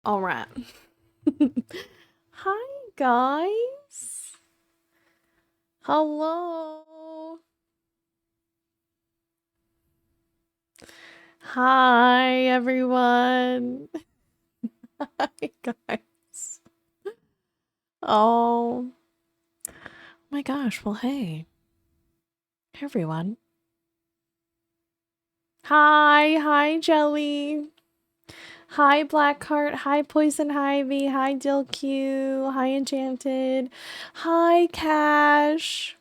All right. Hi, guys. Hello. Hi, everyone. Hi, guys. Oh my gosh. Well, hey, everyone. Hi, Jelly. Hi, Blackheart. Hi, Poison Ivy. Hi, Dill Q. Hi, Enchanted. Hi, Cash.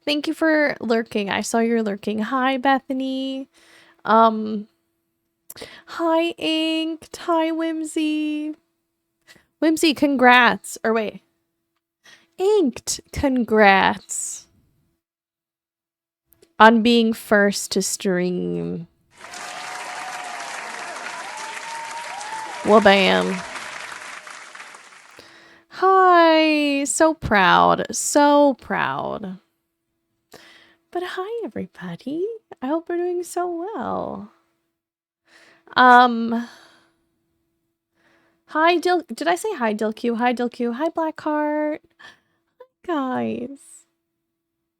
Thank you for lurking. I saw you're lurking. Hi, Bethany. Um, Hi, Inked. Hi, Whimsy. Whimsy, congrats. Or wait, Inked, congrats on being first to stream. Well, bam. Hi. So proud. So proud. But hi, everybody. I hope we're doing so well. Hi, Did I say hi, Dilq? Hi, Dilq. Hi, Blackheart. Guys.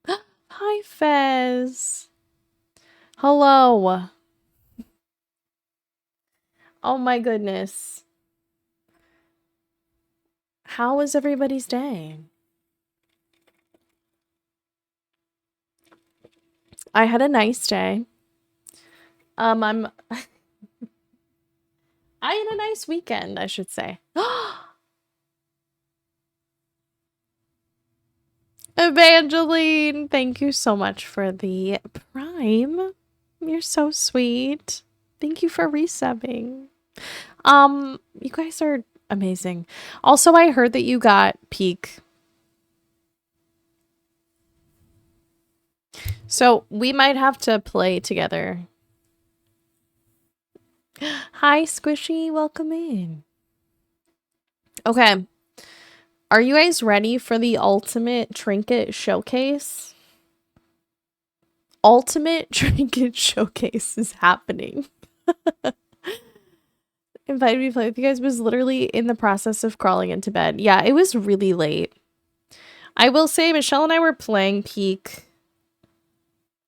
Hi, Fez. Hello. Oh my goodness. How was everybody's day? I had a nice day. I had a nice weekend, I should say. Evangeline, thank you so much for the prime. You're so sweet. Thank you for resubbing. You guys are amazing. Also, I heard that you got peak. So we might have to play together. Hi, Squishy. Welcome in. Okay. Are you guys ready for the ultimate trinket showcase? Ultimate trinket showcase is happening. Invited me to play with you guys, was literally in the process of crawling into bed. Yeah, it was really late. I will say Michelle and I were playing Peak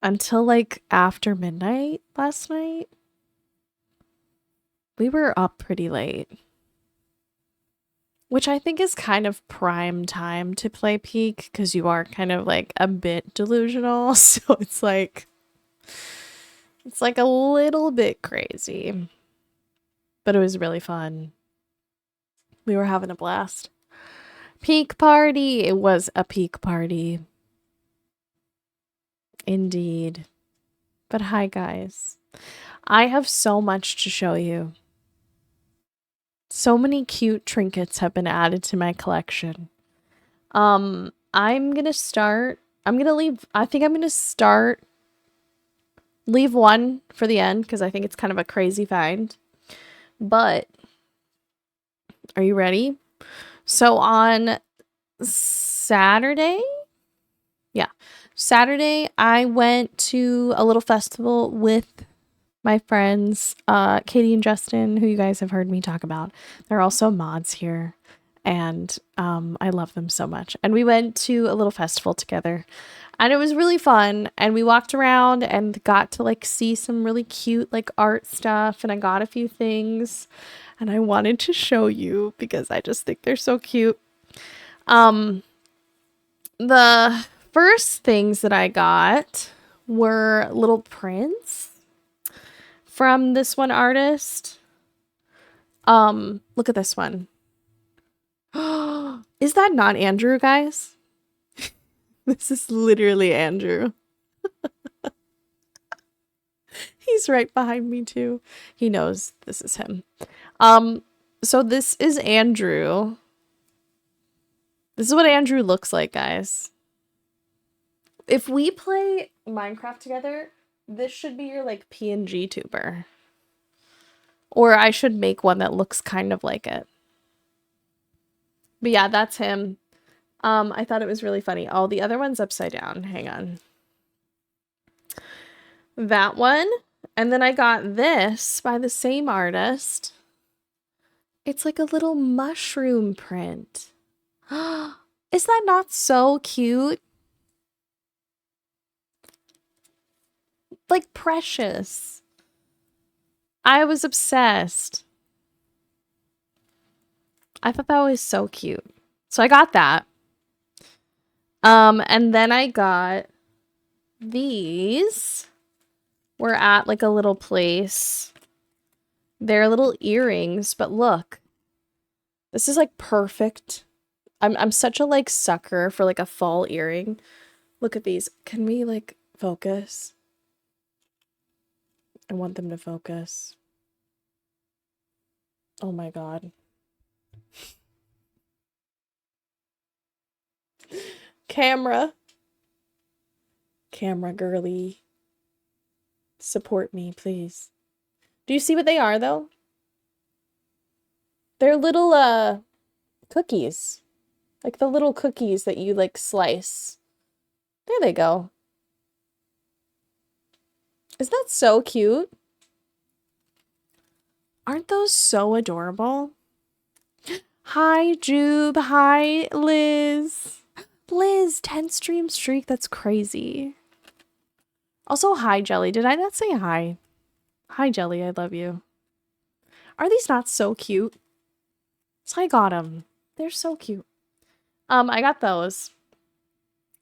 until like after midnight last night. We were up pretty late. Which I think is kind of prime time to play Peak because you are kind of like a bit delusional. So it's like a little bit crazy. But it was really fun. We were having a blast. Peak party. It was a peak party. Indeed. But hi, guys. I have so much to show you. So many cute trinkets have been added to my collection. I'm gonna start. I think I'm gonna start. Leave one for the end because I think it's kind of a crazy find. But are you ready? So on Saturday, I went to a little festival with my friends, Katie and Justin, who you guys have heard me talk about. They're also mods here, and I love them so much. And we went to a little festival together, and it was really fun. And we walked around and got to like see some really cute like art stuff, and I got a few things, and I wanted to show you because I just think they're so cute. The first things that I got were little prints from this one artist. Look at this one. Is that not Andrew, guys? This is literally Andrew. He's right behind me too. He knows this is him. So this is Andrew. This is what Andrew looks like, guys. If we play Minecraft together, this should be your like PNG tuber. Or I should make one that looks kind of like it. But yeah, that's him. I thought it was really funny. Oh, the other one's upside down. Hang on. That one. And then I got this by the same artist. It's like a little mushroom print. Is that not so cute? Like precious. I was obsessed. I thought that was so cute. So I got that. And then I got these. We're at like a little place. They're little earrings, but look. This is like perfect. I'm such a like sucker for like a fall earring. Look at these. Can we like focus? I want them to focus. Oh my god. Camera. Camera girly. Support me, please. Do you see what they are though? They're little cookies. Like the little cookies that you like slice. There they go. Is that so cute? Aren't those so adorable? Hi, Jube. Hi, Liz. Liz, 10 stream streak. That's crazy. Also, hi, Jelly. Did I not say hi? Hi, Jelly. I love you. Are these not so cute? So I got them. They're so cute. I got those.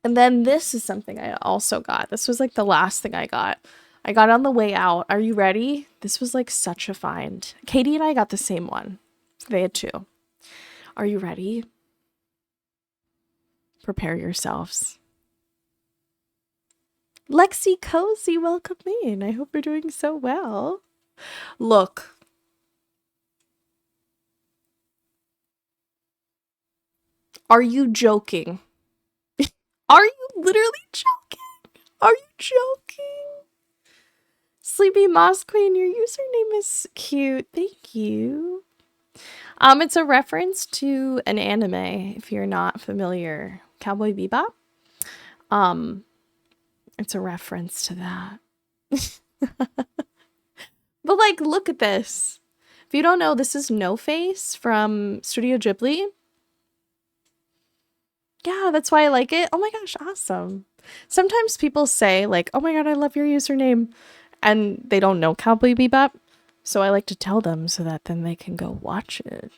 And then this is something I also got. This was like the last thing I got. I got it on the way out. Are you ready? This was like such a find. Katie and I got the same one. They had two. Are you ready? Prepare yourselves. Lexi Cozy, welcome in. I hope you're doing so well. Look. Are you joking? Are you literally joking? Are you joking? Sleepy Moss Queen, your username is cute. Thank you. It's a reference to an anime, if you're not familiar. Cowboy Bebop. It's a reference to that. But like, look at this. If you don't know, this is No Face from Studio Ghibli. Yeah, that's why I like it. Oh my gosh, awesome. Sometimes people say like, oh my god, I love your username. And they don't know Cowboy Bebop. So I like to tell them so that then they can go watch it.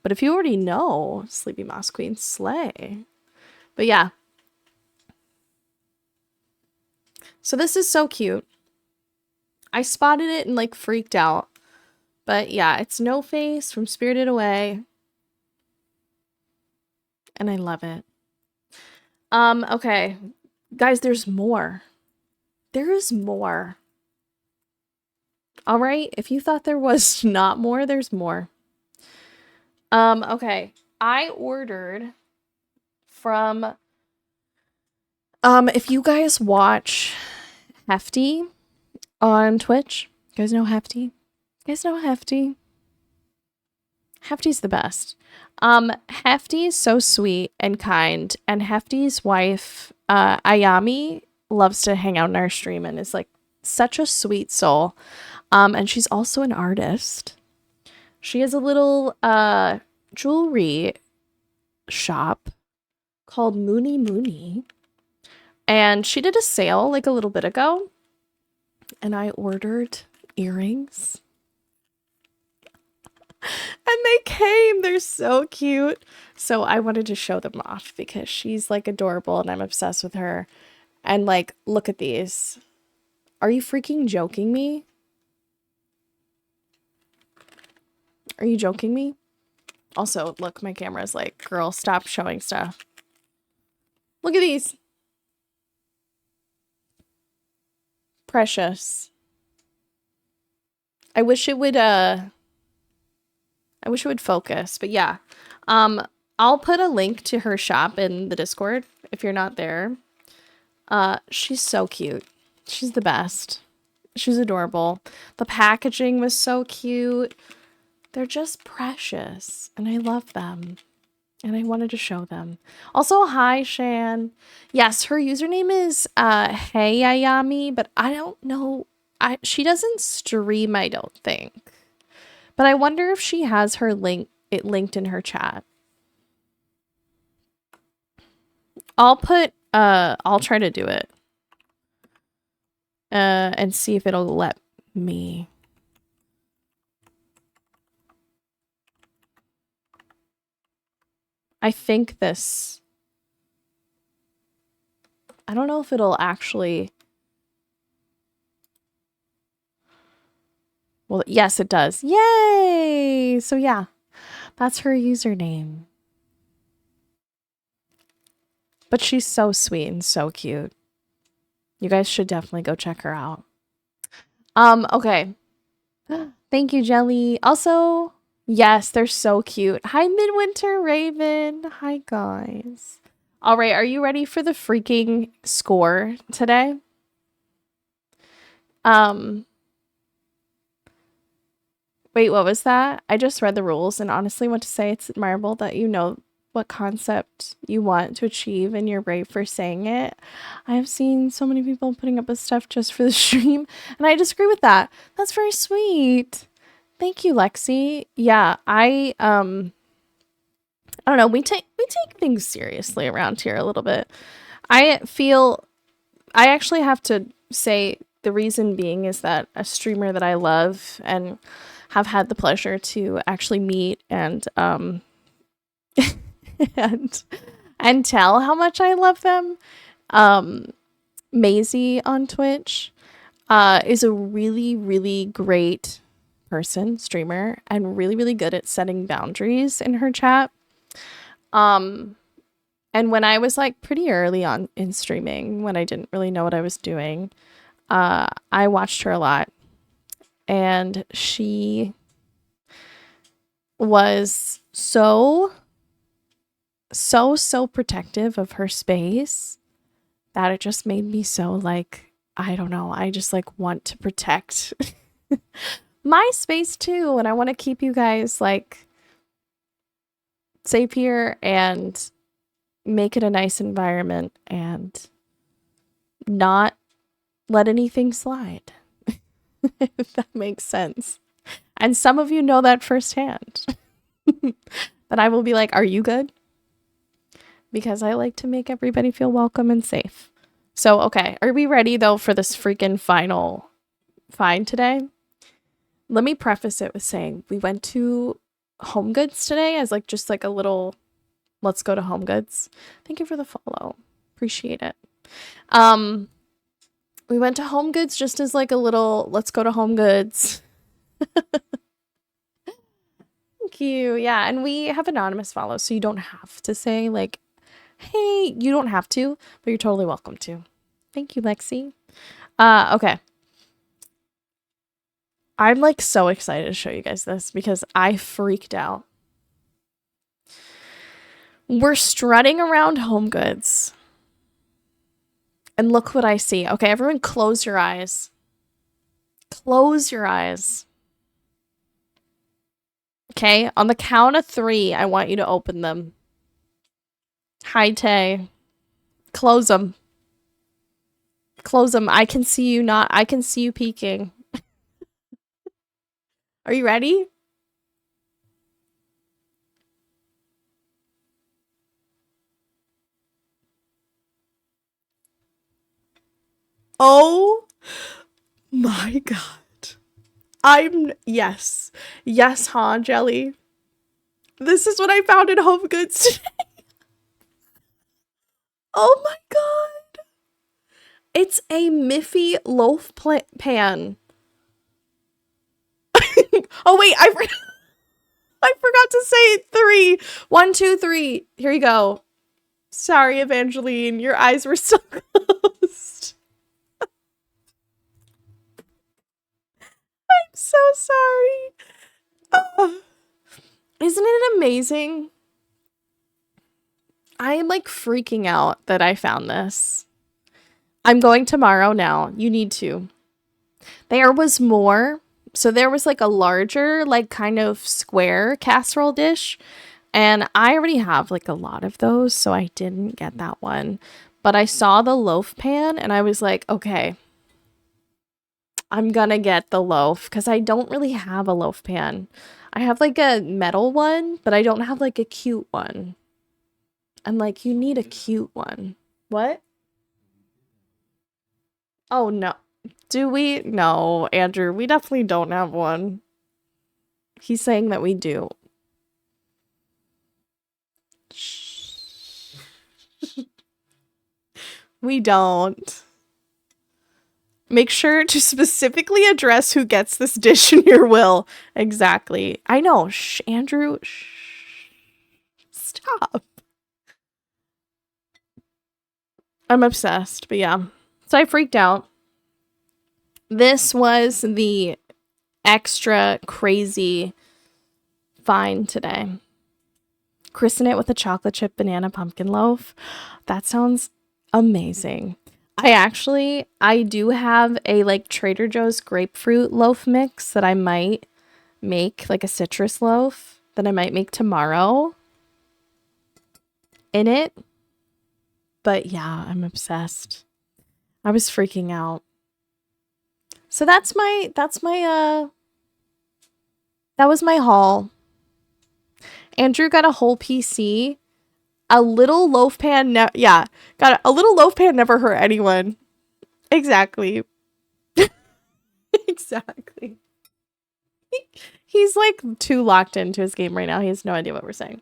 But if you already know, Sleepy Moss Queen, slay. But yeah. So this is so cute. I spotted it and like freaked out. But yeah, it's No Face from Spirited Away. And I love it. Okay. Guys, there's more. There is more. All right, if you thought there was not more, there's more. Okay. I ordered from if you guys watch Hefty on Twitch, you guys know Hefty? You guys know Hefty? Hefty's the best. Hefty's so sweet and kind, and Hefty's wife, Ayami, loves to hang out in our stream and is like such a sweet soul. And she's also an artist. She has a little jewelry shop called Moony Moony. And she did a sale like a little bit ago. And I ordered earrings. And they came. They're so cute. So I wanted to show them off because she's like adorable and I'm obsessed with her. And like, look at these. Are you freaking joking me? Are you joking me? Also, look, my camera's like, girl, stop showing stuff. Look at these. Precious. I wish it would focus, but yeah. I'll put a link to her shop in the Discord if you're not there. She's so cute. She's the best. She's adorable. The packaging was so cute. They're just precious, and I love them. And I wanted to show them. Also, hi, Shan. Yes, her username is Hey Ayami, but I don't know. She doesn't stream, I don't think. But I wonder if she has her it linked in her chat. I'll try to do it. And see if it'll let me. I think this. I don't know if it'll actually. Well, yes, it does. Yay! So yeah, that's her username. But she's so sweet and so cute. You guys should definitely go check her out. Okay. Thank you, Jelly. Also, yes, they're so cute. Hi, Midwinter Raven. Hi, guys. All right, are you ready for the freaking score today? Wait, what was that? I just read the rules and honestly want to say it's admirable that you know what concept you want to achieve and you're brave for saying it. I have seen so many people putting up this stuff just for the stream and I disagree with that. That's very sweet. Thank you, Lexi. Yeah, I don't know, we take things seriously around here a little bit. I actually have to say the reason being is that a streamer that I love and have had the pleasure to actually meet and and tell how much I love them. Maisie on Twitch is a really, really great person, streamer, and really, really good at setting boundaries in her chat. And when I was like pretty early on in streaming, when I didn't really know what I was doing, I watched her a lot. And she was so protective of her space that it just made me so like, I don't know, I just like want to protect my space too. And I want to keep you guys like safe here and make it a nice environment and not let anything slide. If that makes sense. And some of you know that firsthand. That I will be like, are you good? Because I like to make everybody feel welcome and safe. So, okay. Are we ready, though, for this freaking final find today? Let me preface it with saying we went to Home Goods today as like just like a little let's go to Home Goods. Thank you for the follow. Appreciate it. We went to Home Goods just as like a little let's go to Home Goods. Thank you. Yeah, and we have anonymous follows, so you don't have to say like, hey, you don't have to, but you're totally welcome to. Thank you, Lexi. Okay. I'm like so excited to show you guys this because I freaked out. We're strutting around Home Goods. And look what I see. Okay, everyone close your eyes. Close your eyes. Okay, on the count of 3, I want you to open them. Hi, Tay. Close them. Close them. I can see you not. I can see you peeking. Are you ready? Oh my god. Yes. Yes, huh, Jelly? This is what I found at Home Goods today. Oh my god. It's a Miffy loaf pan. Oh wait, I forgot to say 3. 1, 2, 3. Here you go. Sorry, Evangeline. Your eyes were still closed. I'm so sorry. Isn't it amazing? I am like freaking out that I found this. I'm going tomorrow now. You need to. There was more. So there was like a larger, like kind of square casserole dish. And I already have like a lot of those, so I didn't get that one. But I saw the loaf pan and I was like, okay, I'm gonna get the loaf because I don't really have a loaf pan. I have like a metal one, but I don't have like a cute one. And like, you need a cute one. What? Oh no. Do we? No, Andrew, we definitely don't have one. He's saying that we do. Shh. We don't. Make sure to specifically address who gets this dish in your will. Exactly. I know. Shh, Andrew. Shh. Stop. I'm obsessed, but yeah. So I freaked out. This was the extra crazy find today. Christen it with a chocolate chip banana pumpkin loaf. That sounds amazing. I do have a like Trader Joe's grapefruit loaf mix that I might make, like a citrus loaf that I might make tomorrow in it. But yeah, I'm obsessed. I was freaking out. So that was my haul. Andrew got a whole PC. A little loaf pan, a little loaf pan never hurt anyone. Exactly. Exactly. He's like too locked into his game right now. He has no idea what we're saying.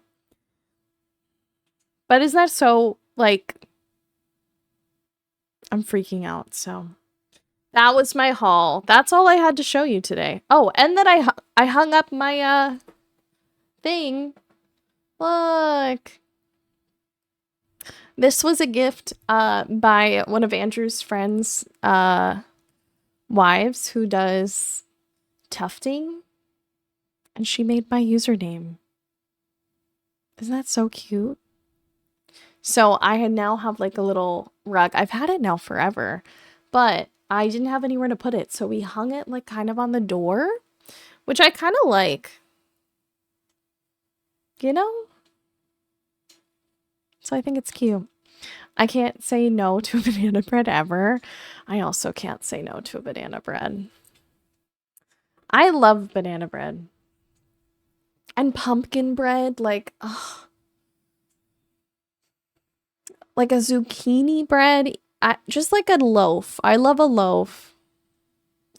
But is that so, like, I'm freaking out, so. That was my haul. That's all I had to show you today. Oh, and that I hung up my, thing. Look. This was a gift by one of Andrew's friends' wives who does tufting. And she made my username. Isn't that so cute? So I now have like a little rug. I've had it now forever, but I didn't have anywhere to put it. So we hung it like kind of on the door, which I kind of like. You know? So I think it's cute. I can't say no to a banana bread ever. I also can't say no to a banana bread. I love banana bread. And pumpkin bread, like, ugh. Like a zucchini bread, just like a loaf. I love a loaf.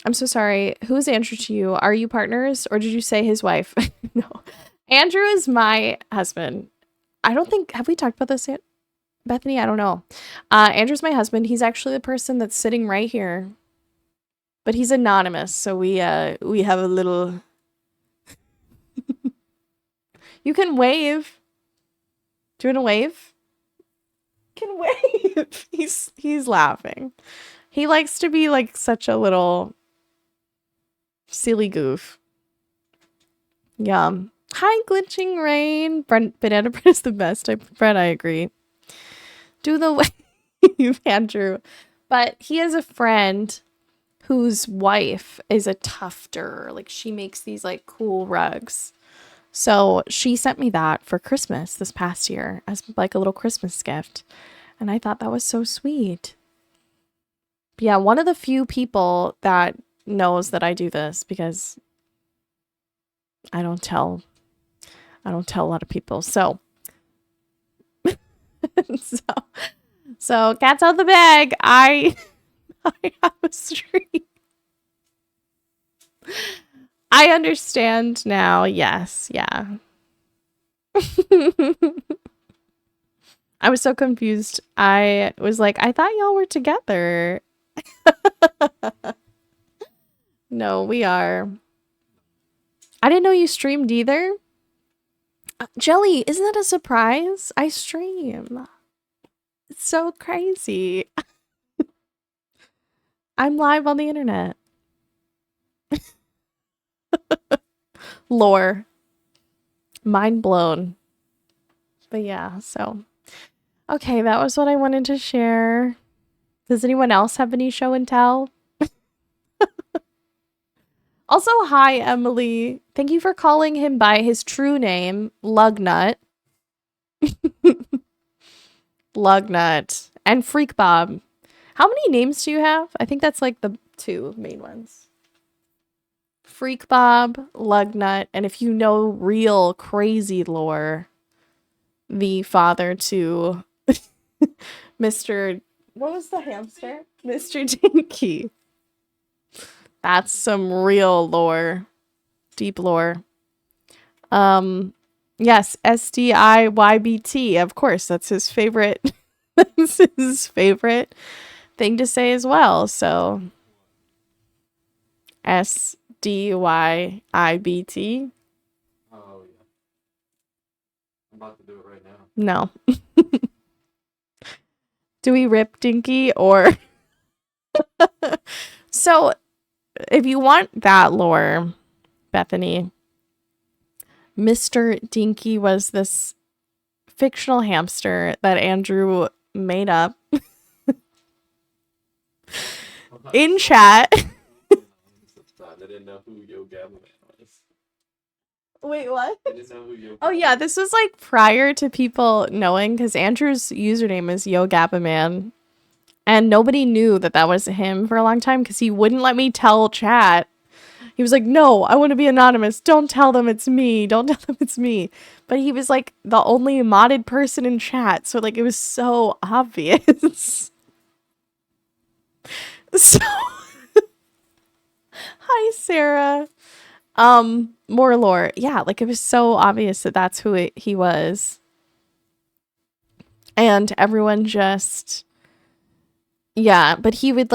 I'm so sorry. Who is Andrew to you? Are you partners or did you say his wife? No. Andrew is my husband. I don't think, have we talked about this yet? Bethany, I don't know. Andrew's my husband. He's actually the person that's sitting right here. But he's anonymous, so we have a little... You can wave. Do you want to wave? Can wave. He's laughing. He likes to be like such a little silly goof. Yum. Hi, glitching rain. Banana bread is the best type of bread. I agree. Do the wave, Andrew. But he has a friend whose wife is a tufter. Like she makes these like cool rugs. So she sent me that for Christmas this past year as like a little Christmas gift. And I thought that was so sweet. But yeah, one of the few people that knows that I do this because I don't tell a lot of people. So so cat's out the bag. I have a stream. I understand now. Yes, yeah. I was so confused. I was like, I thought y'all were together. No, we are. I didn't know you streamed either. Jelly, isn't that a surprise? I stream. It's so crazy. I'm live on the internet. Lore. Mind blown. But yeah, so. Okay, that was what I wanted to share. Does anyone else have any show and tell? Also, hi, Emily. Thank you for calling him by his true name, Lugnut. Lugnut. And Freak Bob. How many names do you have? I think that's like the two main ones. Freak Bob, Lugnut, and if you know real crazy lore, the father to Mr. What was the hamster? Mr. Dinky. That's some real lore. Deep lore. Yes, SDIYBT. Of course, that's his favorite. That's his favorite thing to say as well. So SDYIBT. Oh yeah. I'm about to do it right now. No. Do we rip Dinky or So if you want that lore, Bethany, Mr. Dinky was this fictional hamster that Andrew made up in chat. I didn't know who Yo Gabba Man was. Wait, what? I didn't know who Yo Oh yeah, this was like prior to people knowing, because Andrew's username is Yo Gabba Man, and nobody knew that that was him for a long time because he wouldn't let me tell chat. He was like, no, I want to be anonymous. Don't tell them it's me. Don't tell them it's me. But he was like the only modded person in chat. So like it was so obvious. So hi, Sarah. More lore. Yeah, like it was so obvious that that's who he was. And everyone just, yeah, but he would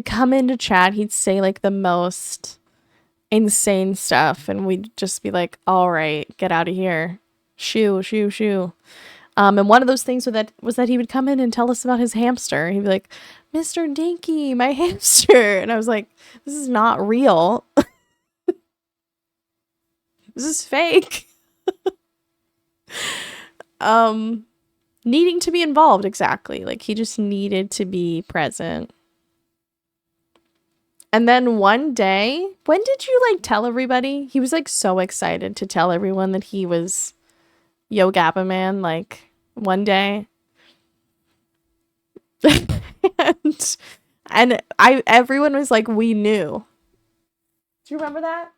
come into chat. He'd say like the most insane stuff, and we'd just be like, all right, get out of here, shoo. And one of those things was that he would come in and tell us about his hamster. He'd be like, Mr. Dinky, my hamster. And I was like, this is not real. This is fake. Needing to be involved, exactly. Like he just needed to be present. And then one day, when did you like tell everybody? He was like so excited to tell everyone that he was Yo Gabba Man, like one day. and everyone was like, we knew. Do you remember that?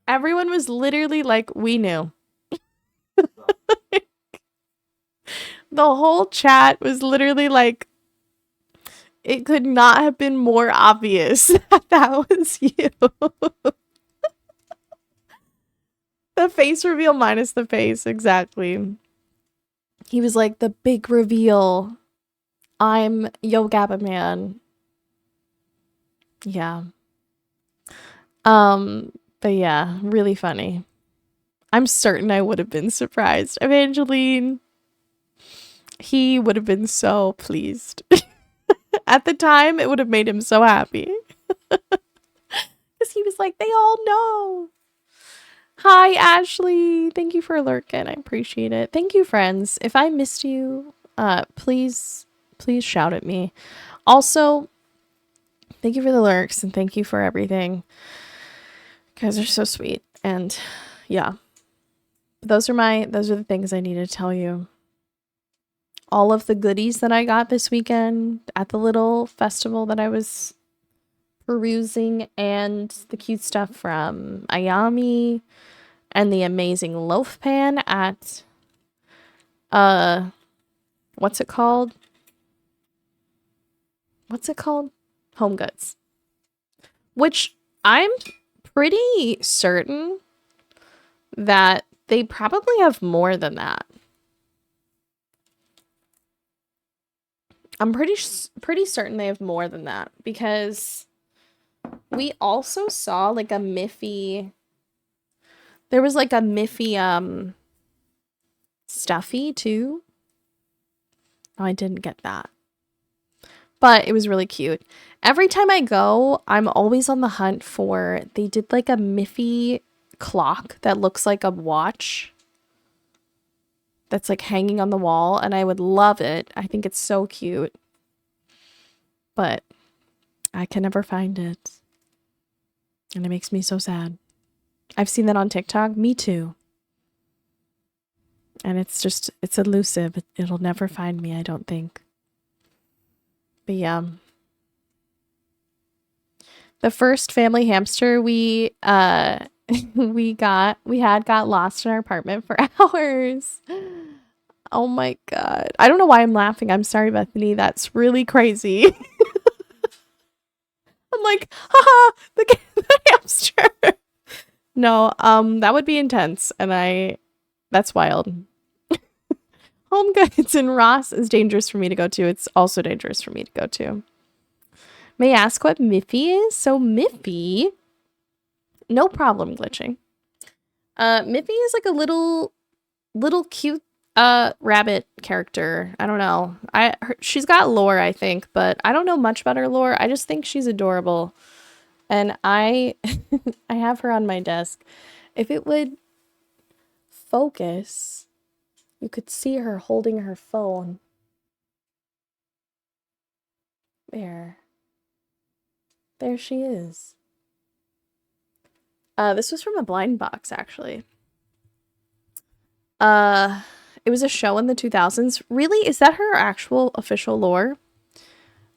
Everyone was literally like, we knew. The whole chat was literally like, it could not have been more obvious that was you. The face reveal minus the face, exactly. He was like, the big reveal. I'm Yo Gabba Man. Yeah. But yeah, really funny. I'm certain I would have been surprised. Evangeline, he would have been so pleased. At the time, it would have made him so happy. Because he was like, they all know. Hi, Ashley. Thank you for lurking. I appreciate it. Thank you, friends. If I missed you, please shout at me. Also, thank you for the lurks and thank you for everything. You guys are so sweet. And yeah, those are the things I need to tell you. All of the goodies that I got this weekend at the little festival that I was perusing, and the cute stuff from Ayami, and the amazing loaf pan at what's it called? Home Goods. Which I'm pretty certain that they probably have more than that. I'm pretty certain they have more than that, because we also saw like a Miffy. There was like a Miffy stuffy too. Oh, I didn't get that. But it was really cute. Every time I go, I'm always on the hunt for, they did like a Miffy clock that looks like a watch that's like hanging on the wall, and I would love it. I think it's so cute. But I can never find it. And it makes me so sad. I've seen that on TikTok. Me too. And it's elusive. It'll never find me, I don't think. But yeah. The first family hamster we got lost in our apartment for hours. Oh my god. I don't know why I'm laughing. I'm sorry, Bethany. That's really crazy. I'm like, haha, the hamster. No, that would be intense, and that's wild. Home Goods in Ross is dangerous for me to go to. It's also dangerous for me to go to. May I ask what Miffy is? So Miffy, no problem glitching. Miffy is like a little cute rabbit character. I don't know. She's got lore, I think, but I don't know much about her lore. I just think she's adorable. And I I have her on my desk. If it would focus, you could see her holding her phone. There she is. This was from a blind box, actually. It was a show in the 2000s. Really? Is that her actual official lore?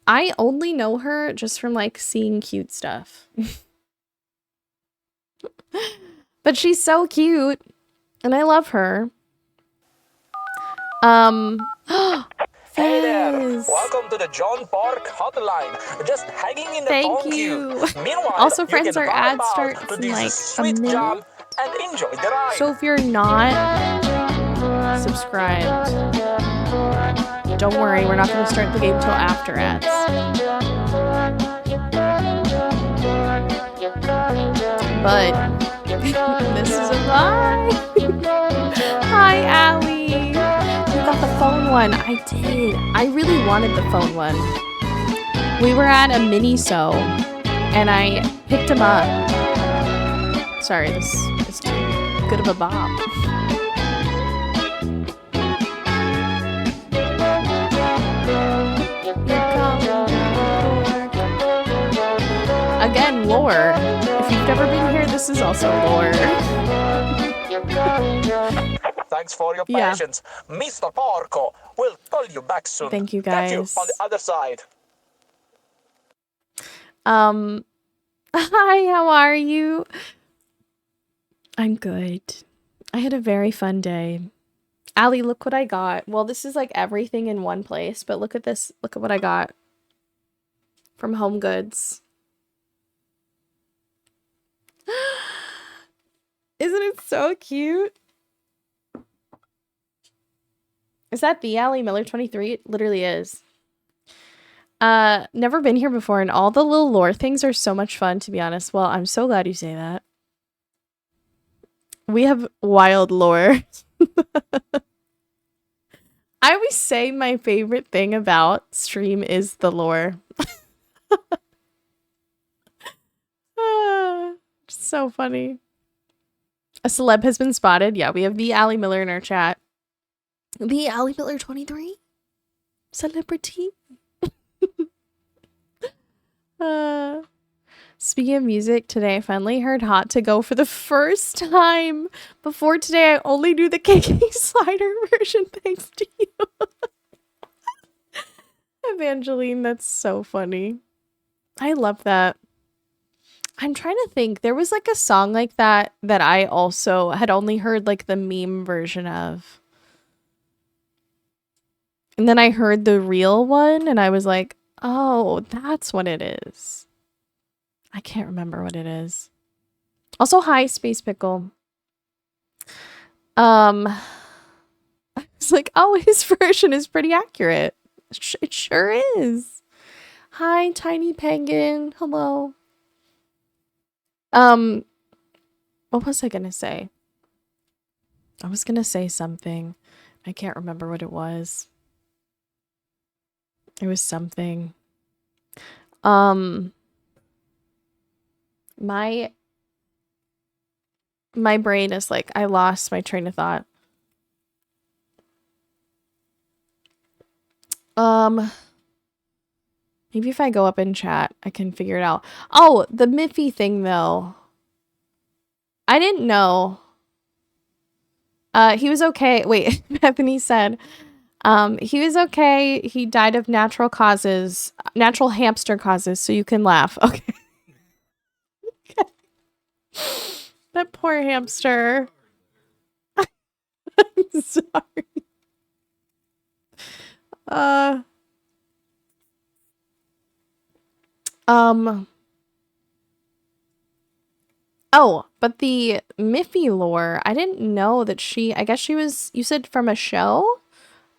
I only know her just from, like, seeing cute stuff. But she's so cute, and I love her. Hey there! Fez. Welcome to the John Park Hotline. Just hanging in the Thank phone you. queue. Meanwhile, Also, you friends, can our vibe ad out starts to in this like a sweet minute. jam and enjoy the ride. So if you're not subscribed, don't worry, we're not going to start the game till after ads. But this is a lie. Hi, Allie. You got the phone one. I did. I really wanted the phone one. We were at a mini-so, and I picked him up. Sorry, this is too good of a bop. Again, lore. If you've never been here, this is also lore. Thanks for your patience. Mr. Porco will call you back soon. Thank you, Catch guys. you on the other side. Hi, how are you? I'm good. I had a very fun day. Allie, look what I got. Well, this is like everything in one place, but look at this. Look at what I got from Home Goods. Isn't it so cute? Is that the Allie Miller 23? It literally is. Never been here before, and all the little lore things are so much fun, to be honest. Well, I'm so glad you say that. We have wild lore. I always say my favorite thing about stream is the lore. So funny. A celeb has been spotted. Yeah, we have the Allie Miller in our chat. The Allie Miller 23? Celebrity? Speaking of music, today I finally heard Hot to Go for the first time. Before today, I only knew the KK Slider version, thanks to you. Evangeline, that's so funny. I love that. I'm trying to think. There was like a song like that that I also had only heard like the meme version of. And then I heard the real one and I was like, oh, that's what it is. I can't remember what it is. Also, hi, Space Pickle. I was like, oh, his version is pretty accurate. It sure is. Hi, Tiny Penguin. Hello. What was I gonna say? I was gonna say something. I can't remember what it was. It was something. My brain is like, I lost my train of thought. Maybe if I go up in chat, I can figure it out. Oh, the Miffy thing though. I didn't know. He was okay. Wait, Bethany said, he was okay. He died of natural causes, natural hamster causes, so you can laugh. Okay. That poor hamster. I'm sorry. Um, oh, but the Miffy lore, I didn't know that I guess she was, you said from a show?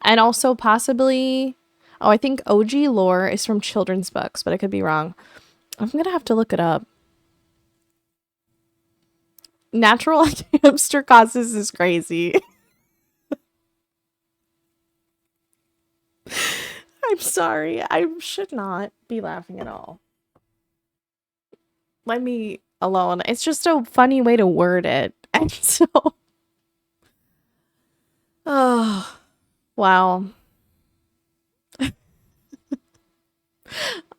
And also possibly, I think OG lore is from children's books, but I could be wrong. I'm gonna have to look it up. Natural hamster causes is crazy. I'm sorry. I should not be laughing at all. Let me alone. It's just a funny way to word it. And so, oh, wow.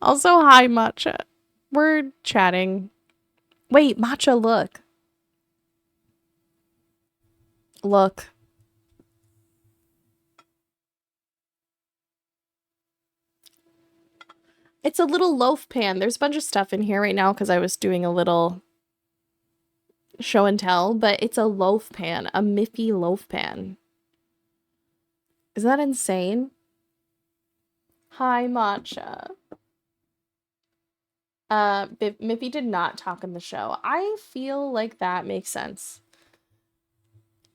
Also, hi, Matcha. We're chatting. Wait, Matcha, look. Look. It's a little loaf pan. There's a bunch of stuff in here right now because I was doing a little show and tell, but it's a loaf pan, a Miffy loaf pan. Is that insane? Hi, Matcha. Miffy did not talk in the show. I feel like that makes sense.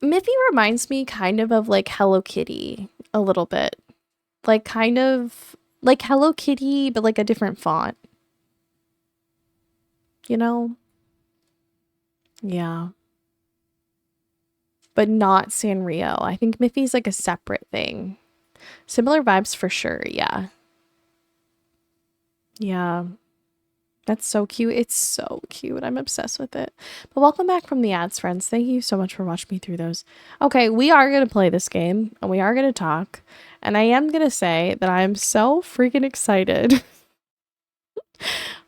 Miffy reminds me kind of like Hello Kitty a little bit. Like kind of like Hello Kitty, but like a different font. You know? Yeah. But not Sanrio. I think Miffy's like a separate thing. Similar vibes for sure, yeah. Yeah. That's so cute. It's so cute. I'm obsessed with it. But welcome back from the ads, friends. Thank you so much for watching me through those. Okay, we are going to play this game, and we are going to talk. And I am going to say that I'm so freaking excited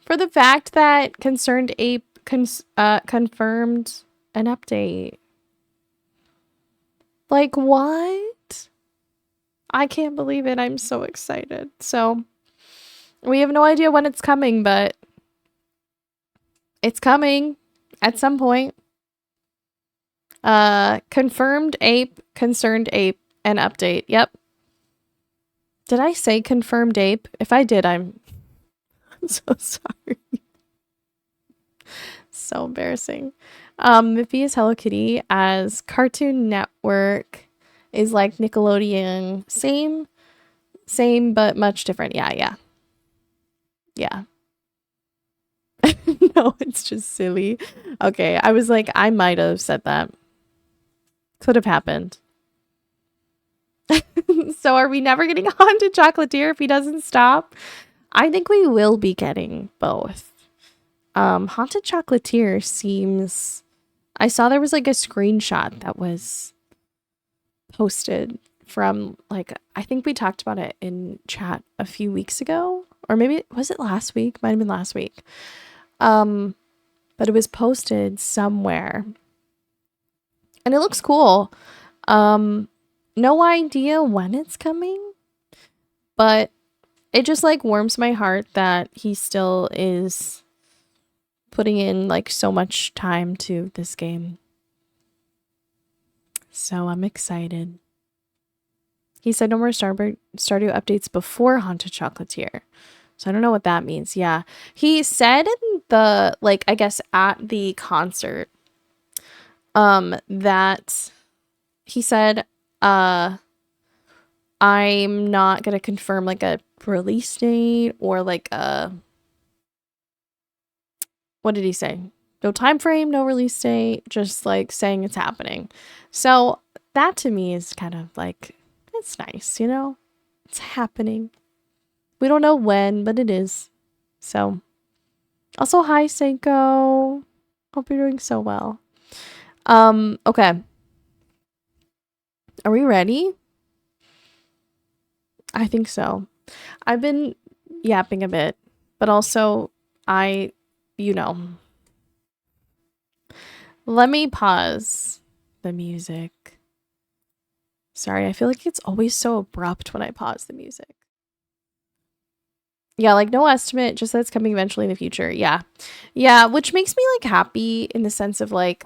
for the fact that Concerned Ape confirmed an update. Like, what? I can't believe it. I'm so excited. So, we have no idea when it's coming, but it's coming at some point. Confirmed ape, concerned ape, and update. Yep. Did I say confirmed ape? If I did, I'm so sorry. So embarrassing. Miffy is Hello Kitty as Cartoon Network is like Nickelodeon. Same, but much different. Yeah. No, it's just silly. Okay, I was like, I might have said that. Could have happened. So are we never getting Haunted Chocolatier if he doesn't stop? I think we will be getting both. Haunted Chocolatier seems... I saw there was like a screenshot that was posted from like, I think we talked about it in chat a few weeks ago. Or maybe, was it last week? Might have been last week. But it was posted somewhere. And it looks cool. No idea when it's coming. But it just like warms my heart that he still is putting in like so much time to this game. So I'm excited. He said no more Stardew updates before Haunted Chocolatier. So I don't know what that means. Yeah. He said in the, like, I guess at the concert, that he said, I'm not going to confirm like a release date or like a, what did he say? No time frame, no release date, just like saying it's happening. So that to me is kind of like, it's nice, you know? It's happening. We don't know when, but it is. So, also, hi, Seiko. Hope you're doing so well. Okay. Are we ready? I think so. I've been yapping a bit, but also you know. Let me pause the music. Sorry, I feel like it's always so abrupt when I pause the music. Yeah, like no estimate, just that it's coming eventually in the future. Yeah. Yeah, which makes me like happy in the sense of like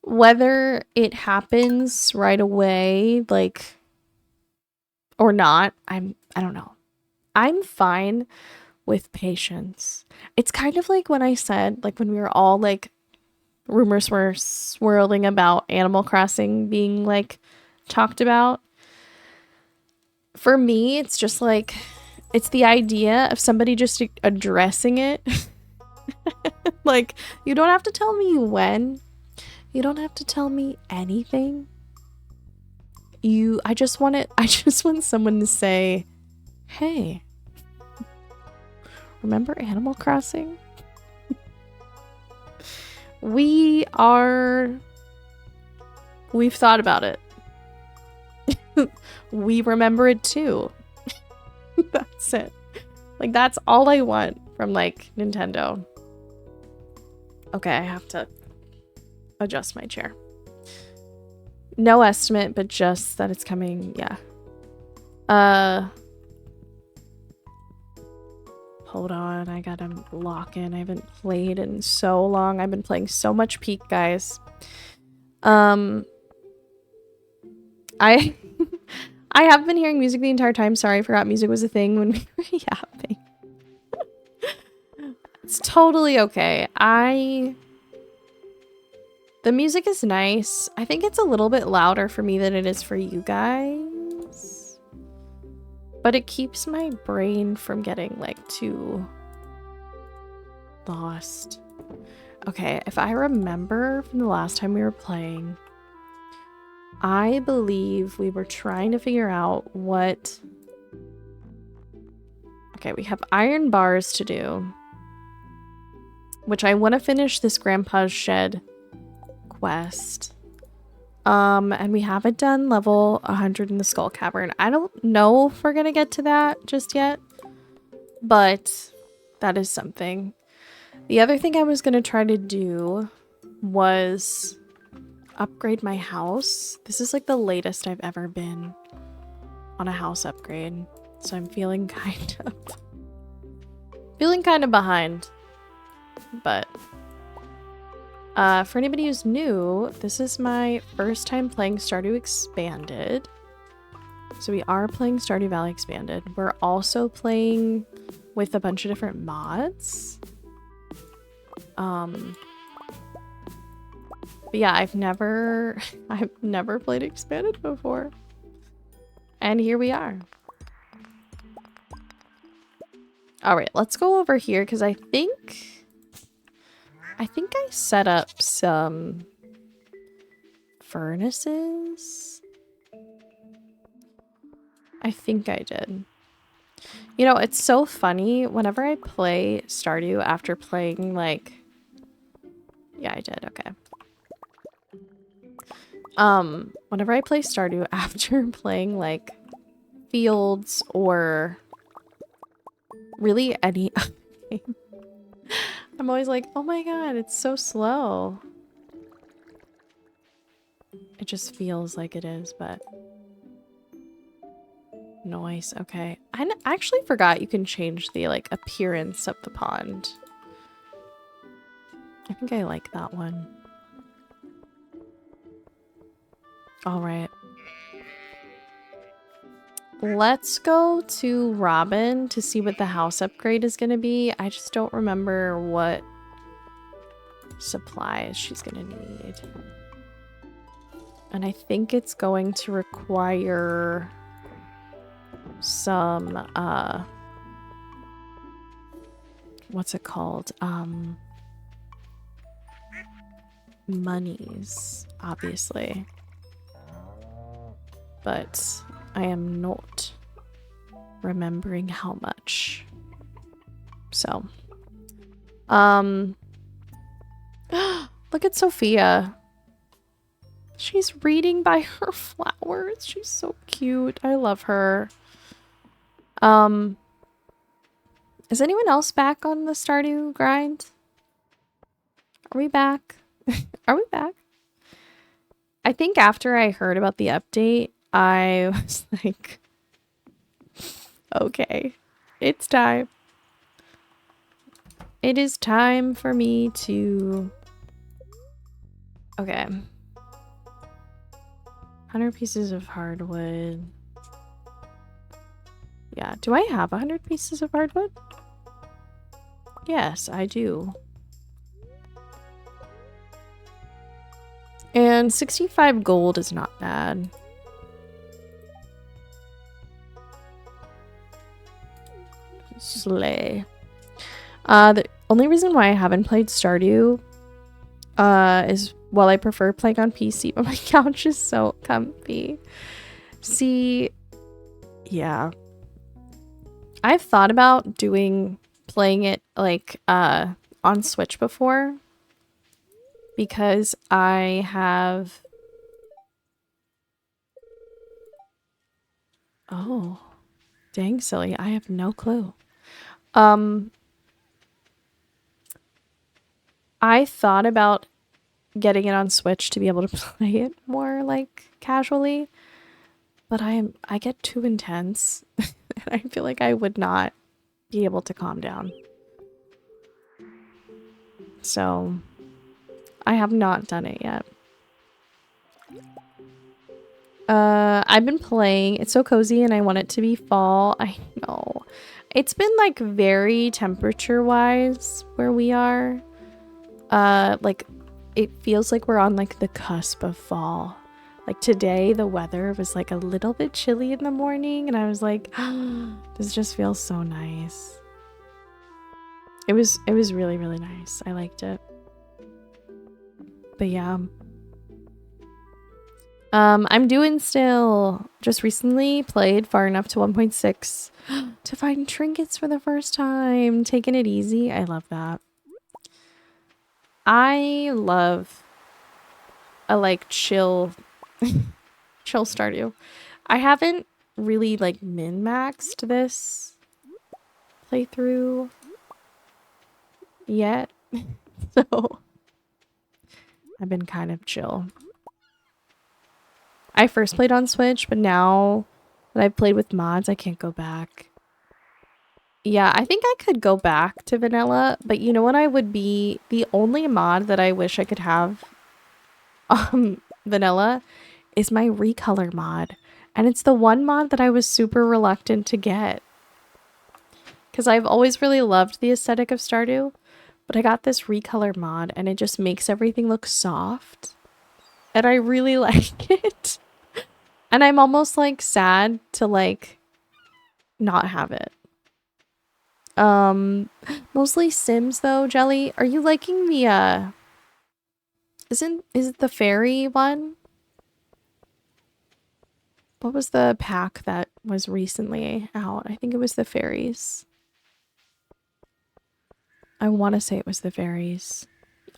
whether it happens right away, like or not, I don't know. I'm fine with patience. It's kind of like when I said, like when we were all like rumors were swirling about Animal Crossing being like talked about. For me, it's just like it's the idea of somebody just addressing it. Like, you don't have to tell me when. You don't have to tell me anything. I just want someone to say, "Hey, remember Animal Crossing? We've thought about it. We remember it too." That's it. Like, that's all I want from like Nintendo. Okay, I have to adjust my chair. No estimate, but just that it's coming. Yeah. Hold on, I gotta lock in. I haven't played in so long. I've been playing so much Peak, guys. I I have been hearing music the entire time. Sorry, I forgot music was a thing when we were yapping. It's totally okay. The music is nice. I think it's a little bit louder for me than it is for you guys. But it keeps my brain from getting like too lost. Okay, if I remember from the last time we were playing, I believe we were trying to figure out what... Okay, we have iron bars to do, which I want to finish this Grandpa's Shed quest. And we haven't done level 100 in the Skull Cavern. I don't know if we're gonna get to that just yet, but that is something. The other thing I was gonna try to do was upgrade my house. This is like the latest I've ever been on a house upgrade, so I'm feeling kind of behind. But for anybody who's new, this is my first time playing Stardew Expanded. So we are playing Stardew Valley Expanded. We're also playing with a bunch of different mods. But yeah, I've never played Expanded before. And here we are. All right, let's go over here because I think I set up some furnaces. I think I did. You know, it's so funny whenever I play Stardew after playing like... Yeah, I did. Okay. Whenever I play Stardew after playing like Fields or really any game, I'm always like, oh my god, it's so slow. It just feels like it is, but... Noise, okay. I actually forgot you can change the like appearance of the pond. I think I like that one. All right. Let's go to Robin to see what the house upgrade is going to be. I just don't remember what supplies she's going to need. And I think it's going to require some, what's it called? Monies, obviously. But I am not remembering how much. So, look at Sophia. She's reading by her flowers. She's so cute. I love her. Is anyone else back on the Stardew grind? Are we back? Are we back? I think after I heard about the update, I was like, okay, it's time. It is time for me to... Okay. 100 pieces of hardwood. Yeah, do I have 100 pieces of hardwood? Yes, I do. And 65 gold is not bad. Slay. The only reason why I haven't played Stardew is, well, I prefer playing on PC, but my couch is so comfy. See, yeah. I've thought about playing it like on Switch before, because I have... Oh, dang silly. I have no clue. I thought about getting it on Switch to be able to play it more like casually, but I get too intense and I feel like I would not be able to calm down. So I have not done it yet. I've been playing. It's so cozy and I want it to be fall. I know. It's been like very temperature-wise where we are. Like it feels like we're on like the cusp of fall. Like today the weather was like a little bit chilly in the morning and I was like, oh, this just feels so nice. It was really, really nice. I liked it. But yeah. I'm doing still. Just recently played far enough to 1.6 to find trinkets for the first time. Taking it easy. I love that. I love a like chill Stardew. I haven't really like min-maxed this playthrough yet. So I've been kind of chill. I first played on Switch, but now that I've played with mods, I can't go back. Yeah, I think I could go back to vanilla, but you know what I would be? The only mod that I wish I could have vanilla is my recolor mod. And it's the one mod that I was super reluctant to get. Because I've always really loved the aesthetic of Stardew, but I got this recolor mod and it just makes everything look soft. And I really like it. And I'm almost like sad to like not have it. Mostly Sims though, Jelly. Are you liking the is it the fairy one? What was the pack that was recently out? I think it was the fairies. I want to say it was the fairies.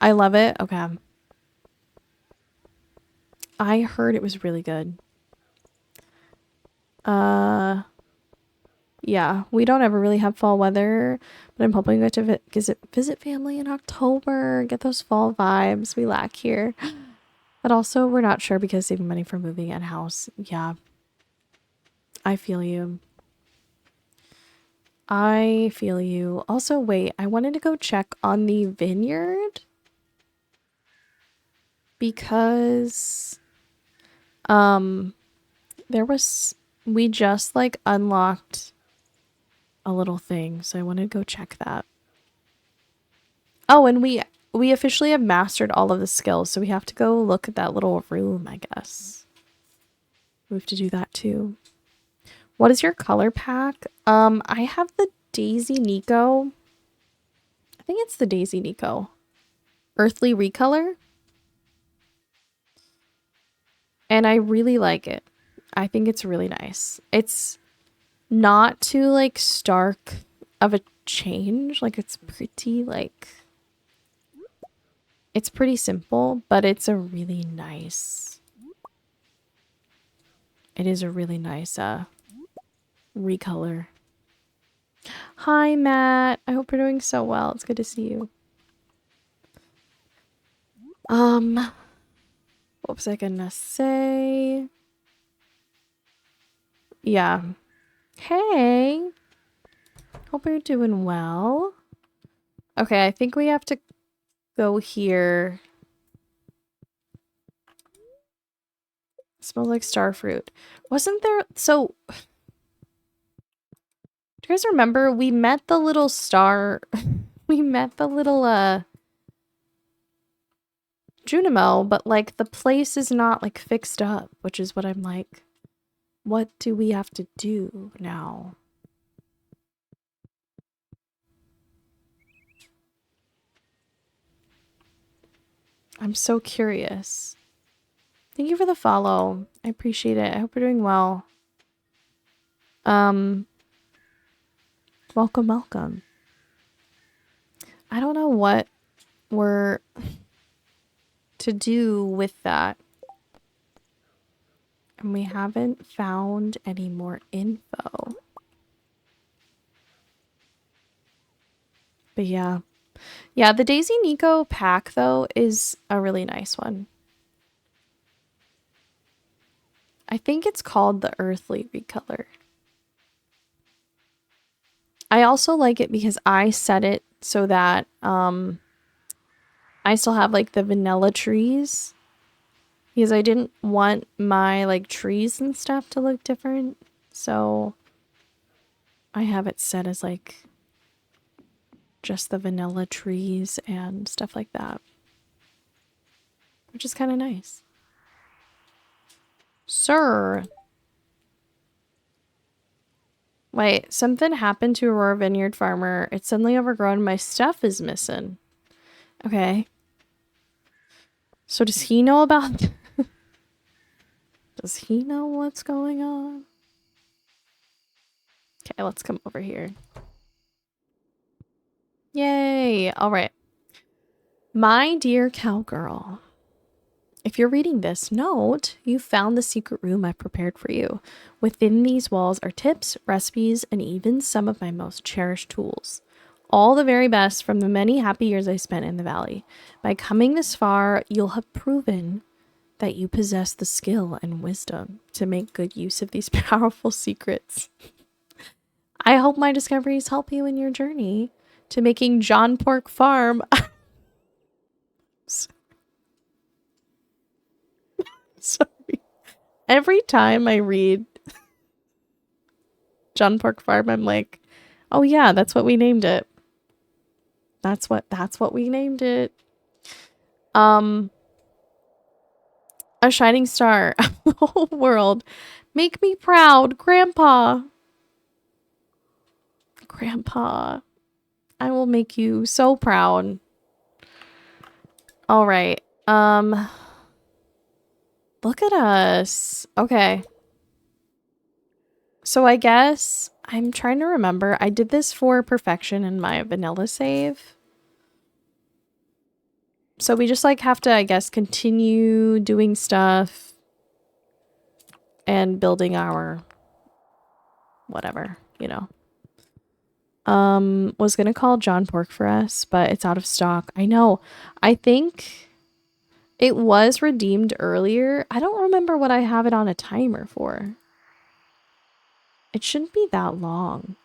I love it. Okay. I heard it was really good. Yeah, we don't ever really have fall weather, but I'm hoping we get to visit family in October, get those fall vibes we lack here. But also, we're not sure because saving money for moving and house. Yeah. I feel you. I feel you. Also, wait, I wanted to go check on the vineyard because we just like unlocked a little thing, so I want to go check that. Oh, and we officially have mastered all of the skills, so we have to go look at that little room, I guess. We have to do that too. What is your color pack? I have the Daisy Nico. I think it's the Daisy Nico. Earthly Recolor. And I really like it. I think it's really nice. It's not too like stark of a change. Like it's pretty like... It's pretty simple, but it's a really nice... It is a really nice recolor. Hi, Matt. I hope you're doing so well. It's good to see you. What was I gonna say? Yeah. Hey. Hope you're doing well. Okay, I think we have to go here. Smells like starfruit. Wasn't there... So... Do you guys remember we met the little star... we met the little, Junimo, but, like, the place is not, like, fixed up, which is what I'm like, what do we have to do now? I'm so curious. Thank you for the follow. I appreciate it. I hope you're doing well. Welcome, welcome. I don't know what we're to do with that. And we haven't found any more info. But yeah. Yeah, the Daisy Nico pack, though, is a really nice one. I think it's called the Earthly Recolor. I also like it because I set it so that I still have, like, the vanilla trees. Because I didn't want my, like, trees and stuff to look different. So I have it set as, like, just the vanilla trees and stuff like that. Which is kind of nice. Sir. Wait, something happened to Aurora Vineyard Farmer. It's suddenly overgrown. My stuff is missing. Okay. So does he know about... Does he know what's going on? Okay, let's come over here. Yay! Alright. My dear cowgirl. If you're reading this, note you found the secret room I prepared for you. Within these walls are tips, recipes, and even some of my most cherished tools. All the very best from the many happy years I spent in the valley. By coming this far, you'll have proven that you possess the skill and wisdom to make good use of these powerful secrets. I hope my discoveries help you in your journey to making John Pork Farm. Sorry. Every time I read John Pork Farm, I'm like, oh yeah, that's what we named it. That's what we named it. A shining star of the whole world. Make me proud, Grandpa. Grandpa. I will make you so proud. All right. Look at us. Okay. So I guess I'm trying to remember. I did this for perfection in my vanilla save. So we just like have to, I guess, continue doing stuff and building our whatever, you know. Was gonna call John Pork for us, but it's out of stock. I know. I think it was redeemed earlier. I don't remember what I have it on a timer for. It shouldn't be that long.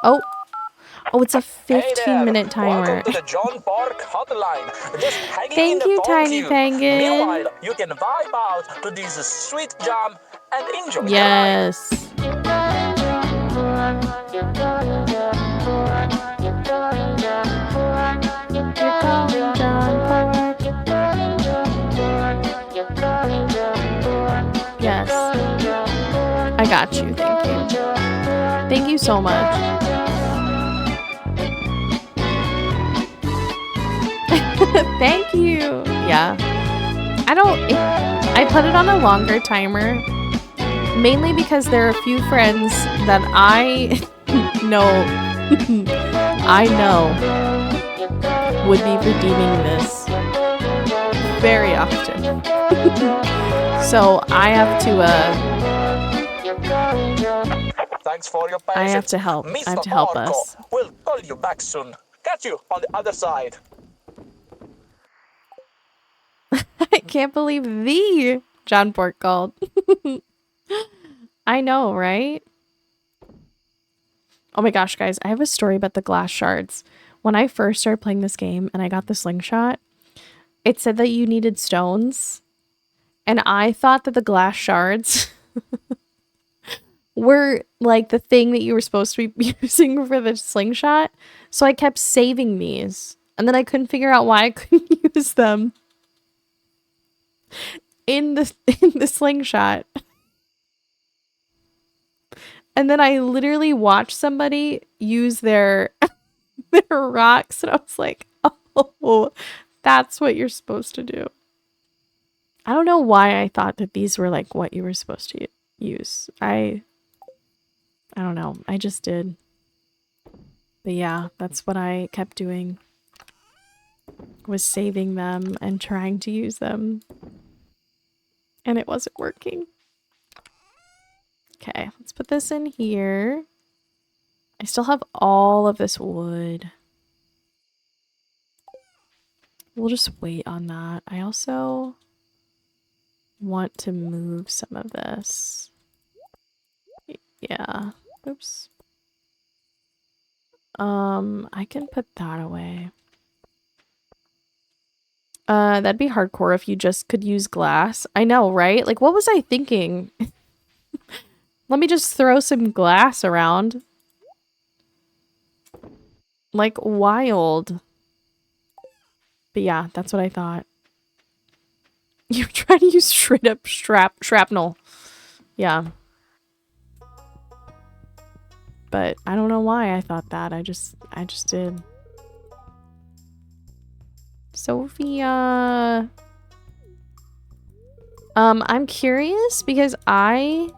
Oh. Oh, it's a 15-minute timer. Welcome to the John Park Hotline. Just hanging in Thank the you, phone Tiny queue. Penguin. Meanwhile, you can vibe out to this sweet jam and enjoy the ride. Yes. You're calling John Pork. Yes. I got you. Thank you. Thank you so much. Thank you. Yeah. I put it on a longer timer, mainly because there are a few friends that I know would be redeeming this very often. So I have to Thanks for your patience. I have to help. I have to help Mr. us. Porco will call you back soon. Catch you on the other side. I can't believe the John Pork called. I know, right? Oh my gosh, guys, I have a story about the glass shards. When I first started playing this game and I got the slingshot, it said that you needed stones. And I thought that the glass shards were like the thing that you were supposed to be using for the slingshot. So I kept saving these. And then I couldn't figure out why I couldn't use them in the slingshot. And then I literally watched somebody use their rocks, and I was like, oh, that's what you're supposed to do. I don't know why I thought that these were like what you were supposed to use. I don't know. I just did. But yeah, that's what I kept doing. Was saving them and trying to use them. And it wasn't working. Okay, let's put this in here. I still have all of this wood. We'll just wait on that. I also want to move some of this. Yeah. Oops. I can put that away. That'd be hardcore if you just could use glass. I know, right? Like, what was I thinking? Let me just throw some glass around. Like, wild. But yeah, that's what I thought. You're trying to use straight up shrapnel. Yeah. But I don't know why I thought that. I just did. Sophia. I'm curious because I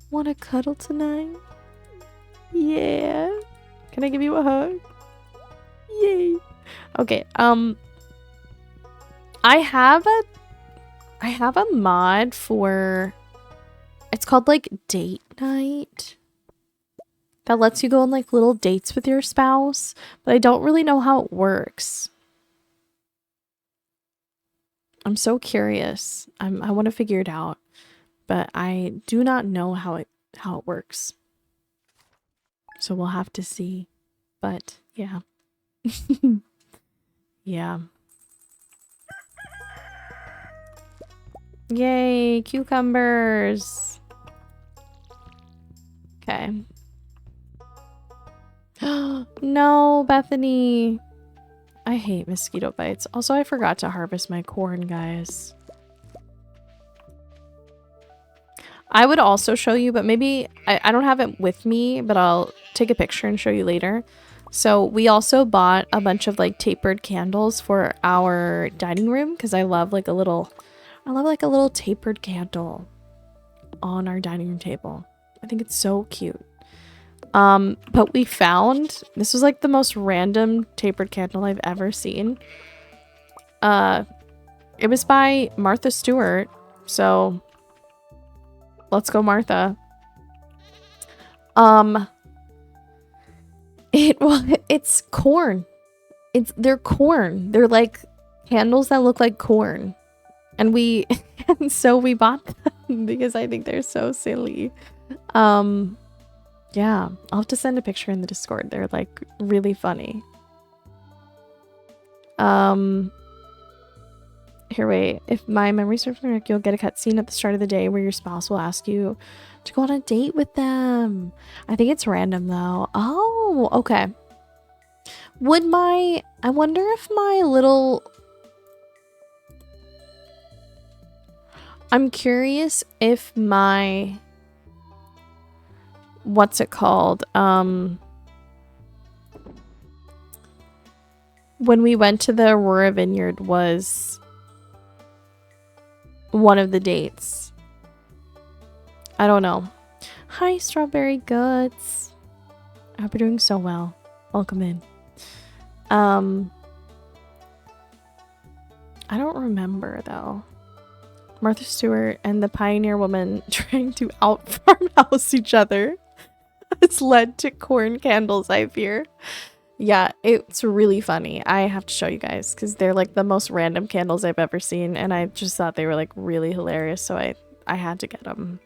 want to cuddle tonight. Yeah. Can I give you a hug? Yay. Okay. I have a mod for, it's called like date night, that lets you go on like little dates with your spouse, but I don't really know how it works. I'm so curious. I want to figure it out, but I do not know how it works. So we'll have to see. But yeah. Yeah. Yay, cucumbers. Okay. No, Bethany. I hate mosquito bites. Also, I forgot to harvest my corn, guys. I would also show you, but maybe I don't have it with me, but I'll take a picture and show you later. So we also bought a bunch of like tapered candles for our dining room because I love like a little tapered candle on our dining room table. I think it's so cute. But we found, this was like the most random tapered candle I've ever seen. It was by Martha Stewart, so let's go Martha. It's corn. They're corn. They're like candles that look like corn. And and so we bought them because I think they're so silly. Yeah, I'll have to send a picture in the Discord. They're like really funny. Here, wait. If my memory serves me correct, you'll get a cutscene at the start of the day where your spouse will ask you to go on a date with them. I think it's random though. Oh, okay. I wonder if my little... I'm curious if my... What's it called? When we went to the Aurora Vineyard was one of the dates. I don't know. Hi, Strawberry Guts. I hope you're doing so well. Welcome in. I don't remember though. Martha Stewart and the Pioneer Woman trying to out-farmhouse each other. It's led to corn candles, I fear. Yeah, it's really funny. I have to show you guys because they're like the most random candles I've ever seen, and I just thought they were like really hilarious, so I had to get them.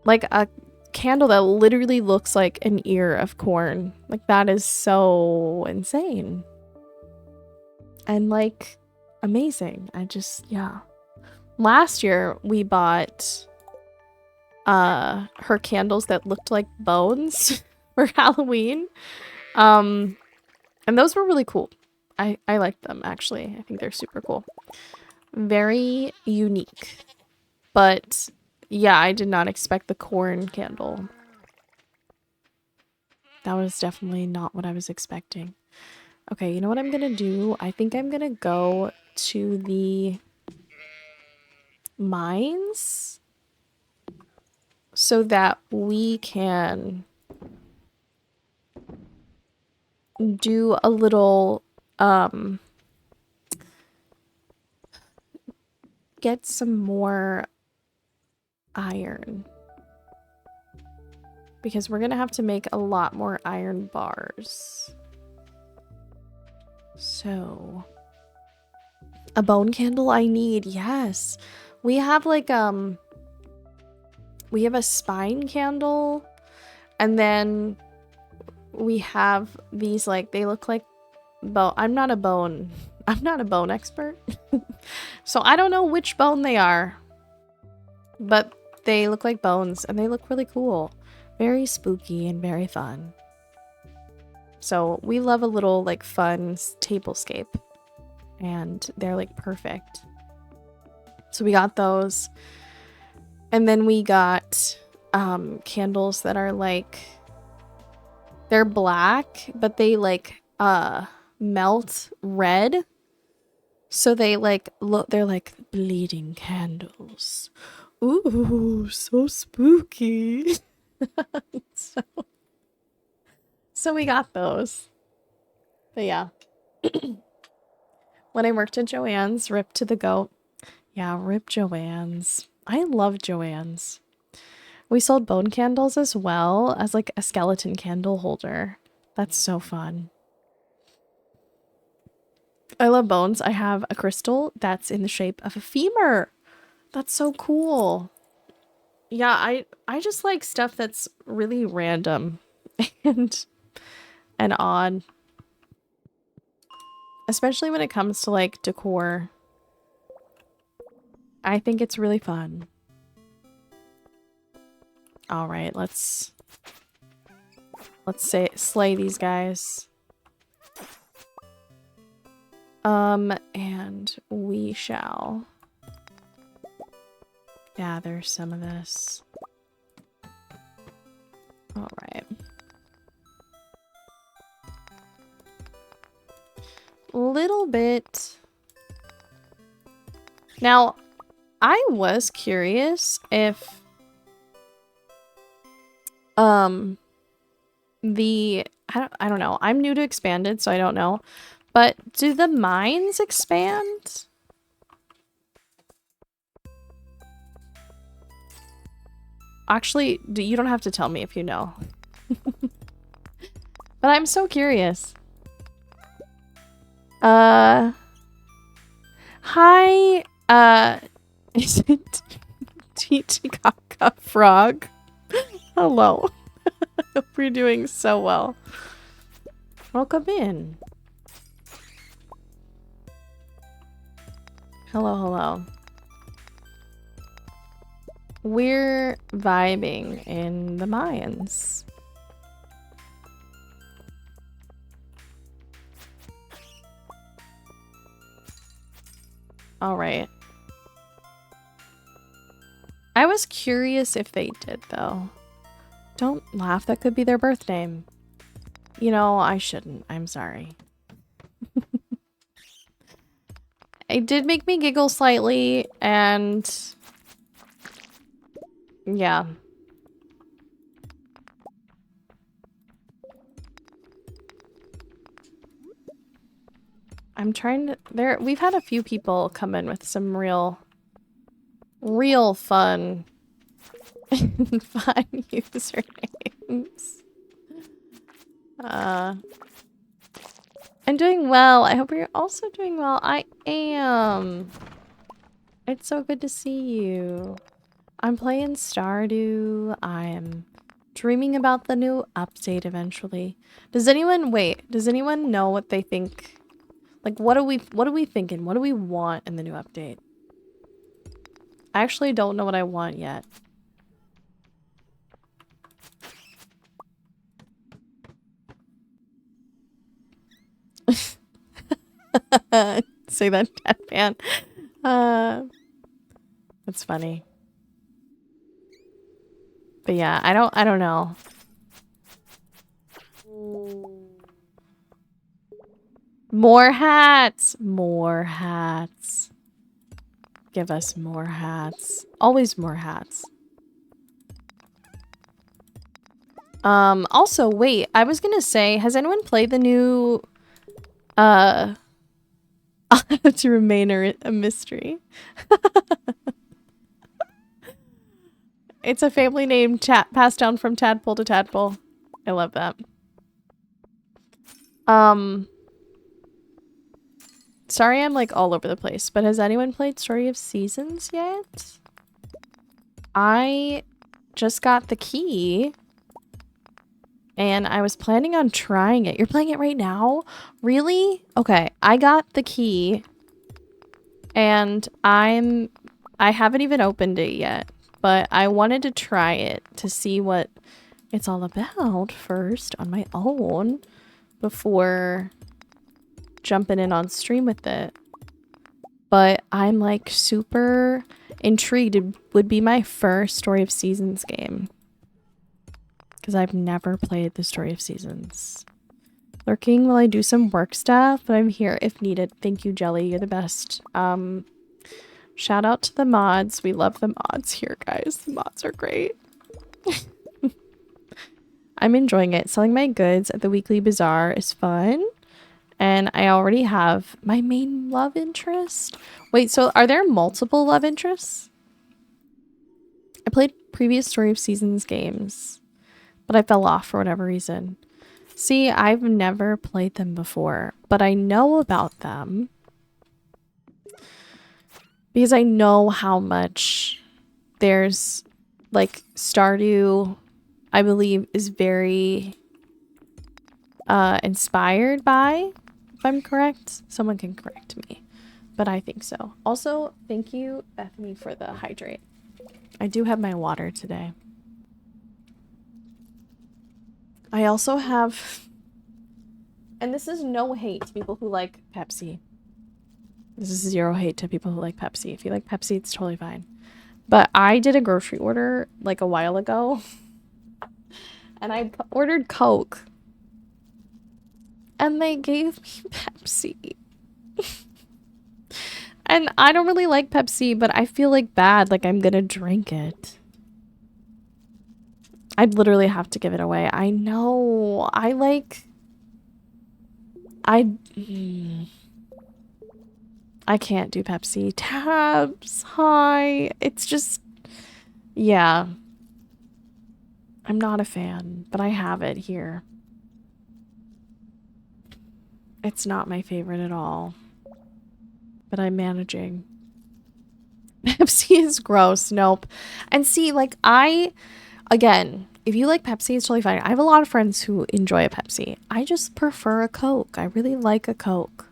Like a candle that literally looks like an ear of corn. Like that is so insane. And like amazing. Yeah. Last year we bought her candles that looked like bones for Halloween. And those were really cool. I liked them actually. I think they're super cool. Very unique. But yeah, I did not expect the corn candle. That was definitely not what I was expecting. Okay, you know what I'm gonna do? I think I'm gonna go to the mines so that we can do a little get some more iron, because we're gonna have to make a lot more iron bars. So a bone candle I need. Yes, we have like we have a spine candle, and then we have these like, they look like bone. I'm not a bone expert. So I don't know which bone they are, but they look like bones and they look really cool. Very spooky and very fun. So we love a little like fun tablescape, and they're like perfect. So we got those, and then we got candles that are like, they're black but they like melt red, so they like look, they're like bleeding candles. Ooh, so spooky. So we got those. But yeah. When I worked at Joann's, rip to the goat. Yeah, rip Joann's. I love Joann's. We sold bone candles as well as like a skeleton candle holder. That's so fun. I love bones. I have a crystal that's in the shape of a femur. That's so cool. Yeah, I just like stuff that's really random and odd. Especially when it comes to like decor. I think it's really fun. All right, let's slay these guys. And we shall gather some of this. All right. Little bit. Now, I was curious if I don't know. I'm new to Expanded, so I don't know. But do the mines expand? Actually, you don't have to tell me if you know. But I'm so curious. Hi, is it Titicaca Frog? Hello. Hope you're doing so well. Welcome in. Hello, hello. We're vibing in the mines. All right. I was curious if they did, though. Don't laugh. That could be their birth name. You know, I shouldn't. I'm sorry. It did make me giggle slightly, and yeah. I'm trying to we've had a few people come in with some real fun usernames. I'm doing well. I hope you're also doing well. I am. It's so good to see you. I'm playing Stardew. I'm dreaming about the new update eventually. Does anyone know what they think? Like what are we thinking? What do we want in the new update? I actually don't know what I want yet. Say that, deadpan. That's funny. But yeah, I don't know. More hats! More hats. Give us more hats. Always more hats. Also, wait, I was gonna say, has anyone played the new, to remain a mystery? It's a family name passed down from tadpole to tadpole. I love that. Sorry I'm like all over the place, but has anyone played Story of Seasons yet? I just got the key and I was planning on trying it. You're playing it right now? Really? Okay, I got the key and I haven't even opened it yet, but I wanted to try it to see what it's all about first on my own before jumping in on stream with it. But I'm like super intrigued. It would be my first Story of Seasons game because I've never played the Story of Seasons. Lurking while I do some work stuff, but I'm here if needed. Thank you, Jelly. You're the best. Shout out to the mods. We love the mods here, guys. The mods are great. I'm enjoying it. Selling my goods at the weekly bazaar is fun. And I already have my main love interest. Wait, so are there multiple love interests? I played previous Story of Seasons games, but I fell off for whatever reason. See, I've never played them before, but I know about them because I know how much there's like Stardew, I believe, is very inspired by, if I'm correct. Someone can correct me, but I think so. Also, thank you, Bethany, for the hydrate. I do have my water today. I also have, and this is no hate to people who like Pepsi. This is zero hate to people who like Pepsi. If you like Pepsi, it's totally fine. But I did a grocery order like a while ago and I ordered Coke. And they gave me Pepsi. And I don't really like Pepsi, but I feel like bad, like I'm gonna drink it. I'd literally have to give it away. I know. I can't do Pepsi. Tabs, hi. It's just, yeah. I'm not a fan, but I have it here. It's not my favorite at all, but I'm managing. Pepsi is gross. Nope. And see, like again, if you like Pepsi, it's totally fine. I have a lot of friends who enjoy a Pepsi. I just prefer a Coke. I really like a Coke.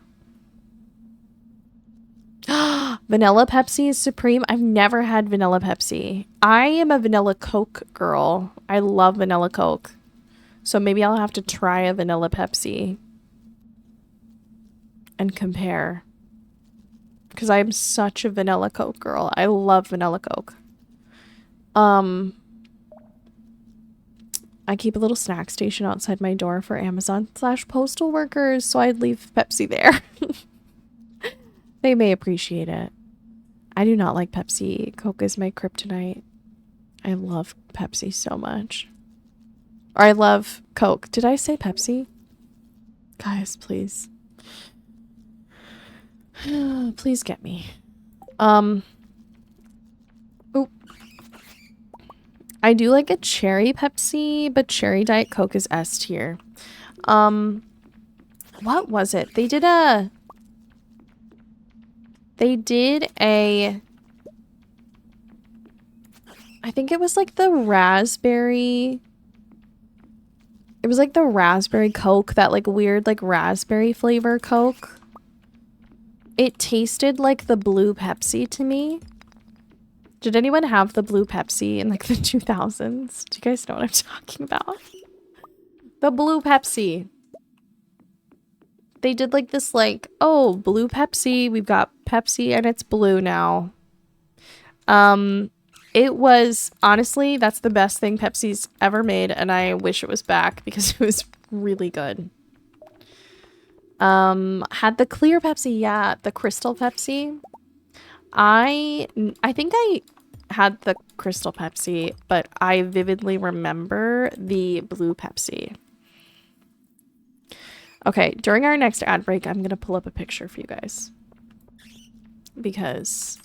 Vanilla Pepsi is supreme. I've never had vanilla Pepsi. I am a vanilla Coke girl. I love vanilla Coke. So maybe I'll have to try a vanilla Pepsi and compare. Because I'm such a vanilla Coke girl. I love vanilla Coke. I keep a little snack station outside my door for Amazon/postal workers, so I'd leave Pepsi there. They may appreciate it. I do not like Pepsi. Coke is my kryptonite. I love Pepsi so much. Or I love Coke. Did I say Pepsi? Guys, please. Please get me. Oop. I do like a cherry Pepsi, but cherry Diet Coke is S tier. What was it? They did a I think it was like the raspberry. It was like the raspberry Coke, that like weird like raspberry flavor Coke. It tasted like the blue Pepsi to me. Did anyone have the blue Pepsi in like the 2000s? Do you guys know what I'm talking about? The blue Pepsi. They did like this like, oh, blue Pepsi. We've got Pepsi and it's blue now. It was, honestly, that's the best thing Pepsi's ever made, and I wish it was back because it was really good. Had the clear Pepsi, yeah, the crystal Pepsi. I think I had the crystal Pepsi, but I vividly remember the blue Pepsi. Okay, during our next ad break, I'm gonna pull up a picture for you guys. Because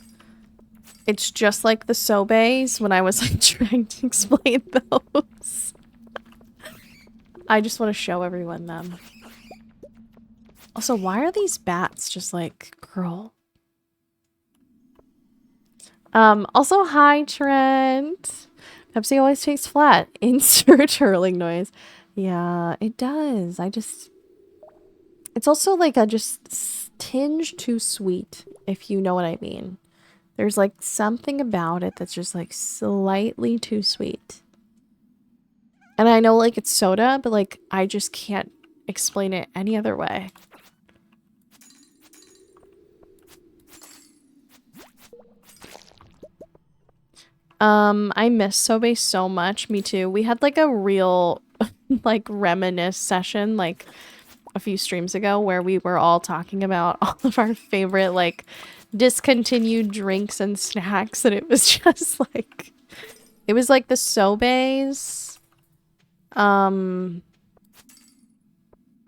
it's just like the sobays when I was like trying to explain those. I just want to show everyone them. Also, why are these bats just like, girl? Also, hi, Trent. Pepsi always tastes flat. Insert hurling noise. Yeah, it does. It's also like a just tinge too sweet, if you know what I mean. There's like something about it that's just like slightly too sweet. And I know like it's soda, but like I just can't explain it any other way. I miss Sobe so much. Me too. We had like a real like reminisce session like a few streams ago where we were all talking about all of our favorite like discontinued drinks and snacks, and it was just like it was like the Sobeys.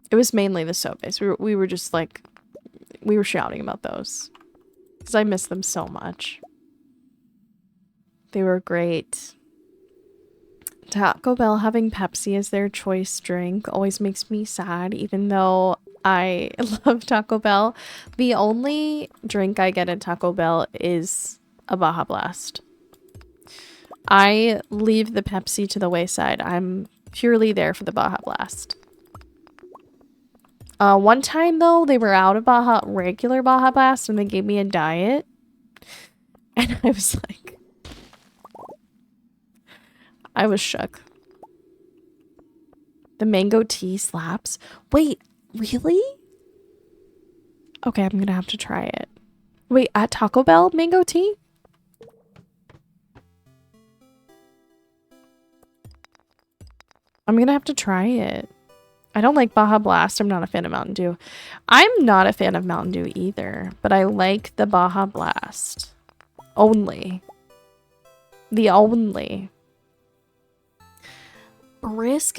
It was mainly the Sobeys. We were just like we were shouting about those because I miss them so much. They were great. Taco Bell having Pepsi as their choice drink always makes me sad, even though I love Taco Bell. The only drink I get at Taco Bell is a Baja Blast. I leave the Pepsi to the wayside. I'm purely there for the Baja Blast. One time, though, they were out of regular Baja Blast, and they gave me a diet. And I was like... I was shook. The mango tea slaps. Wait, really? Okay, I'm gonna have to try it. Wait, at Taco Bell, mango tea? I'm gonna have to try it. I don't like Baja Blast. I'm not a fan of Mountain Dew. I'm not a fan of Mountain Dew either, but I like the Baja Blast. Only. The only.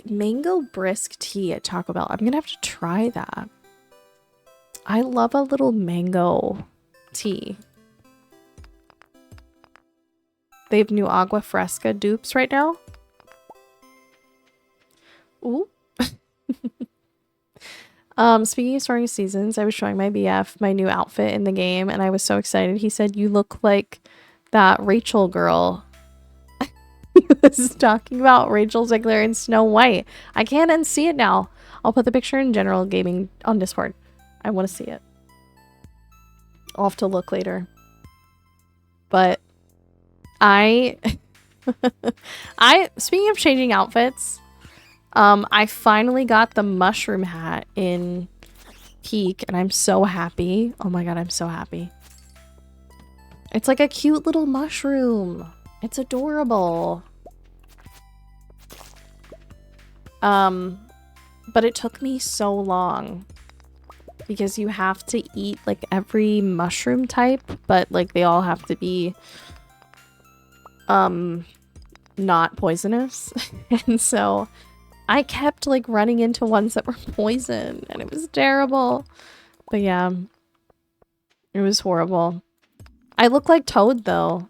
Mango brisk tea at Taco Bell. I'm gonna have to try that. I love a little mango tea. They have new Agua Fresca dupes right now. Ooh. Speaking of starting seasons, I was showing my BF my new outfit in the game, and I was so excited. He said, "You look like that Rachel girl." He was talking about Rachel Ziegler in Snow White. I can't unsee it now. I'll put the picture in general gaming on Discord. I want to see it. I'll have to look later. But speaking of changing outfits, I finally got the mushroom hat in Peak, and I'm so happy. Oh my god, I'm so happy. It's like a cute little mushroom. It's adorable. But it took me so long because you have to eat like every mushroom type, but like they all have to be not poisonous. And so I kept like running into ones that were poison, and it was terrible. But yeah, it was horrible. I look like Toad though.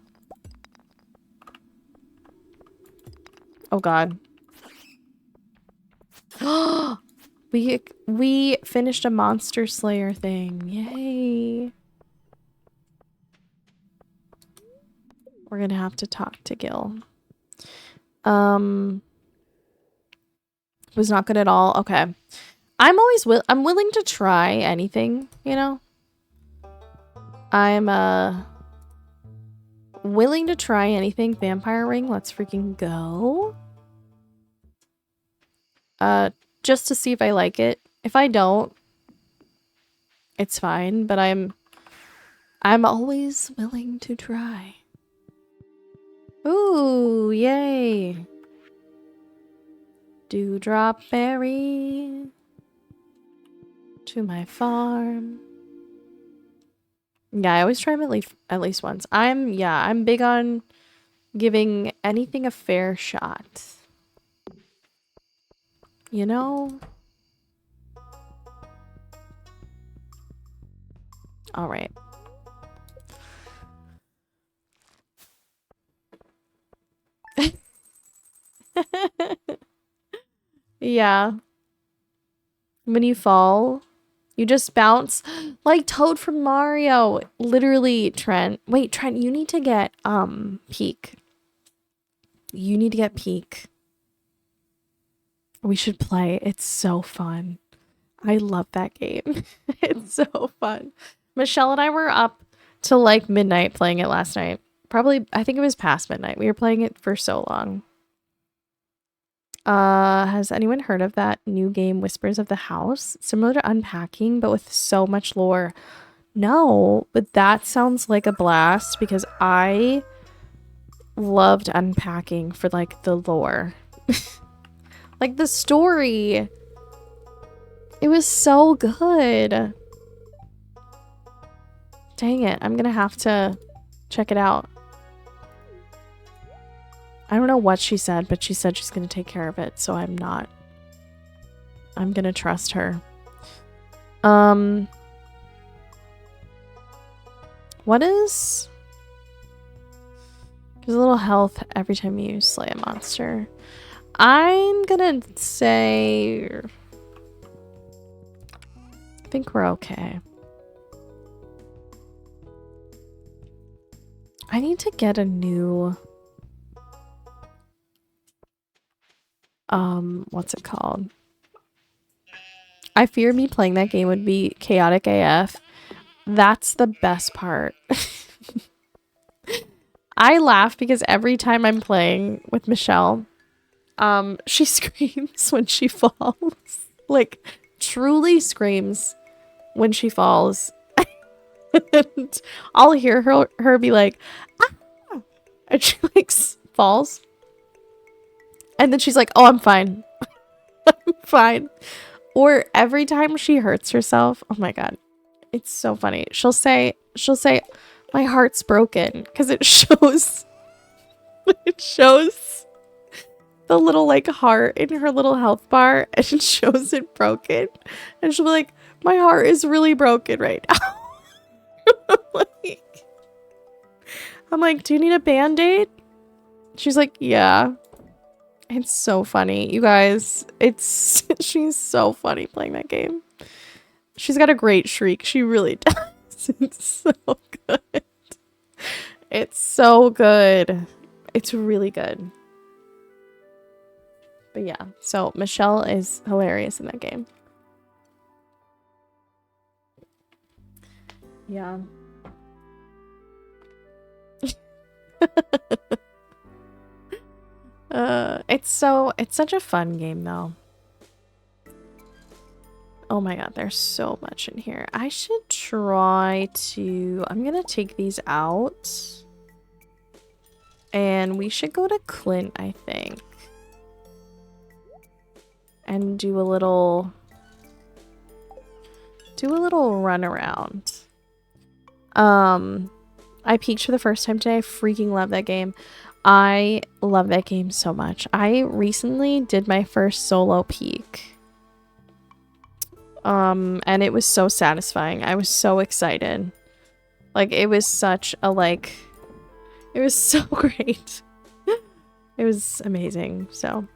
Oh god. We finished a Monster Slayer thing. Yay. We're gonna have to talk to Gil. Was not good at all. Okay. I'm willing to try anything, you know? I'm willing to try anything. Vampire ring, let's freaking go. Just to see if I like it. If I don't, it's fine, but I'm always willing to try. Ooh, yay. Dewdrop berry to my farm. Yeah, I always try them at least once. I'm big on giving anything a fair shot. You know? All right. Yeah. When you fall, you just bounce like Toad from Mario. Literally, Trent. Wait, Trent, you need to get Peak. You need to get Peak. We should play. It's so fun. I love that game. It's so fun. Michelle and I were up till like midnight playing it last night. Probably, I think it was past midnight. We were playing it for so long. Has anyone heard of that new game, Whispers of the House? Similar to Unpacking, but with so much lore. No, but that sounds like a blast because I loved Unpacking for like the lore. Like the story. It was so good. Dang it, I'm gonna have to check it out. I don't know what she said, but she said she's gonna take care of it, so I'm gonna trust her. What is... There's a little health every time you slay a monster. I'm gonna say... I think we're okay. I need to get a new... what's it called? I fear me playing that game would be chaotic AF. That's the best part. I laugh because every time I'm playing with Michelle, she screams when she falls. Like, truly screams when she falls. And I'll hear her be like, ah! And she like falls. And then she's like, oh, I'm fine. I'm fine. Or every time she hurts herself, oh my god, it's so funny. She'll say, my heart's broken, because it shows the little like heart in her little health bar, and it shows it broken. And she'll be like, my heart is really broken right now. I'm like, do you need a band-aid? She's like, yeah. It's so funny. You guys, she's so funny playing that game. She's got a great shriek. She really does. It's so good. It's so good. It's really good. But yeah, so Michelle is hilarious in that game. Yeah. It's such a fun game though. Oh my god, there's so much in here. I should try to... I'm gonna take these out. And we should go to Clint, I think. And do a little run around. I peaked for the first time today. I freaking love that game. I love that game so much. I recently did my first solo peak. And it was so satisfying. I was so excited. Like, it was such a, like... It was so great. It was amazing, so...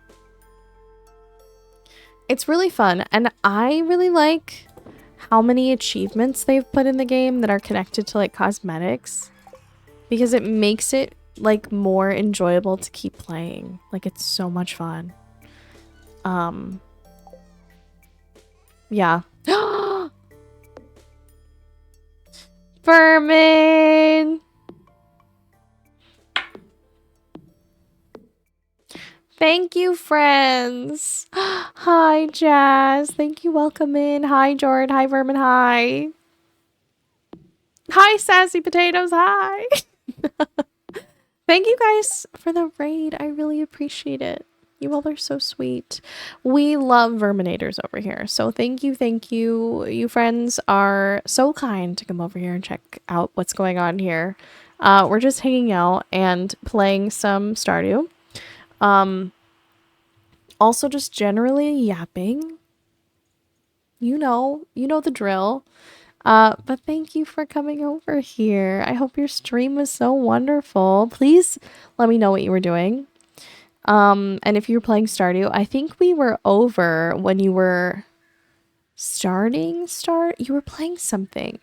It's really fun, and I really like how many achievements they've put in the game that are connected to like cosmetics, because it makes it like more enjoyable to keep playing. Like, it's so much fun. Yeah. Furman! Thank you, friends. Hi, Jazz. Thank you. Welcome in. Hi, Jordan. Hi, Vermin. Hi. Hi, Sassy Potatoes. Hi. Thank you guys for the raid. I really appreciate it. You all are so sweet. We love Verminators over here. So thank you. Thank you. You friends are so kind to come over here and check out what's going on here. We're just hanging out and playing some Stardew. Also just generally yapping. You know the drill. But thank you for coming over here. I hope your stream was so wonderful. Please let me know what you were doing. And if you were playing Stardew, I think we were over when you were you were playing something.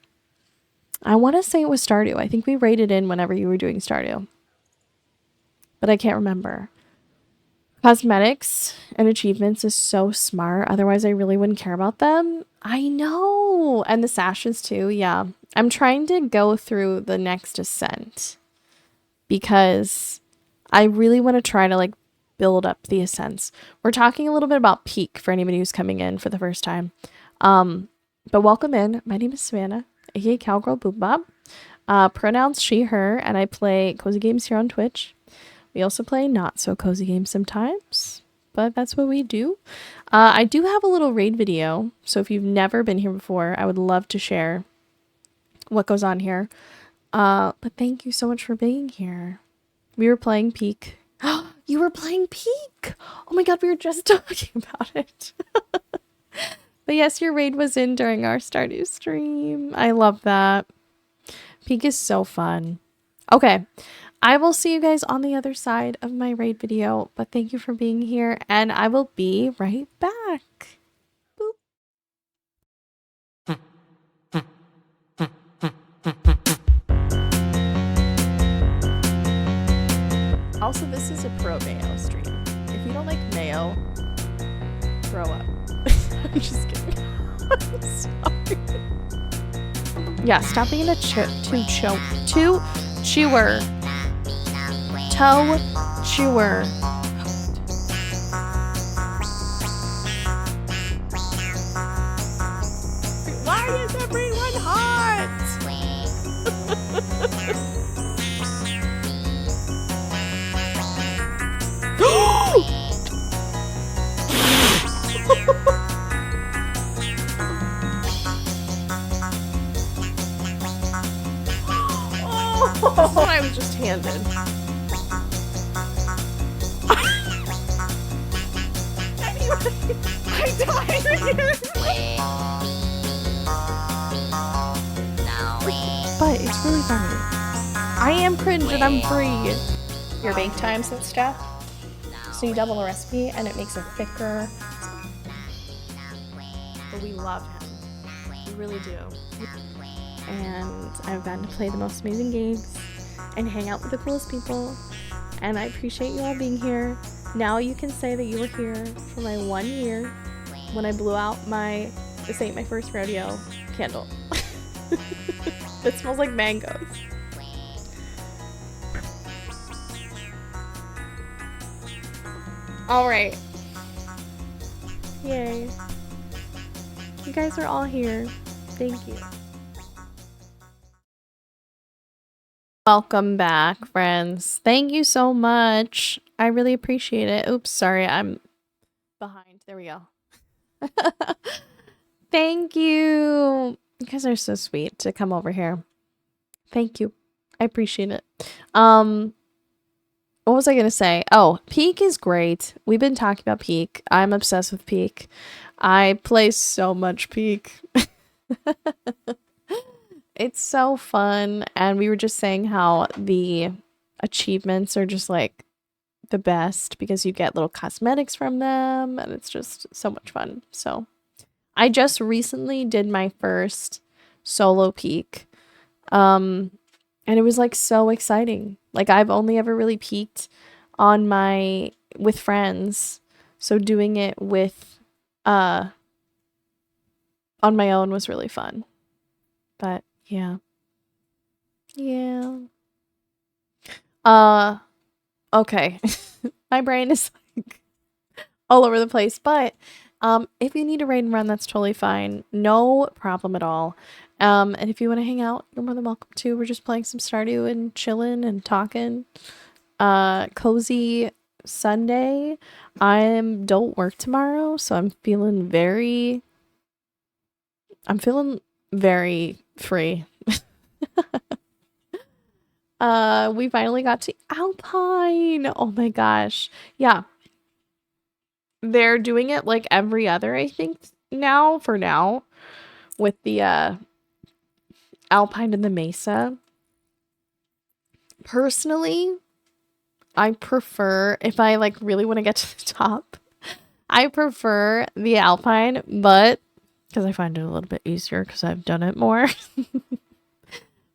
I want to say it was Stardew. I think we raided in whenever you were doing Stardew. But I can't remember. Cosmetics and achievements is so smart. Otherwise, I really wouldn't care about them. I know. And the sashes too. Yeah. I'm trying to go through the next ascent because I really want to try to like build up the ascents. We're talking a little bit about peak for anybody who's coming in for the first time. But welcome in. My name is Savannah, aka Cowgirl Boop Bob. Pronouns she, her, and I play cozy games here on Twitch. We also play not so cozy games sometimes, but that's what we do. I do have a little raid video, so if you've never been here before, I would love to share what goes on here. But thank you so much for being here. We were playing Peak. You were playing Peak! Oh my god, we were just talking about it. But yes, your raid was in during our Stardew stream. I love that. Peak is so fun. Okay. I will see you guys on the other side of my raid video, but thank you for being here, and I will be right back. Boop. Also, this is a pro mayo stream. If you don't like mayo, grow up. I'm just kidding. I'm sorry. Yeah, stop being a chewer. Toe chewer. Why is everyone hot? Oh, I was just handed. I died again. But it's really funny. I am cringe and I'm free. Your bake times and stuff. So you double the recipe and it makes it thicker. But we love him. We really do. And I've gotten to play the most amazing games and hang out with the coolest people. And I appreciate you all being here. Now you can say that you were here for my 1 year when I blew out this ain't my first rodeo candle. It smells like mangoes. Alright. Yay. You guys are all here. Thank you. Welcome back, friends. Thank you so much. I really appreciate it. Oops, sorry, I'm behind. There we go. Thank you. You guys are so sweet to come over here. Thank you. I appreciate it. What was I gonna say? Oh, Peak is great. We've been talking about Peak. I'm obsessed with Peak. I play so much Peak. It's so fun. And we were just saying how the achievements are just like the best because you get little cosmetics from them and it's just so much fun. So I just recently did my first solo peak. And it was like so exciting. Like I've only ever really peaked with friends. So doing it with on my own was really fun. But yeah. Yeah. Okay. My brain is like all over the place, but if you need a raid and run, that's totally fine. No problem at all. And if you want to hang out, you're more than welcome to. We're just playing some Stardew and chilling and talking. Cozy Sunday. Don't work tomorrow, so I'm feeling very free. We finally got to Alpine. Oh my gosh. Yeah. They're doing it like every other, I think, for now, with the Alpine and the Mesa. Personally, I prefer, if I like really want to get to the top, I prefer the Alpine, but because I find it a little bit easier because I've done it more.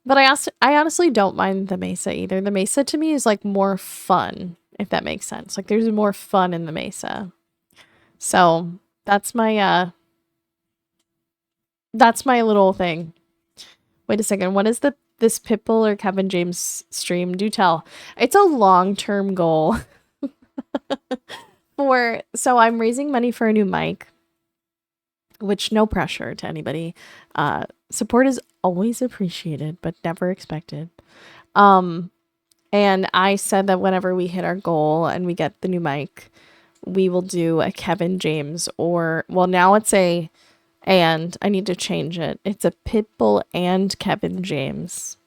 But I honestly don't mind the Mesa either. The Mesa to me is like more fun, if that makes sense. Like there's more fun in the Mesa. So that's my little thing. Wait a second. What is this Pitbull or Kevin James stream? Do tell. It's a long-term goal. So I'm raising money for a new mic, which no pressure to anybody. Support is always appreciated, but never expected. And I said that whenever we hit our goal and we get the new mic, we will do a Kevin James now it's and I need to change it. It's a Pitbull and Kevin James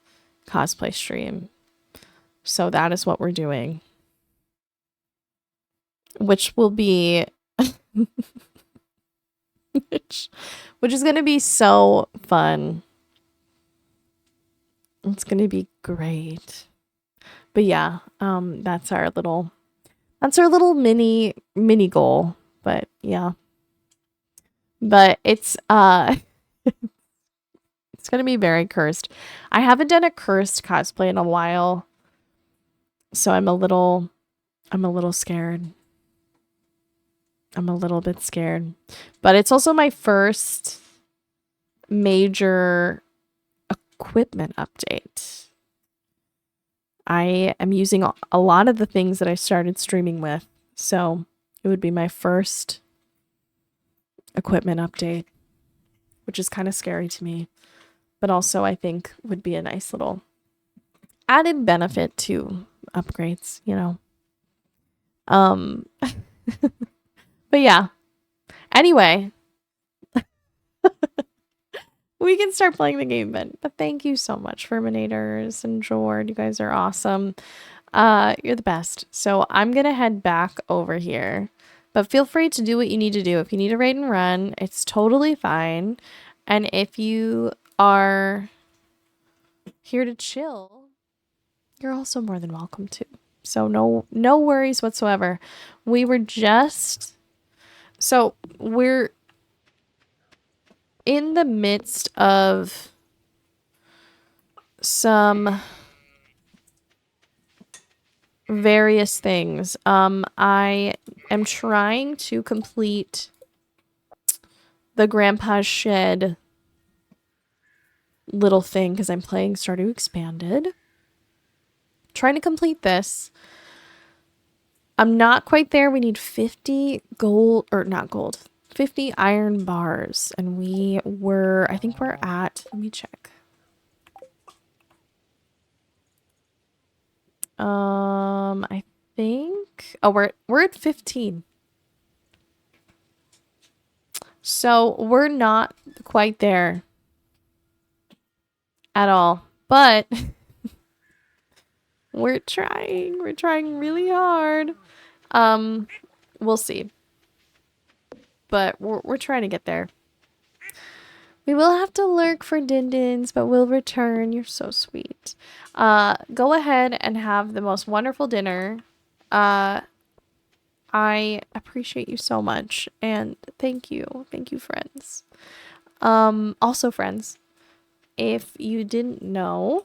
cosplay stream. So that is what we're doing. Which will be which is going to be so fun. It's going to be great. But yeah, that's our little mini goal. But yeah. But it's it's going to be very cursed. I haven't done a cursed cosplay in a while. So I'm a little scared. I'm a little bit scared. But it's also my first major equipment update. I am using a lot of the things that I started streaming with. So it would be my first equipment update, which is kind of scary to me. But also I think would be a nice little added benefit to upgrades, you know. But yeah. Anyway, we can start playing the game then. But thank you so much, Verminators and Jord. You guys are awesome. You're the best. So I'm gonna head back over here. But feel free to do what you need to do. If you need to raid and run, it's totally fine. And if you are here to chill, you're also more than welcome to. So no worries whatsoever. We're in the midst of some various things. I am trying to complete the Grandpa's Shed little thing because I'm playing Stardew Expanded. Trying to complete this. I'm not quite there. We need 50 50 iron bars. And I think we're at, let me check. I think, we're at 15. So we're not quite there at all, but we're trying really hard. We'll see. But we're trying to get there. We will have to lurk for Dindins, but we'll return. You're so sweet. Go ahead and have the most wonderful dinner. I appreciate you so much, and thank you. Thank you, friends. Also, friends, if you didn't know,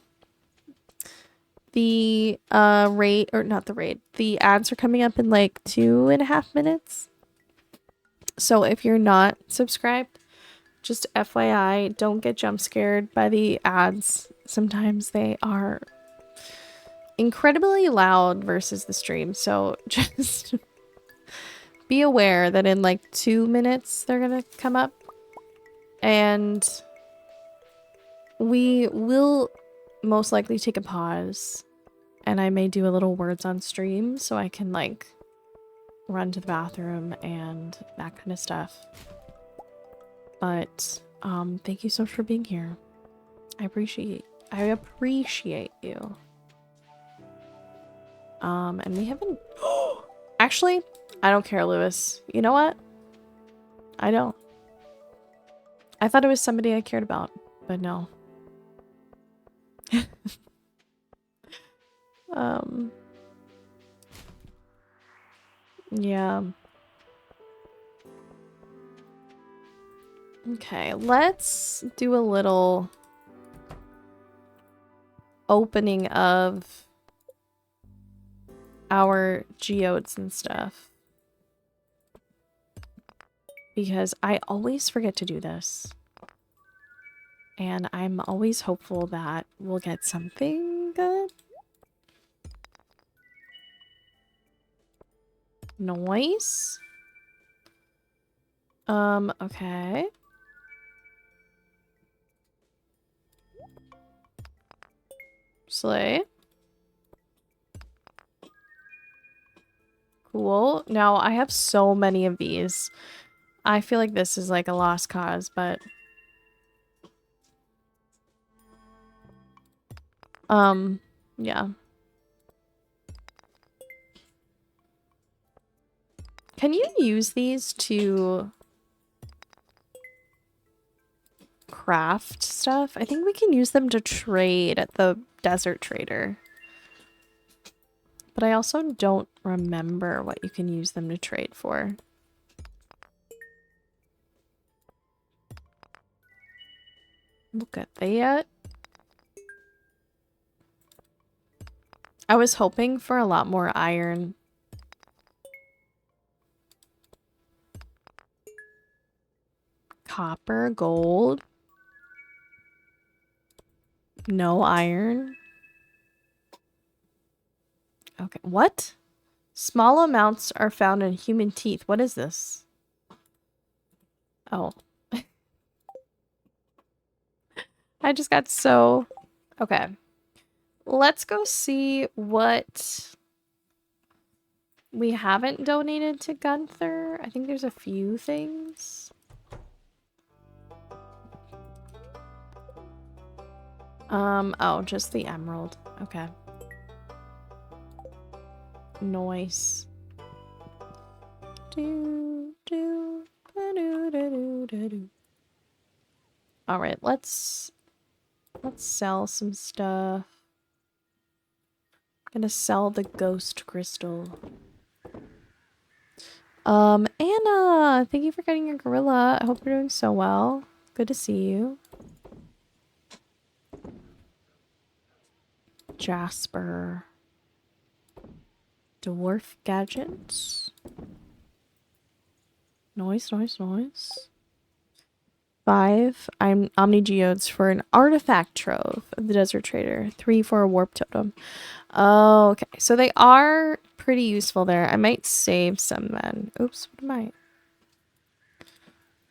the raid, or not the raid, the ads are coming up in like 2.5 minutes. So if you're not subscribed, just FYI, don't get jump scared by the ads. Sometimes they are incredibly loud versus the stream, so just be aware that in like 2 minutes they're gonna come up, and we will most likely take a pause, and I may do a little words on stream so I can like run to the bathroom and that kind of stuff. But thank you so much for being here. I appreciate you. And we haven't actually, I don't care, Lewis. You know what? I don't. I thought it was somebody I cared about, but no. Yeah. Okay, let's do a little opening of our geodes and stuff, because I always forget to do this, and I'm always hopeful that we'll get something good. Noise. Okay. Slay. Cool. Now, I have so many of these. I feel like this is like a lost cause, but... yeah. Can you use these to craft stuff? I think we can use them to trade at the desert trader. But I also don't remember what you can use them to trade for. Look at that. I was hoping for a lot more iron. Copper, gold. No iron. Okay, what? Small amounts are found in human teeth. What is this? Oh. I just got so... Okay. Let's go see what we haven't donated to Gunther. I think there's a few things. Oh, just the emerald. Okay. Noise. All right, let's sell some stuff. Gonna sell the ghost crystal. Anna, thank you for getting your gorilla. I hope you're doing so well. Good to see you. Jasper. Dwarf gadgets. Noise. 5. I'm Omni Geodes for an artifact trove of the desert trader. 3 for a warp totem. Oh, okay. So they are pretty useful there. I might save some then. Oops, what am I?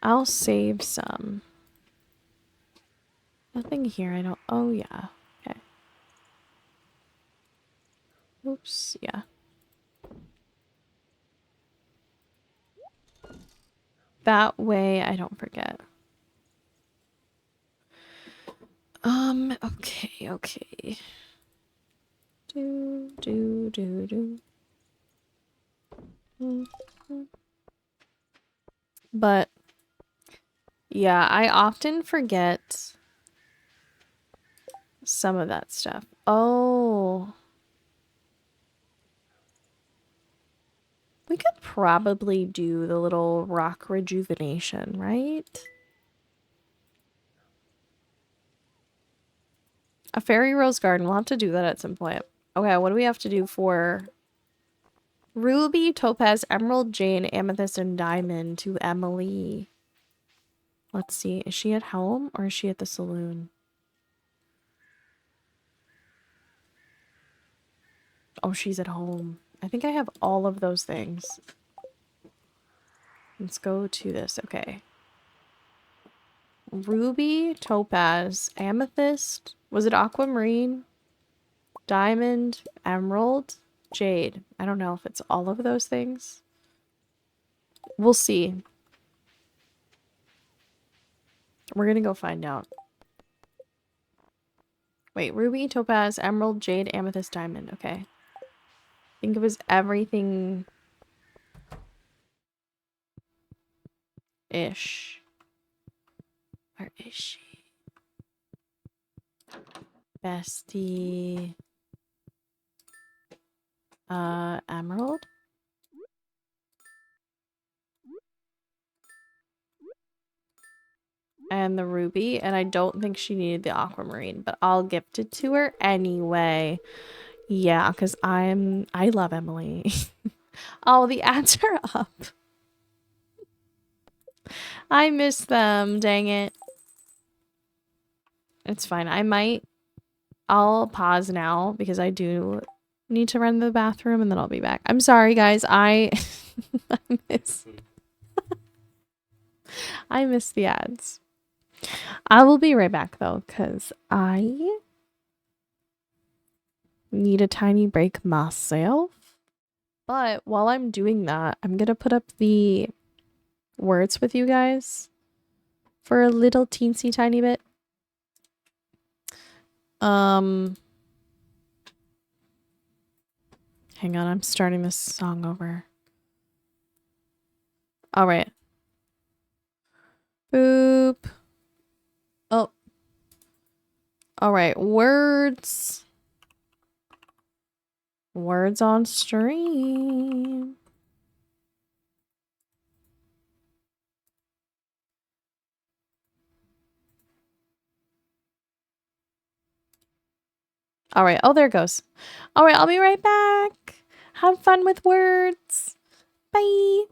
I'll save some. Nothing here. I don't. Oh, yeah. Okay. Oops. Yeah. That way I don't forget. Okay. But yeah, I often forget some of that stuff. Oh. probably do the little rock rejuvenation, right? A fairy rose garden. We'll have to do that at some point. Okay, what do we have to do for ruby, topaz, emerald, jade, amethyst, and diamond to Emily? Let's see. Is she at home or is she at the saloon? Oh, she's at home. I think I have all of those things. Let's go to this. Okay. Ruby, topaz, amethyst. Was it aquamarine? Diamond, emerald, jade. I don't know if it's all of those things. We'll see. We're gonna go find out. Wait, ruby, topaz, emerald, jade, amethyst, diamond. Okay. I think it was everything ish. Where is she? Bestie. Emerald? And the ruby, and I don't think she needed the aquamarine, but I'll gift it to her anyway. Yeah, because I love Emily. Oh, the ads are up. I miss them, dang it. It's fine. I'll pause now because I do need to run to the bathroom and then I'll be back. I'm sorry, guys. I I miss the ads. I will be right back though, because I need a tiny break myself. But while I'm doing that, I'm gonna put up the words with you guys for a little teensy tiny bit. Hang on, I'm starting this song over. All right. Boop. Oh. All right, words. Words on stream. All right. Oh, there it goes. All right, I'll be right back. Have fun with words. Bye.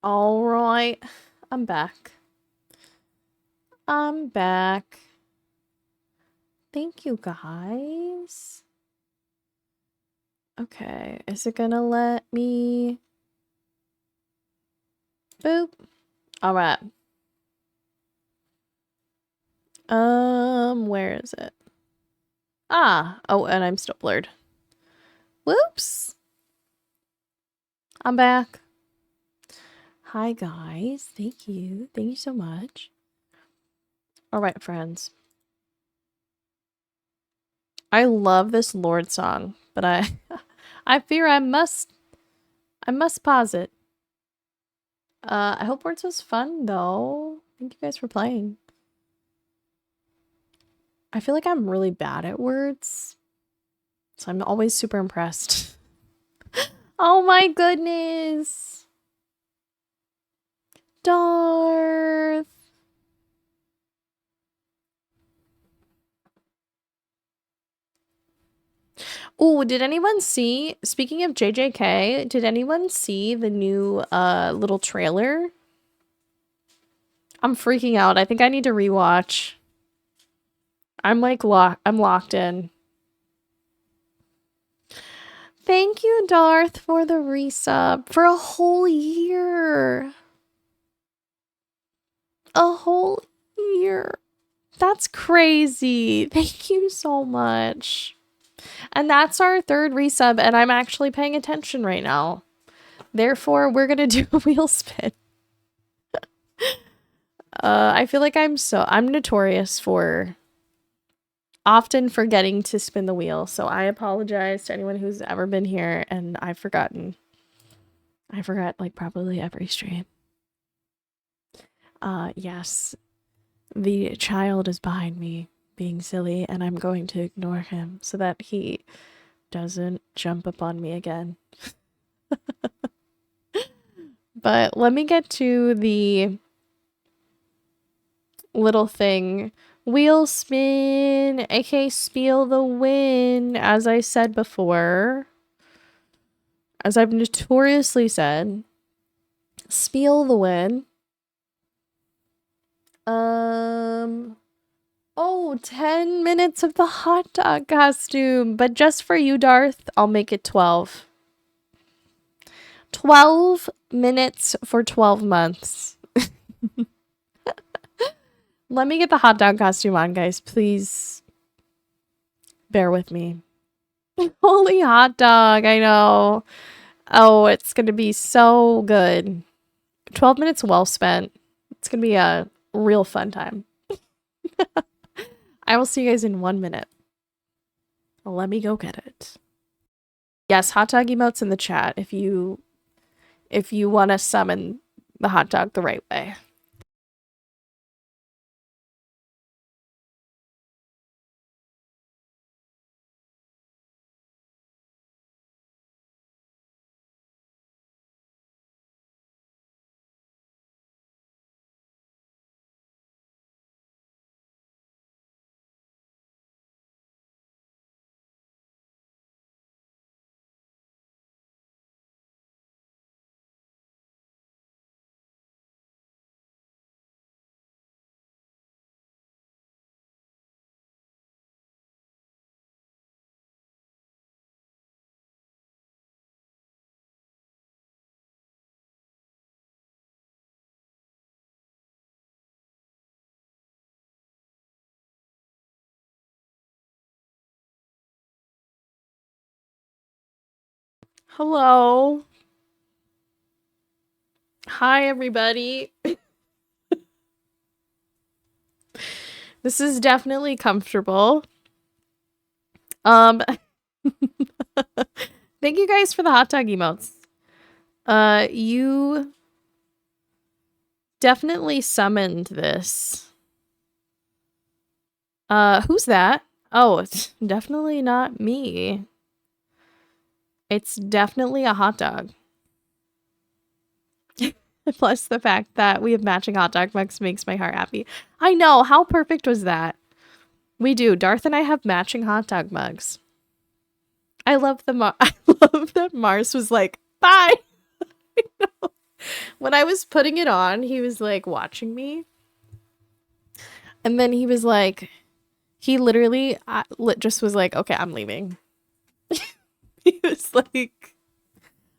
All right. I'm back. I'm back. Thank you, guys. Okay. Is it gonna let me? Boop. All right. Where is it? Ah. Oh, and I'm still blurred. Whoops. I'm back. Hi, guys. Thank you. Thank you so much. All right, friends. I love this Lord song, but I fear I must pause it. I hope Words was fun, though. Thank you guys for playing. I feel like I'm really bad at words, so I'm always super impressed. Oh my goodness! Darth! Oh, did anyone see, speaking of JJK, did anyone see the new little trailer? I'm freaking out. I think I need to rewatch. I'm like I'm locked in. Thank you, Darth, for the resub for a whole year. A whole year. That's crazy. Thank you so much. And that's our third resub, and I'm actually paying attention right now. Therefore, we're gonna do a wheel spin. I feel like I'm notorious for often forgetting to spin the wheel, so I apologize to anyone who's ever been here and I've forgotten. I forgot like probably every stream. Yes. The child is behind me being silly, and I'm going to ignore him so that he doesn't jump up on me again. But let me get to the little thing. Wheel spin, aka spiel the win, as I said before. As I've notoriously said. Spiel the win. Oh, 10 minutes of the hot dog costume. But just for you, Darth, I'll make it 12. 12 minutes for 12 months. Let me get the hot dog costume on, guys. Please bear with me. Holy hot dog, I know. Oh, it's going to be so good. 12 minutes well spent. It's going to be a real fun time. I will see you guys in 1 minute. Let me go get it. Yes, hot dog emotes in the chat if you want to summon the hot dog the right way. Hello. Hi, everybody. This is definitely comfortable. Thank you guys for the hot dog emotes. You definitely summoned this. Who's that? Oh, it's definitely not me. It's definitely a hot dog. Plus the fact that we have matching hot dog mugs makes my heart happy. I know, how perfect was that? We do. Darth and I have matching hot dog mugs. I love the I love that Mars was like, bye. When I was putting it on, he was like watching me. And then he was like, he literally just was like, okay, I'm leaving. He was like,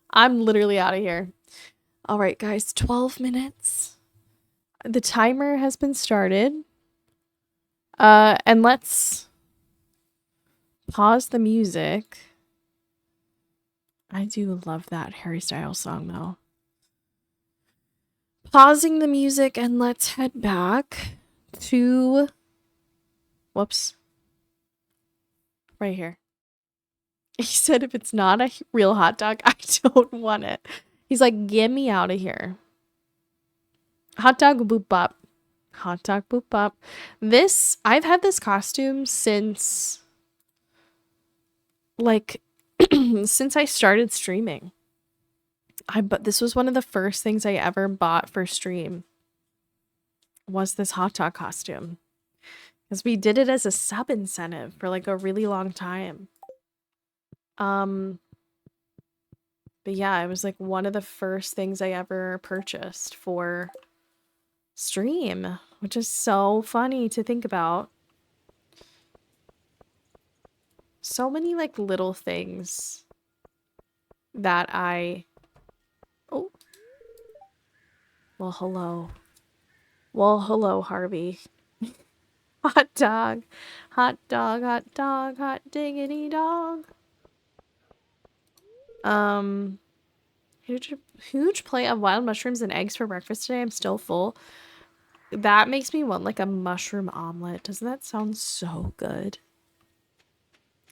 I'm literally out of here. All right, guys, 12 minutes. The timer has been started. And let's pause the music. I do love that Harry Styles song, though. Pausing the music, and let's head back to... Whoops. Right here. He said if it's not a real hot dog, I don't want it. He's like, get me out of here. Hot dog boop bop. Hot dog boop bop. This, I've had this costume since, like, since I started streaming. But this was one of the first things I ever bought for stream. Was this hot dog costume. Because we did it as a sub incentive for like a really long time. But yeah, it was like one of the first things I ever purchased for stream, which is so funny to think about. So many like little things that I... Oh. Well, hello. Well, hello, Harvey. Hot dog. Hot dog, hot dog, hot diggity dog. Huge plate of wild mushrooms and eggs for breakfast today. I'm still full. That makes me want like a mushroom omelet. Doesn't that sound so good?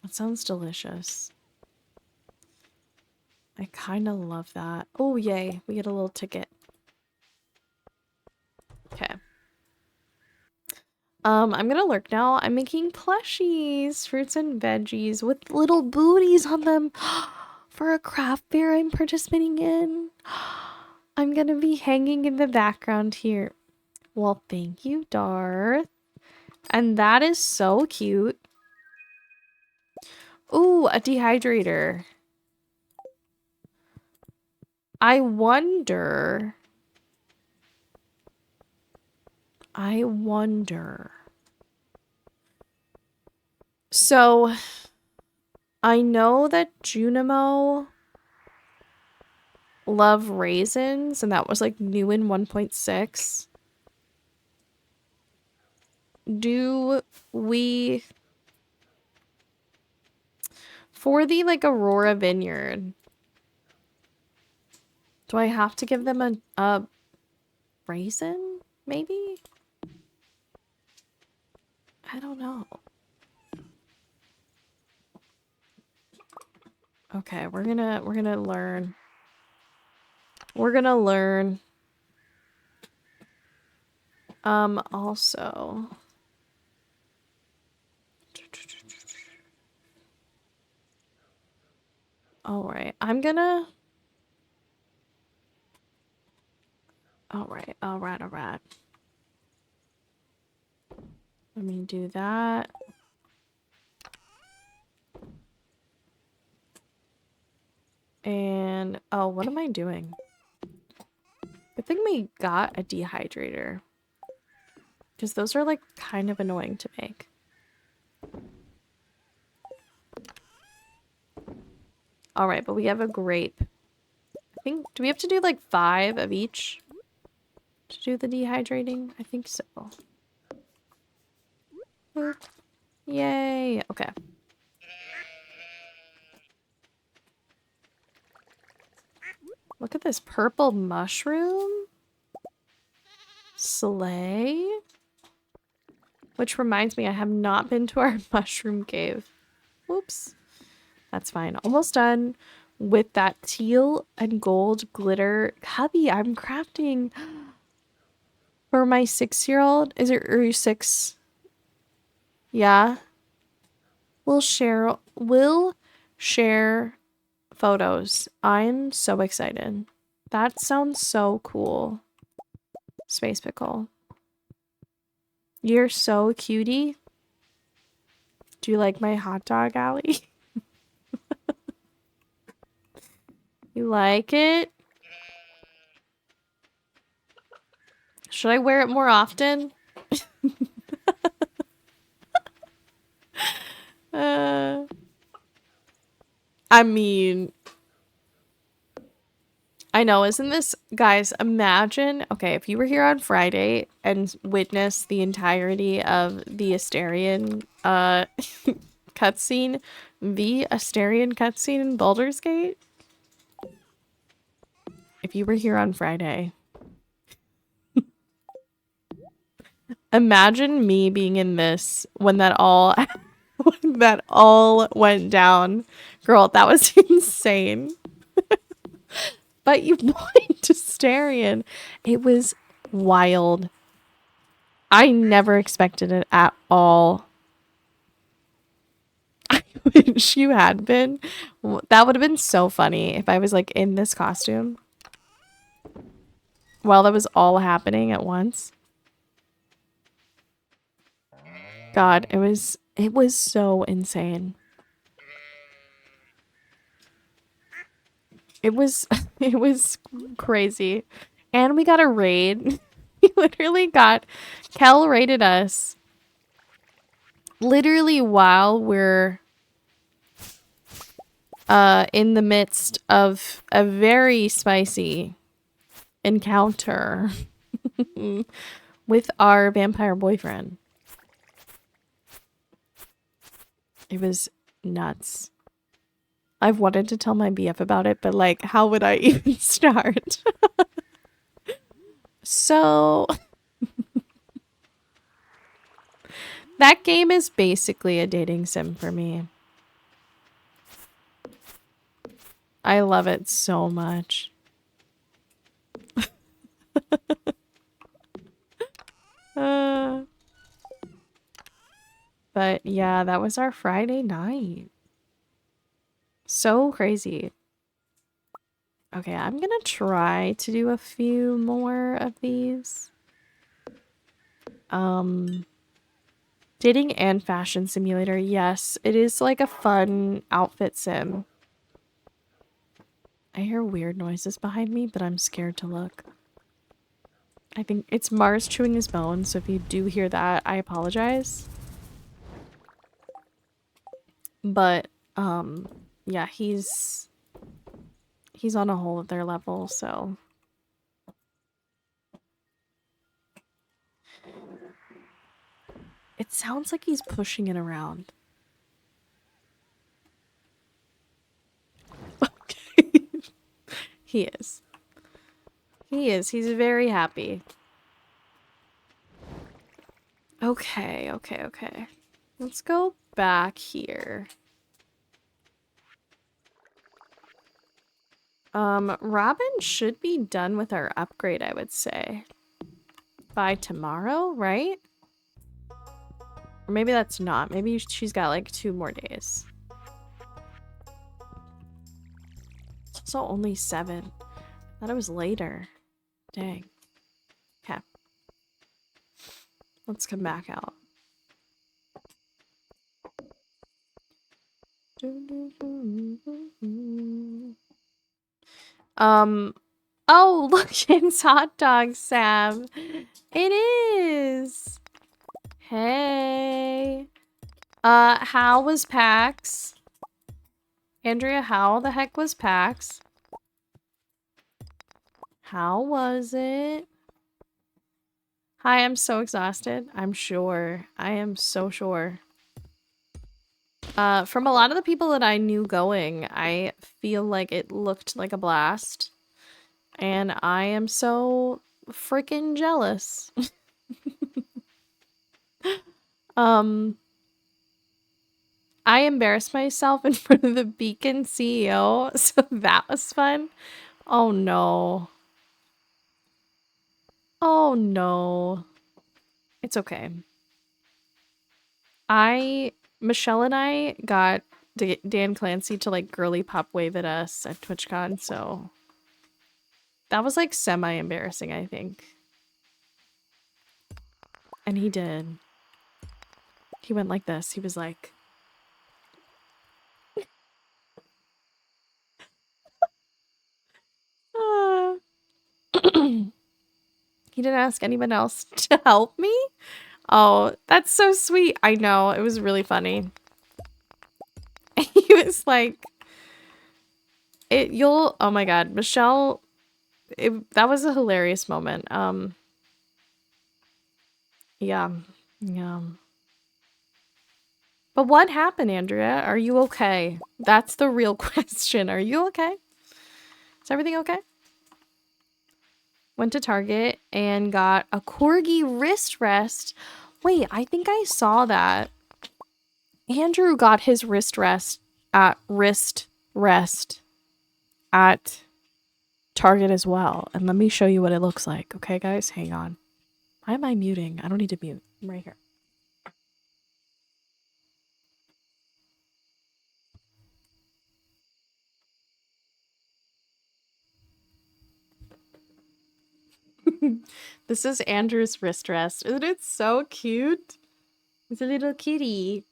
That sounds delicious. I kind of love that. Oh, yay. We get a little ticket. Okay. I'm gonna lurk now. I'm making plushies, fruits and veggies with little booties on them for a craft fair I'm participating in. I'm gonna be hanging in the background here. Well, thank you, Darth. And that is so cute. Ooh, a dehydrator. I wonder. So, I know that Junimo love raisins, and that was like new in 1.6. Do we... For the like Aurora Vineyard, do I have to give them a raisin? Maybe? I don't know. Okay, we're gonna learn. We're gonna learn. Also. Alright, I'm gonna... Alright. Let me do that. And, oh, what am I doing? Good thing we got a dehydrator. Because those are, like, kind of annoying to make. Alright, but we have a grape. I think, do we have to do, like, 5 of each to do the dehydrating? I think so. Yay! Okay. Look at this purple mushroom. Slay. Which reminds me, I have not been to our mushroom cave. Whoops. That's fine. Almost done with that teal and gold glitter. Hubby, I'm crafting for my 6-year-old. Is it, are you 6? Yeah. We'll share photos. I'm so excited. That sounds so cool. Space Pickle. You're so cutie. Do you like my hot dog, Allie? You like it? Should I wear it more often? I mean, I know, isn't this, guys, imagine, okay, if you were here on Friday and witnessed the entirety of the Asterion cutscene, the Asterion cutscene in Baldur's Gate. If you were here on Friday, imagine me being in this when that all when that all went down. Girl, that was insane. But you wanted to Asterion. It was wild. I never expected it at all. I wish you had been. That would have been so funny if I was like in this costume while that was all happening at once. God, it was so insane. It was it was crazy. And we got a raid. We literally got Kel raided us literally while we're in the midst of a very spicy encounter with our vampire boyfriend. It was nuts. I've wanted to tell my BF about it, but like, how would I even start? So that game is basically a dating sim for me. I love it so much. But yeah, that was our Friday night. So crazy. Okay, I'm gonna try to do a few more of these. Dating and fashion simulator. Yes, it is like a fun outfit sim. I hear weird noises behind me, but I'm scared to look. I think it's Mars chewing his bone, so if you do hear that, I apologize. But, yeah, he's on a whole other level, so. It sounds like he's pushing it around. Okay. He is. He is. He's very happy. Okay, okay, okay. Let's go back here. Robin should be done with our upgrade, I would say. By tomorrow, right? Or maybe that's not. Maybe she's got like 2 more days. It's also only 7. I thought it was later. Dang. Okay. Let's come back out. Oh, look, it's hot dog, Sam. It is. Hey. How was PAX? Andrea, how the heck was PAX? How was it? Hi, I'm so exhausted. I'm sure. I am so sure. From a lot of the people that I knew going, I feel like it looked like a blast. And I am so freaking jealous. I embarrassed myself in front of the Beacon CEO, so that was fun. Oh no. Oh no. It's okay. Michelle and I got Dan Clancy to like girly pop wave at us at TwitchCon, so that was like semi-embarrassing, I think. And he did. He went like this. He was like, He didn't ask anyone else to help me? Oh, that's so sweet. I know. It was really funny. He was like, oh my God, Michelle, that was a hilarious moment. Yeah. Yeah. But what happened, Andrea? Are you okay? That's the real question. Are you okay? Is everything okay? Went to Target and got a corgi wrist rest. Wait, I think I saw that. Andrew got his wrist rest at Target as well. And let me show you what it looks like. Okay, guys? Hang on. Why am I muting? I don't need to mute. I'm right here. This is Andrew's wrist rest. Isn't it so cute? It's a little kitty.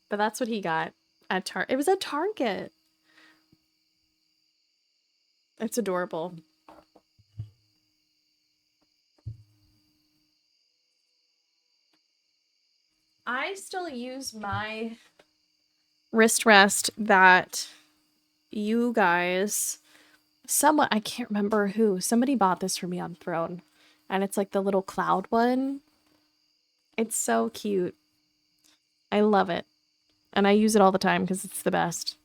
But that's what he got at Target. It was at Target. It's adorable. I still use my wrist rest that you guys, I can't remember who, somebody bought this for me on Throne. And it's like the little cloud one. It's so cute. I love it. And I use it all the time because it's the best.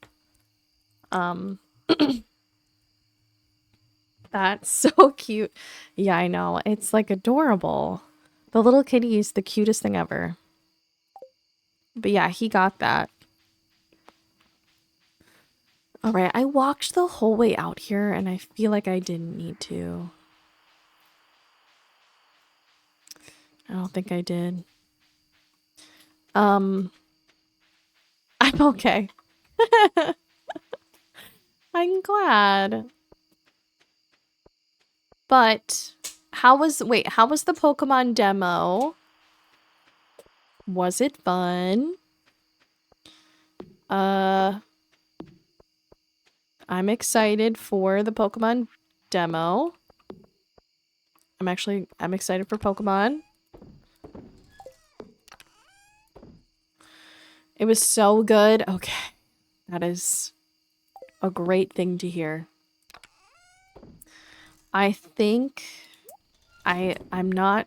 That's so cute. Yeah, I know. It's like adorable. The little kitty is the cutest thing ever. But yeah, he got that. All right, I walked the whole way out here and I feel like I didn't need to. I don't think I did. I'm okay. I'm glad. But how was the Pokemon demo? Was it fun? I'm excited for the Pokemon demo. I'm excited for Pokemon. It was so good. Okay. That is a great thing to hear. I think I'm not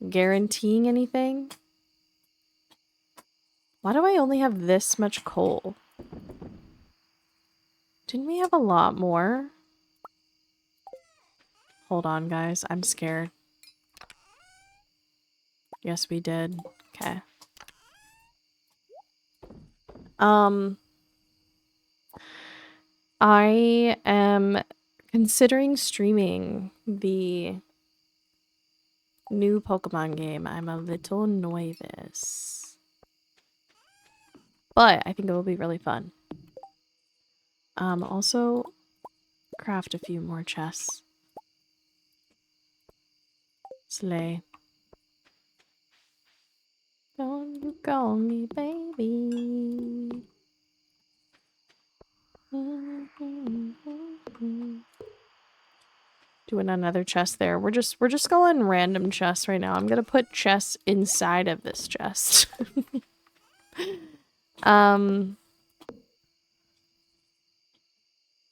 guaranteeing anything. Why do I only have this much coal? Didn't we have a lot more? Hold on, guys. I'm scared. Yes, we did. Okay. I am considering streaming the new Pokemon game. I'm a little nervous. But I think it will be really fun. Also craft a few more chests. Slay. Don't you call me baby. Doing another chest there. We're just going random chests right now. I'm gonna put chests inside of this chest.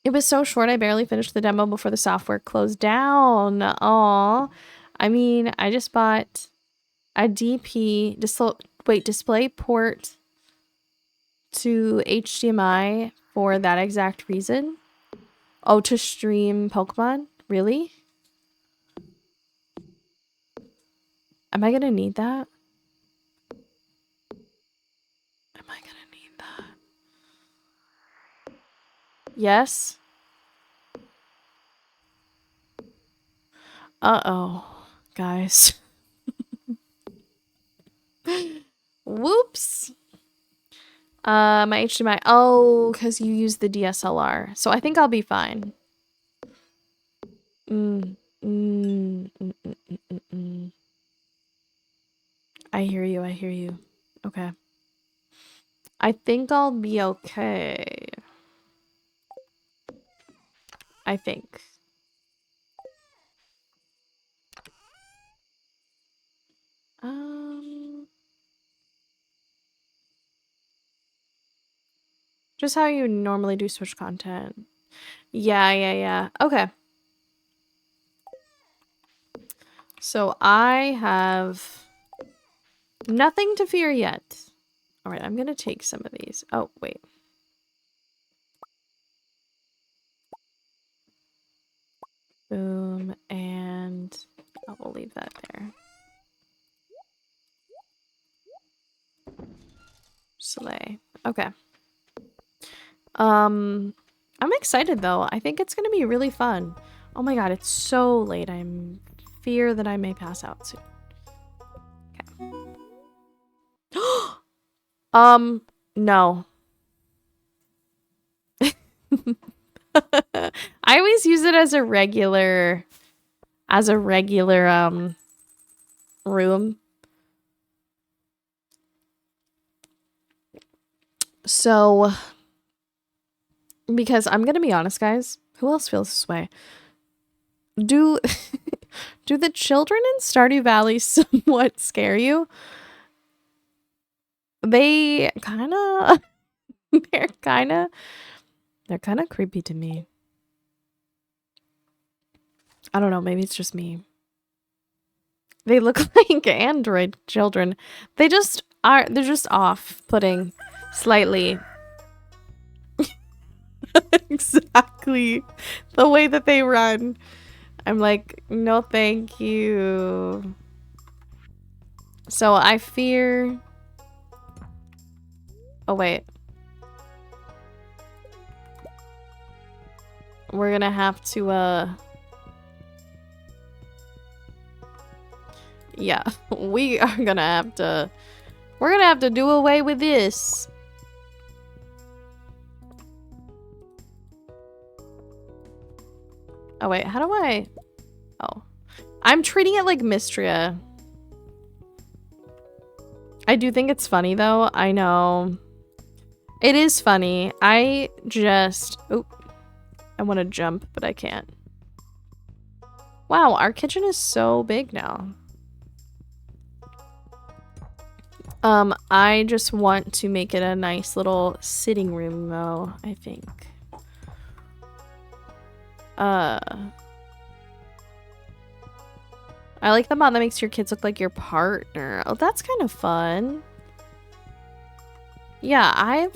It was so short, I barely finished the demo before the software closed down. Aw. I mean, I just bought a display port to HDMI for that exact reason. Oh, to stream Pokemon? Really? Am I gonna need that? Am I gonna need that? Yes? Uh-oh, guys. Whoops. My HDMI. Oh, because you use the DSLR. So I think I'll be fine. I hear you. I hear you. Okay. I think I'll be okay. I think. Just how you normally do Switch content. Yeah. Okay. So I have nothing to fear yet. All right, I'm gonna take some of these. Oh, wait. Boom, and I will leave that there. Slay. Okay. I'm excited though. I think it's gonna be really fun. Oh my god, it's so late. I'm fear that I may pass out soon. Okay. No. I always use it as a regular room. So because I'm gonna be honest, guys, who else feels this way? Do do the children in Stardew Valley somewhat scare you? They kinda they're kinda creepy to me. I don't know, maybe it's just me. They look like android children. They're just off-putting slightly. Exactly the way that they run. I'm like, no thank you. So I fear... Oh wait. We're gonna have to yeah, we're gonna have to do away with this. Oh wait, how do I... Oh. I'm treating it like Mystria. I do think it's funny though, I know. It is funny. I just... Oop. I want to jump, but I can't. Wow, our kitchen is so big now. I just want to make it a nice little sitting room though, I think. I like the mod that makes your kids look like your partner. Oh, that's kind of fun. Yeah, I've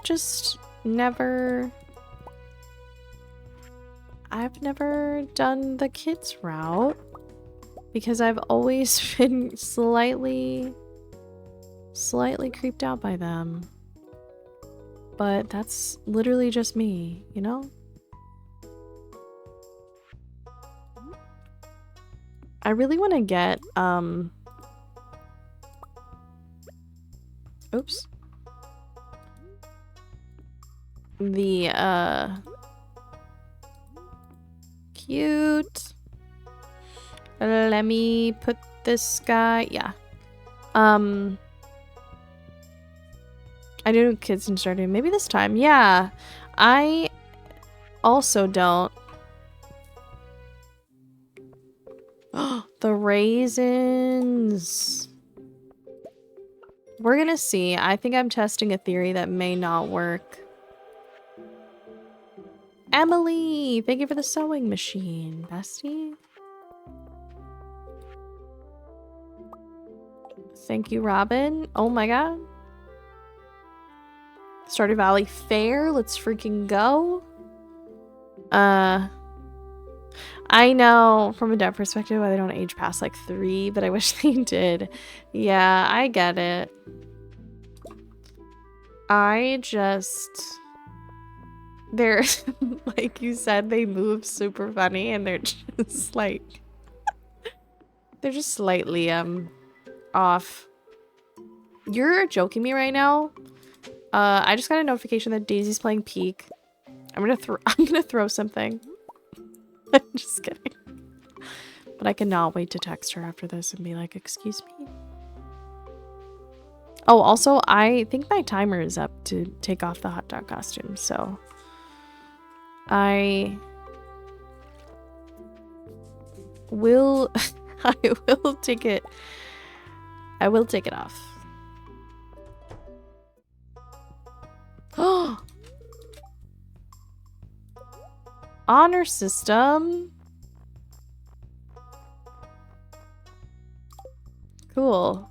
never done the kids route because I've always been slightly creeped out by them. But that's literally just me, you know? I really want to get, oops. The, cute. Let me put this guy, yeah. I do kids in Stardew. Maybe this time. Yeah. I also don't. The raisins. We're gonna see. I think I'm testing a theory that may not work. Emily, thank you for the sewing machine, bestie. Thank you, Robin. Oh my god. Stardew Valley Fair. Let's freaking go. I know from a dev perspective why they don't age past like 3, but I wish they did. Yeah, I get it. They're, like you said, they move super funny and they're just like, they're just slightly, off. You're joking me right now? I just got a notification that Daisy's playing Peak. I'm gonna throw something. I'm just kidding. But I cannot wait to text her after this and be like, excuse me. Oh, also, I think my timer is up to take off the hot dog costume, so I will I will take it off. Oh, Honor system. Cool.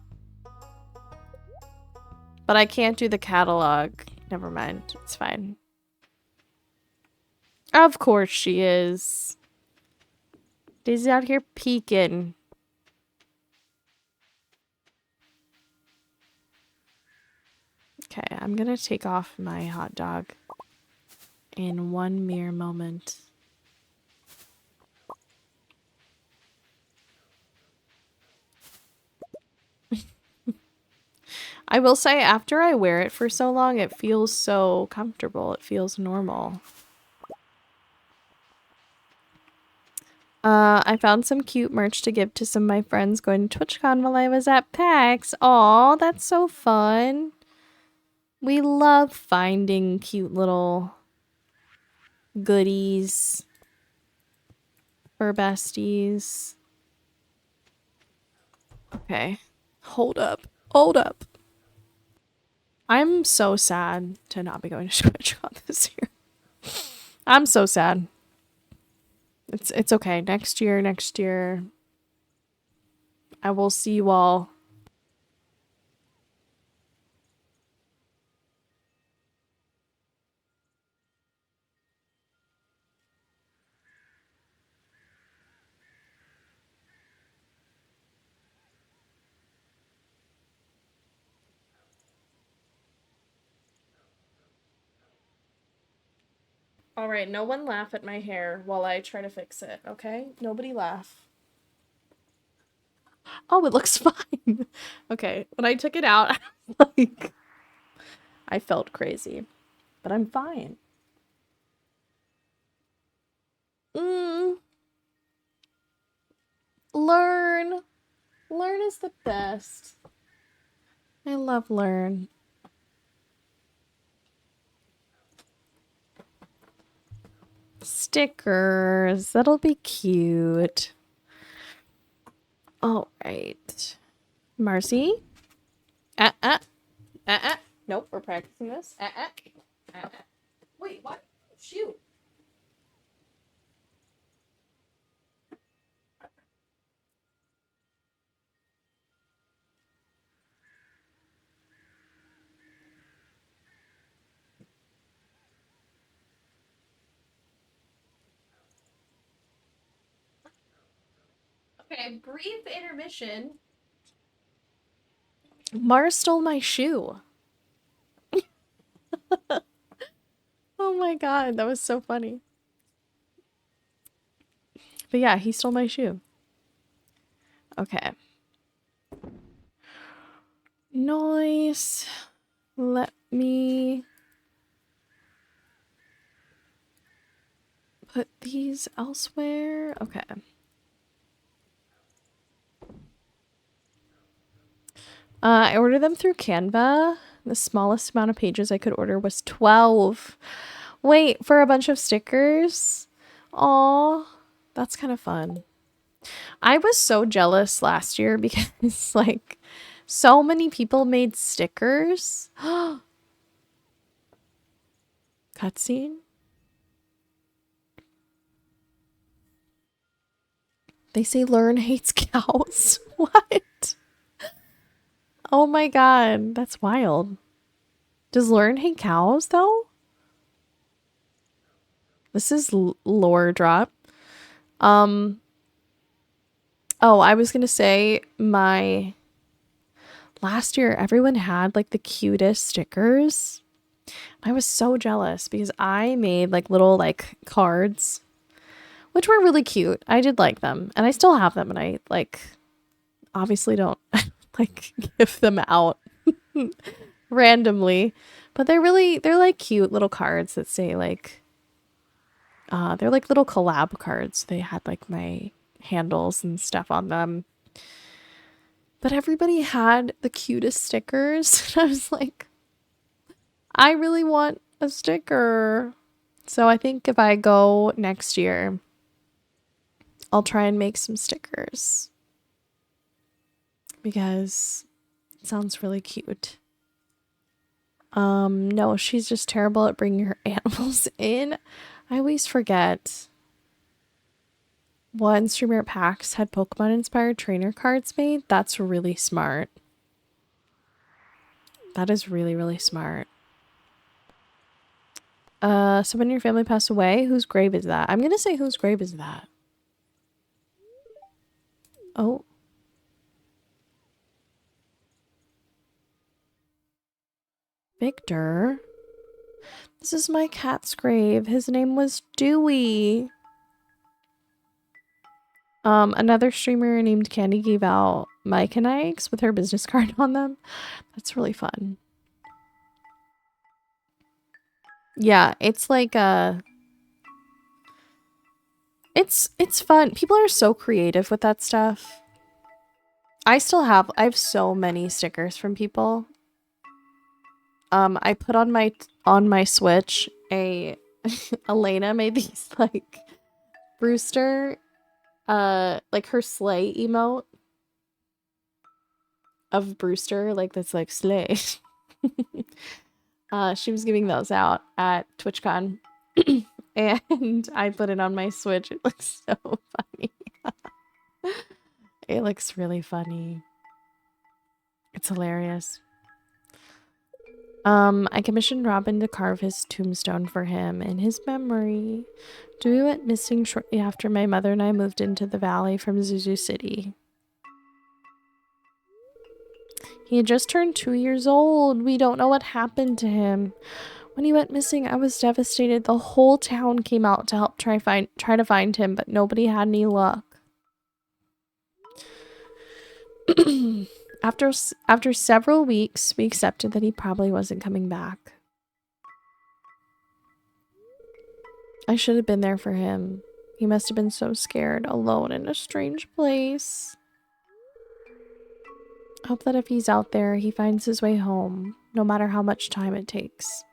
But I can't do the catalog. Never mind. It's fine. Of course she is. Daisy out here peeking. Okay, I'm gonna take off my hot dog in one mere moment. I will say, after I wear it for so long, it feels so comfortable. It feels normal. I found some cute merch to give to some of my friends going to TwitchCon while I was at PAX. Aw, that's so fun. We love finding cute little goodies for besties. Okay. Hold up. Hold up. I'm so sad to not be going to TwitchCon this year. I'm so sad. It's okay. Next year, I will see you all. All right, no one laugh at my hair while I try to fix it, okay? Nobody laugh. Oh, it looks fine. Okay, when I took it out, like, I felt crazy, but I'm fine. Learn. Learn is the best. I love Learn. Stickers. That'll be cute. All right. Marcy? Nope, we're practicing this. Wait, what? Shoot. Okay, brief intermission. Mars stole my shoe. Oh my god, that was so funny. But yeah, he stole my shoe. Okay. Nice. Let me put these elsewhere. Okay. I ordered them through Canva. The smallest amount of pages I could order was 12. Wait, for a bunch of stickers? Aw, that's kind of fun. I was so jealous last year because, like, so many people made stickers. Cutscene? They say Learn hates cows. What? Oh my god, that's wild. Does Learn hate cows, though? This is lore drop. Oh, I was gonna say last year everyone had like the cutest stickers. I was so jealous because I made like little like cards, which were really cute. I did like them, and I still have them, and I like obviously don't like give them out randomly, but they're like cute little cards that say like they're like little collab cards. They had like my handles and stuff on them. But everybody had the cutest stickers. I was like, I really want a sticker. So I think if I go next year, I'll try and make some stickers. Because it sounds really cute. No, she's just terrible at bringing her animals in. I always forget. One streamer at PAX had Pokemon inspired trainer cards made. That's really smart. That is really, really smart. Someone in your family passed away? Whose grave is that? I'm gonna say whose grave is that? Oh. Victor? This is my cat's grave. His name was Dewey. Another streamer named Candy gave out Mike and Ike's with her business card on them. That's really fun. Yeah, it's like it's fun. People are so creative with that stuff. I have so many stickers from people. I put on my Switch Elena made these like Brewster like her sleigh emote of Brewster, like that's like sleigh. She was giving those out at TwitchCon and I put it on my Switch. It looks so funny. It looks really funny. It's hilarious. I commissioned Robin to carve his tombstone for him in his memory. Dewey went missing shortly after my mother and I moved into the valley from Zuzu City. He had just turned 2 years old. We don't know what happened to him. When he went missing, I was devastated. The whole town came out to help try to find him, but nobody had any luck. After several weeks, we accepted that he probably wasn't coming back. I should have been there for him. He must have been so scared, alone in a strange place. Hope that if he's out there, he finds his way home, no matter how much time it takes.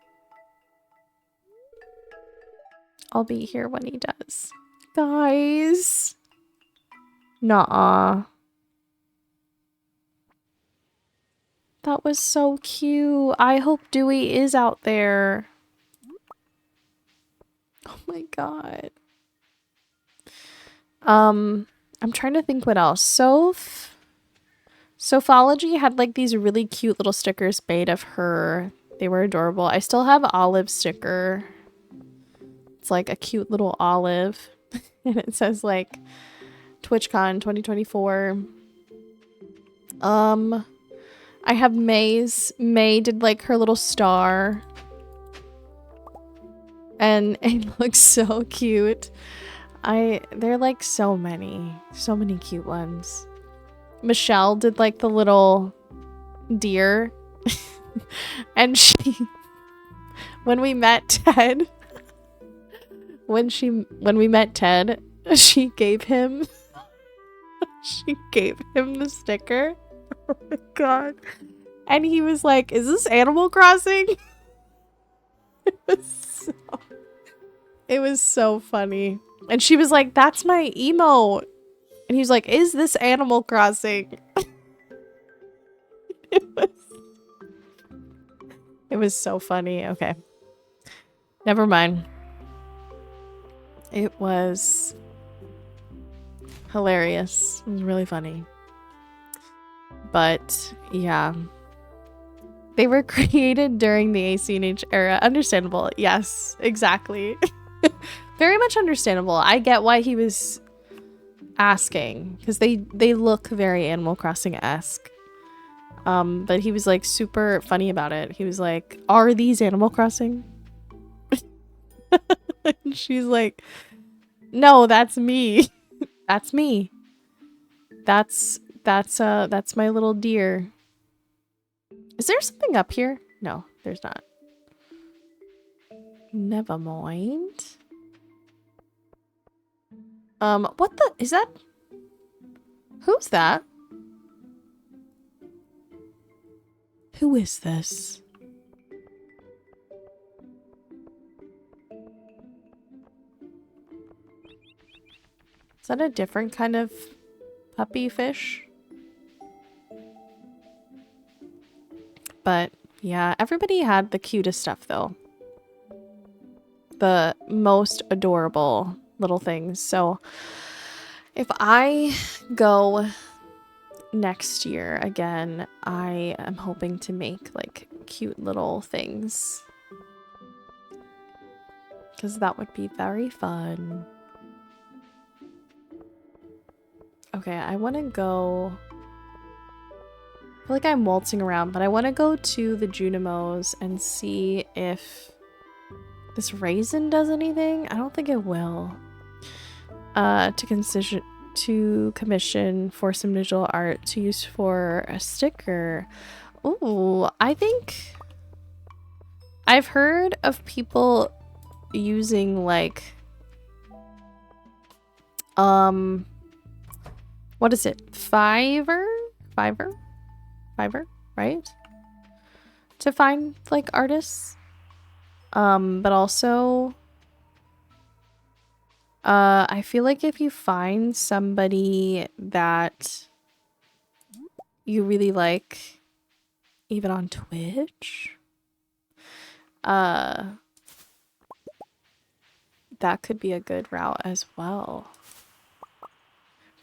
I'll be here when he does. Guys. Nuh-uh. That was so cute. I hope Dewey is out there. Oh my god. I'm trying to think what else. Sophology had like these really cute little stickers made of her. They were adorable. I still have Olive's sticker. It's like a cute little olive. And it says like TwitchCon 2024. I have May's. May did like her little star. And it looks so cute. There are like so many cute ones. Michelle did like the little deer. And when we met Ted, when we met Ted, she gave him the sticker. Oh my god. And he was like, "Is this Animal Crossing?" It was so funny. And she was like, "That's my emote." And he was like, "Is this Animal Crossing?" It was so funny. Okay. Never mind. It was hilarious. It was really funny. But yeah. They were created during the ACNH era. Understandable. Yes, exactly. Very much understandable. I get why he was asking, because they look very Animal Crossing-esque. But he was like super funny about it. He was like, "Are these Animal Crossing?" And she's like, "No, that's me. That's me. That's my little deer." Is there something up here? No, there's not. Never mind. What the is that? Who's that? Who is this? Is that a different kind of puppy fish? But yeah, everybody had the cutest stuff though. the most adorable little things. So if I go next year again, I am hoping to make like cute little things, because that would be very fun. Okay, I want to go. I feel like I'm waltzing around, but I want to go to the Junimos and see if this raisin does anything. I don't think it will. To commission for some digital art to use for a sticker. Ooh, I think I've heard of people using like what is it? Fiverr, right? To find like artists. But also I feel like if you find somebody that you really like, even on Twitch, that could be a good route as well.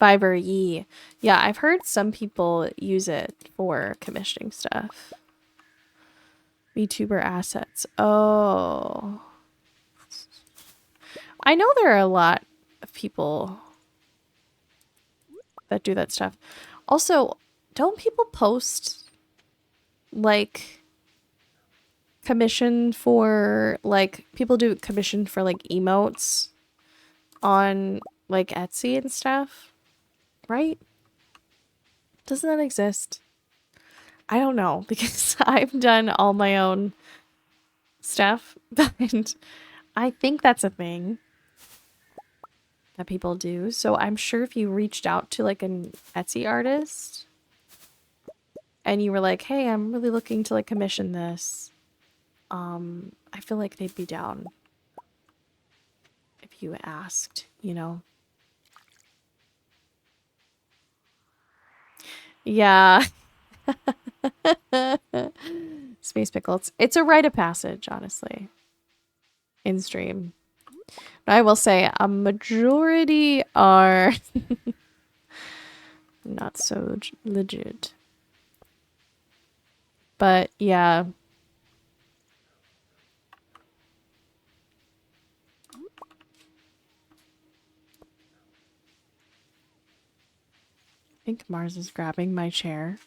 Fiverr, yee. Yeah, I've heard some people use it for commissioning stuff. VTuber assets. Oh. I know there are a lot of people that do that stuff. Also, don't people post like commission for like people do commission for like emotes on like Etsy and stuff, right? Doesn't that exist? I don't know, because I've done all my own stuff, but I think that's a thing that people do. So I'm sure if you reached out to like an Etsy artist and you were like, hey, I'm really looking to like commission this, I feel like they'd be down if you asked, you know? Yeah. Space Pickles. It's a rite of passage, honestly, in stream. But I will say a majority are not so legit. But yeah. I think Mars is grabbing my chair.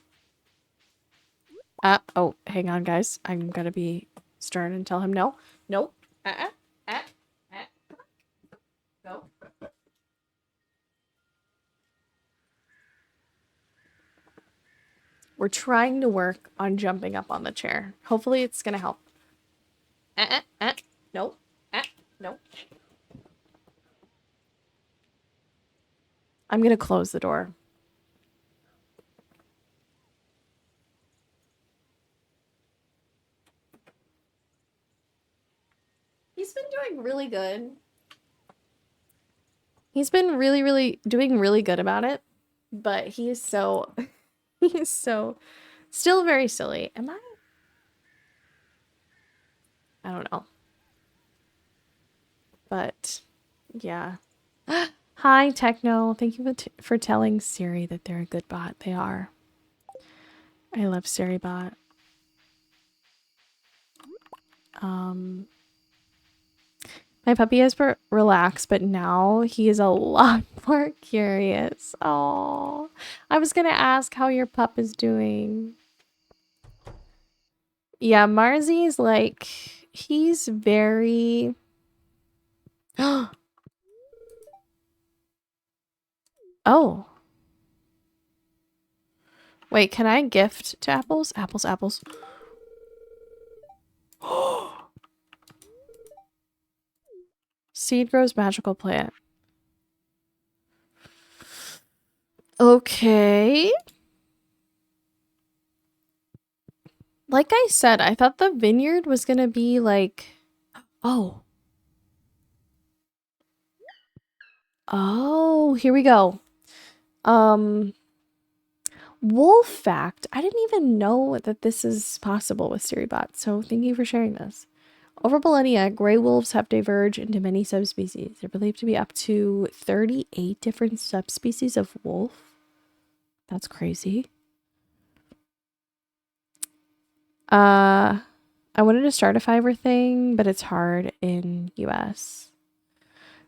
Oh, hang on, guys. I'm gonna be stern and tell him no. No. Go. We're trying to work on jumping up on the chair. Hopefully it's gonna help. No. No. I'm gonna close the door. He's been doing really good. He's been doing really good about it, but he is so still very silly. Am I? I don't know. But yeah. Hi, Techno. Thank you for telling Siri that they're a good bot. They are. I love Siri bot. My puppy has relaxed, but now he is a lot more curious. Oh, I was gonna ask how your pup is doing. Yeah, Marzi is like, he's very... Oh. Wait, can I gift to apples? Apples, apples. Seed grows magical plant. Okay. Like I said, I thought the vineyard was gonna be like... Oh. Oh, here we go. Wolf fact. I didn't even know that this is possible with SiriBot, so thank you for sharing this. Over millennia, gray wolves have diverged into many subspecies. They're believed to be up to 38 different subspecies of wolf. That's crazy. I wanted to start a Fiverr thing, but it's hard in US.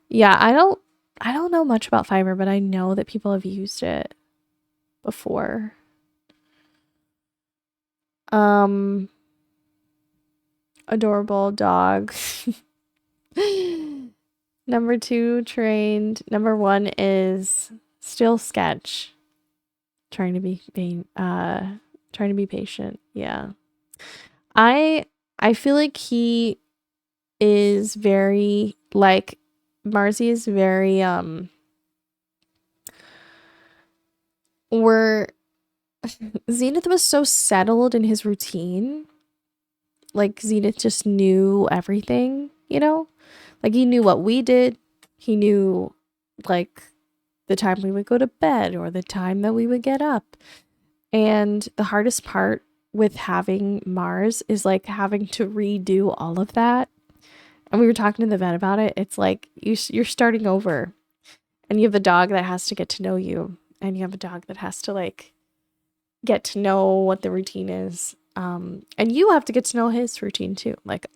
Yeah, I don't know much about Fiverr, but I know that people have used it before. Adorable dog. Number 2 trained. Number 1 is still sketch. Trying to be patient. Yeah. I feel like he is very like Marcy is very where Zenith was so settled in his routine. Like Zenith just knew everything, you know? Like he knew what we did. He knew like the time we would go to bed or the time that we would get up. And the hardest part with having Mars is like having to redo all of that. And we were talking to the vet about it. It's like you're starting over and you have a dog that has to get to know you and you have a dog that has to like get to know what the routine is. And you have to get to know his routine too. Like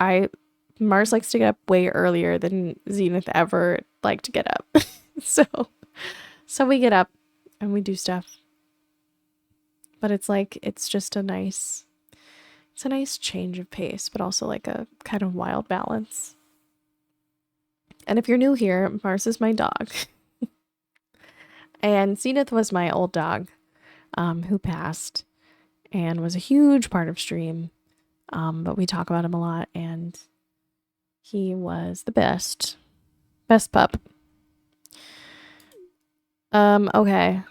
Mars likes to get up way earlier than Zenith ever liked to get up. So we get up and we do stuff. But it's like it's a nice change of pace, but also like a kind of wild balance. And if you're new here, Mars is my dog. And Zenith was my old dog, who passed and was a huge part of stream. But we talk about him a lot and he was the best pup. Okay.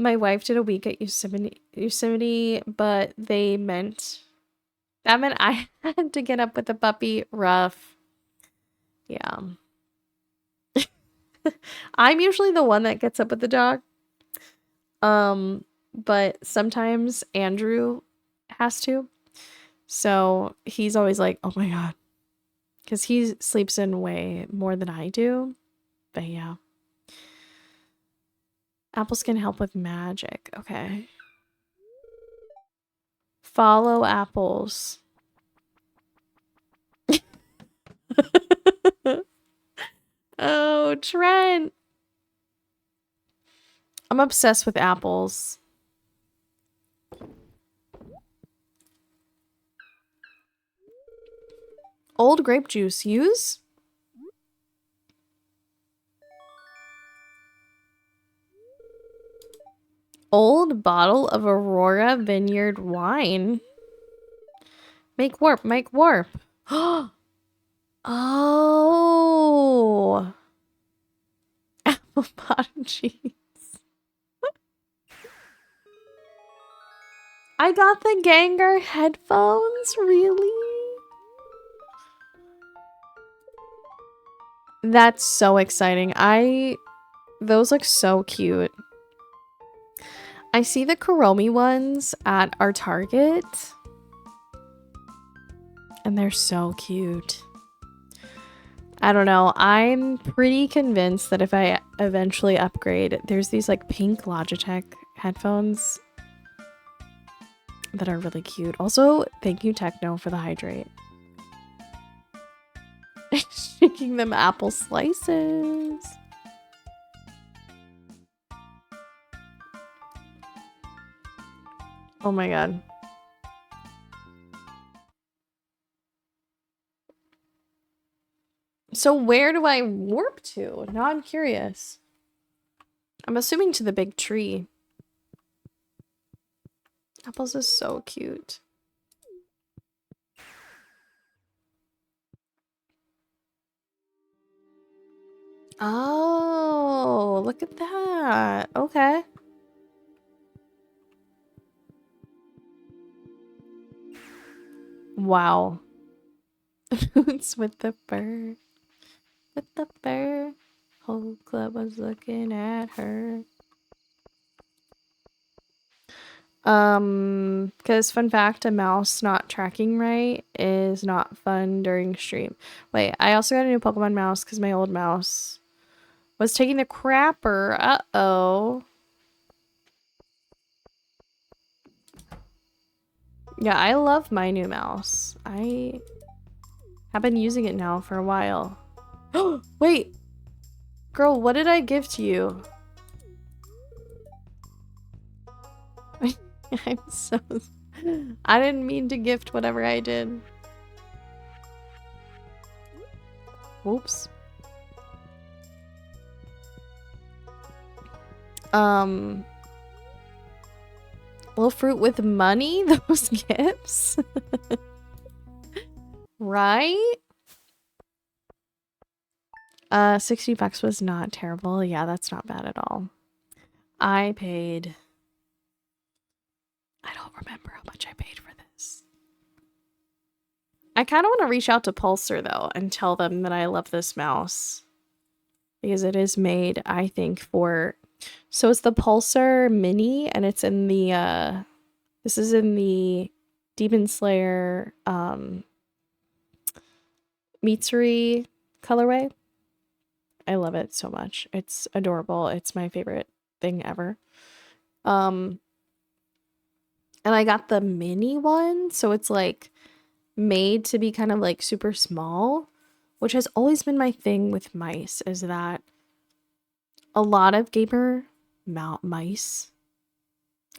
My wife did a week at Yosemite, but that meant I had to get up with the puppy. Rough. Yeah. I'm usually the one that gets up with the dog. But sometimes Andrew has to. So he's always like, oh my God. Because he sleeps in way more than I do. But yeah. Apples can help with magic. Okay. Follow apples. Oh, Trent. I'm obsessed with apples. Old grape juice. Use? Old bottle of Aurora Vineyard wine. Make warp. Make warp. Oh. Apple bottom cheese. I got the Gengar headphones. Really? That's so exciting. Those look so cute. I see the Kuromi ones at our Target. And they're so cute. I don't know. I'm pretty convinced that if I eventually upgrade, there's these like pink Logitech headphones that are really cute. Also, thank you Techno for the hydrate. Shaking them apple slices. Oh my God. So where do I warp to? Now I'm curious. I'm assuming to the big tree. Apples is so cute. Oh, look at that. Okay. Wow. Boots with the fur. With the fur. Whole club was looking at her. Because fun fact, a mouse not tracking right is not fun during stream. Wait, I also got a new Pokemon mouse because my old mouse was taking the crapper. Uh-oh. Yeah, I love my new mouse. I have been using it now for a while. Wait! Girl, what did I give to you? I'm so... I didn't mean to gift whatever I did. Whoops. Little fruit with money? Those gifts? Right? 60 bucks was not terrible. Yeah, that's not bad at all. I paid... I don't remember how much I paid for this. I kind of want to reach out to Pulsar, though, and tell them that I love this mouse. Because it is made, I think, for... So it's the Pulsar Mini, and it's in the, this is in the Demon Slayer, Mitsuri colorway. I love it so much. It's adorable. It's my favorite thing ever. And I got the mini one, so it's like made to be kind of like super small, which has always been my thing with mice, is that a lot of gamer mice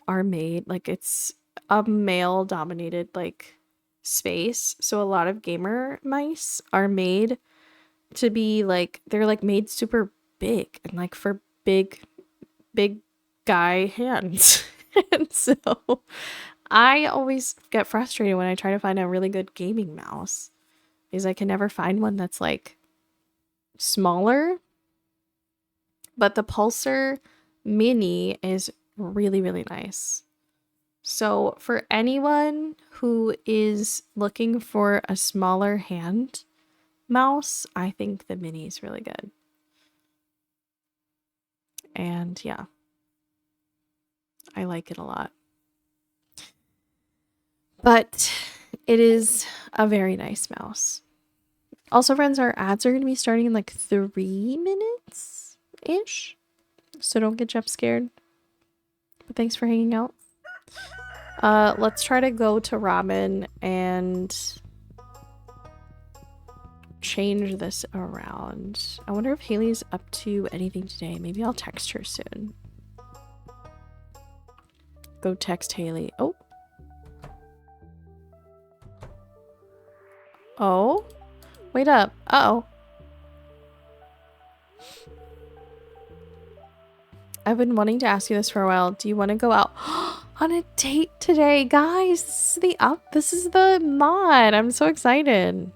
are made, like it's a male dominated like space, so a lot of gamer mice are made to be like, they're like made super big and like for big guy hands. And so I always get frustrated when I try to find a really good gaming mouse because I can never find one that's like smaller. But the Pulsar Mini is really, really nice. So for anyone who is looking for a smaller hand mouse, I think the Mini is really good. And yeah, I like it a lot. But it is a very nice mouse. Also, friends, our ads are going to be starting in like 3 minutes-ish. So don't get jump scared. But thanks for hanging out. Let's try to go to Robin and change this around. I wonder if Haley's up to anything today. Maybe I'll text her soon. Go text Haley. Oh. Oh. Wait up. Uh-oh. I've been wanting to ask you this for a while. Do you want to go out on a date today? Guys, this is the mod. I'm so excited.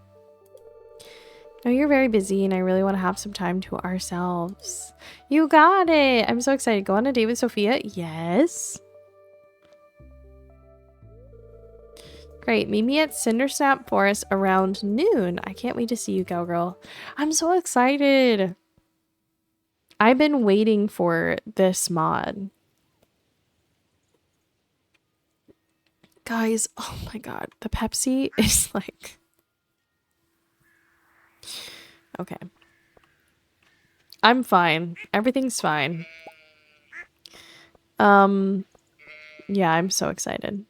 I know you're very busy and I really want to have some time to ourselves. You got it. I'm so excited. Go on a date with Sophia? Yes. Great. Meet me at Cindersnap Forest around noon. I can't wait to see you, cowgirl. I'm so excited. I've been waiting for this mod. Guys, oh my god. The Pepsi is like... Okay. I'm fine. Everything's fine. Yeah, I'm so excited.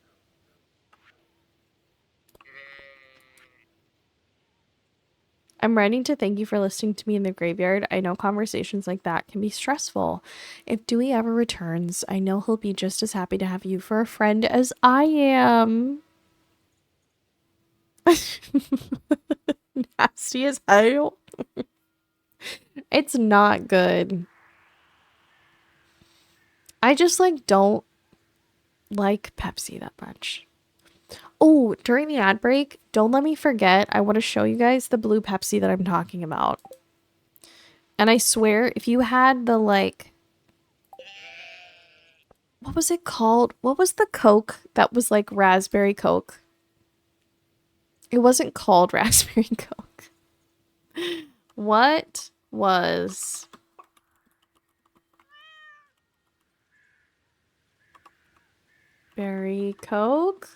I'm writing to thank you for listening to me in the graveyard. I know conversations like that can be stressful. If Dewey ever returns, I know he'll be just as happy to have you for a friend as I am. Nasty as hell. It's not good. I just like don't like Pepsi that much. Oh, during the ad break, don't let me forget, I want to show you guys the blue Pepsi that I'm talking about. And I swear, if you had the, like... What was it called? What was the Coke that was, like, raspberry Coke? It wasn't called raspberry Coke. What was... Berry Coke.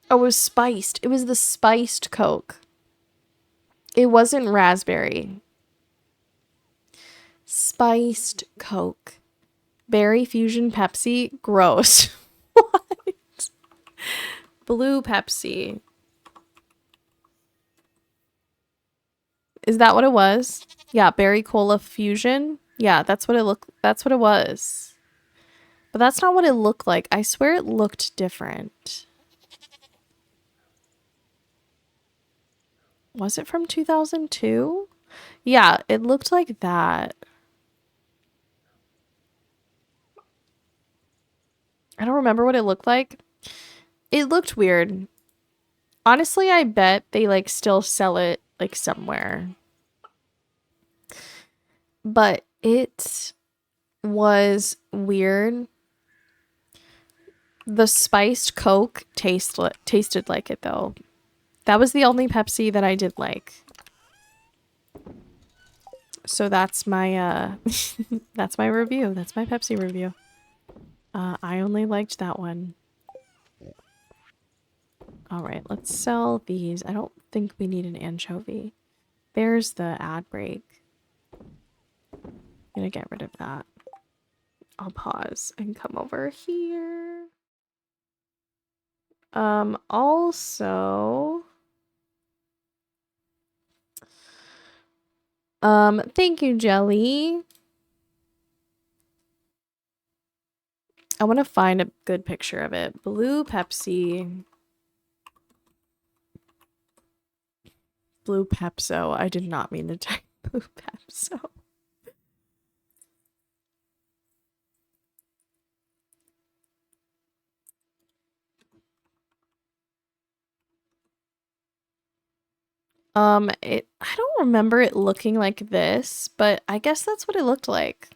Oh, it was spiced. It was the spiced Coke. It wasn't raspberry. Spiced Coke. Berry Fusion Pepsi. Gross. What? Blue Pepsi. Is that what it was? Yeah, Berry Cola Fusion. Yeah, that's what it was. But that's not what it looked like. I swear it looked different. Was it from 2002? Yeah, it looked like that. I don't remember what it looked like. It looked weird. Honestly, I bet they like still sell it like somewhere. But it was weird. The spiced Coke tasted like it though. That was the only Pepsi that I did like. So that's my that's my review. That's my Pepsi review. I only liked that one. All right, let's sell these. I don't think we need an anchovy. There's the ad break. I'm gonna get rid of that. I'll pause and come over here. Also, thank you, Jelly. I want to find a good picture of it. Blue Pepsi. Blue Pepso. I did not mean to type Blue Pepso. I don't remember it looking like this, but I guess that's what it looked like.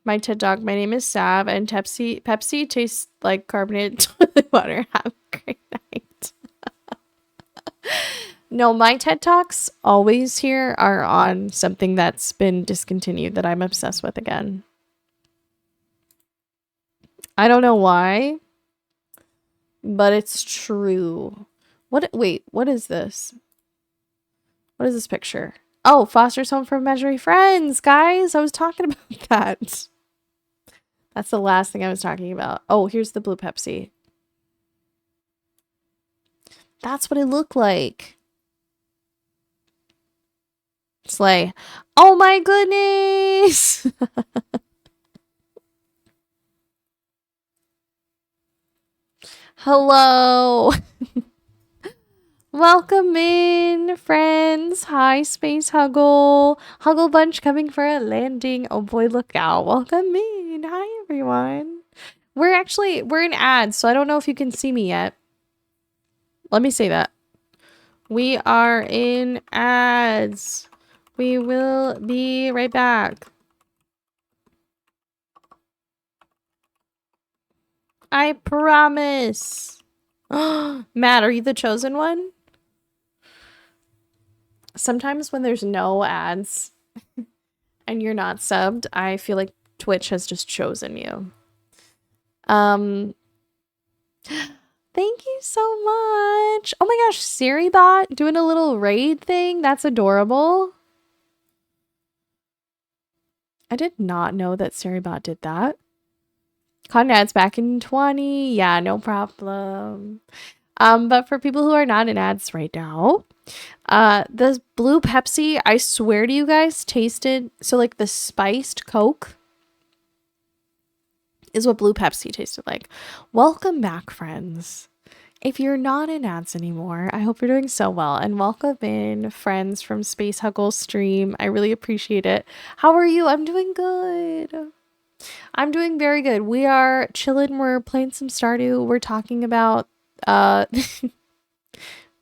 My TED Talk, my name is Sav, and Pepsi tastes like carbonated toilet water. Have a great night. No, my TED Talks always here are on something that's been discontinued that I'm obsessed with again. I don't know why, but it's true. Wait, what is this? What is this picture? Oh, Foster's Home for Imaginary Friends, guys. I was talking about that. That's the last thing I was talking about. Oh, here's the blue Pepsi. That's what it looked like. Slay. Oh my goodness. Hello. Welcome in, friends. Hi, Space Huggle. Huggle Bunch coming for a landing. Oh boy, look out. Welcome in. Hi, everyone. We're in ads, so I don't know if you can see me yet. Let me say that. We are in ads. We will be right back. I promise. Matt, are you the chosen one? Sometimes when there's no ads and you're not subbed, I feel like Twitch has just chosen you. Thank you so much. Oh my gosh, SiriBot doing a little raid thing. That's adorable. I did not know that SiriBot did that. Cotton ads back in 20. Yeah, no problem. But for people who are not in ads right now, the blue Pepsi, I swear to you guys, tasted so like the spiced Coke is what blue Pepsi tasted like. Welcome back, friends. If you're not in ads anymore, I hope you're doing so well, and welcome in friends from Space Huggle stream. I really appreciate it. How are you? I'm doing good. I'm doing very good. We are chilling. We're playing some Stardew. We're talking about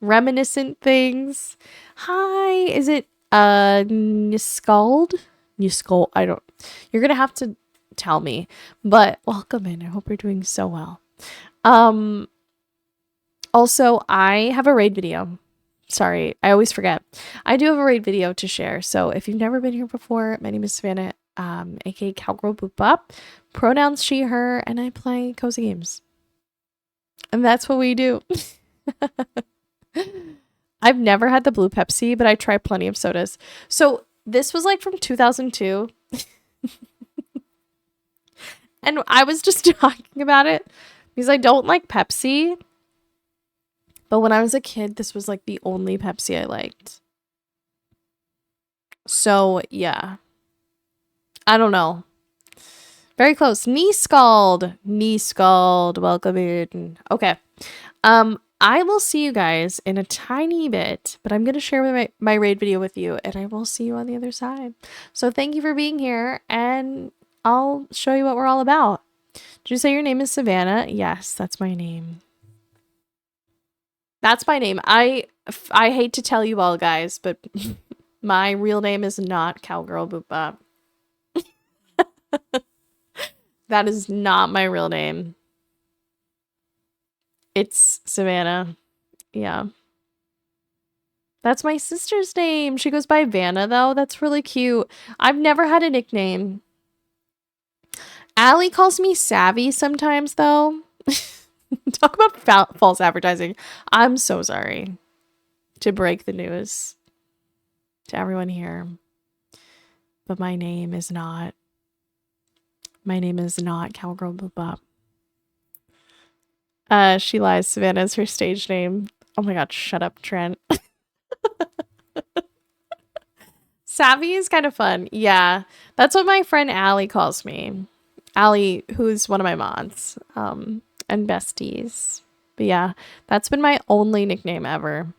reminiscent things. Hi, is it Niscald? Niscald, I don't. You're gonna have to tell me. But welcome in. I hope you're doing so well. Also, I have a raid video. Sorry, I always forget. I do have a raid video to share. So if you've never been here before, my name is Savannah, aka Cowgirl Boop Bop. Pronouns she, her, and I play cozy games. And that's what we do. I've never had the blue Pepsi, but I try plenty of sodas. So this was like from 2002. And I was just talking about it because I don't like Pepsi. But when I was a kid, this was like the only Pepsi I liked. So yeah. I don't know. Very close. Knee scald. Knee scald. Welcome in. Okay. I will see you guys in a tiny bit, but I'm going to share my raid video with you, and I will see you on the other side. So thank you for being here, and I'll show you what we're all about. Did you say your name is Savannah? Yes, that's my name. That's my name. I hate to tell you all, guys, but my real name is not Cowgirl Boop Bop. That is not my real name. It's Savannah. Yeah. That's my sister's name. She goes by Vanna, though. That's really cute. I've never had a nickname. Allie calls me Savvy sometimes, though. Talk about false advertising. I'm so sorry to break the news to everyone here. But my name is not Cowgirl Boop Bop. She lies. Savannah is her stage name. Oh my god, shut up, Trent. Savvy is kind of fun. Yeah, that's what my friend Allie calls me. Allie, who's one of my mods, and besties. But yeah, that's been my only nickname ever.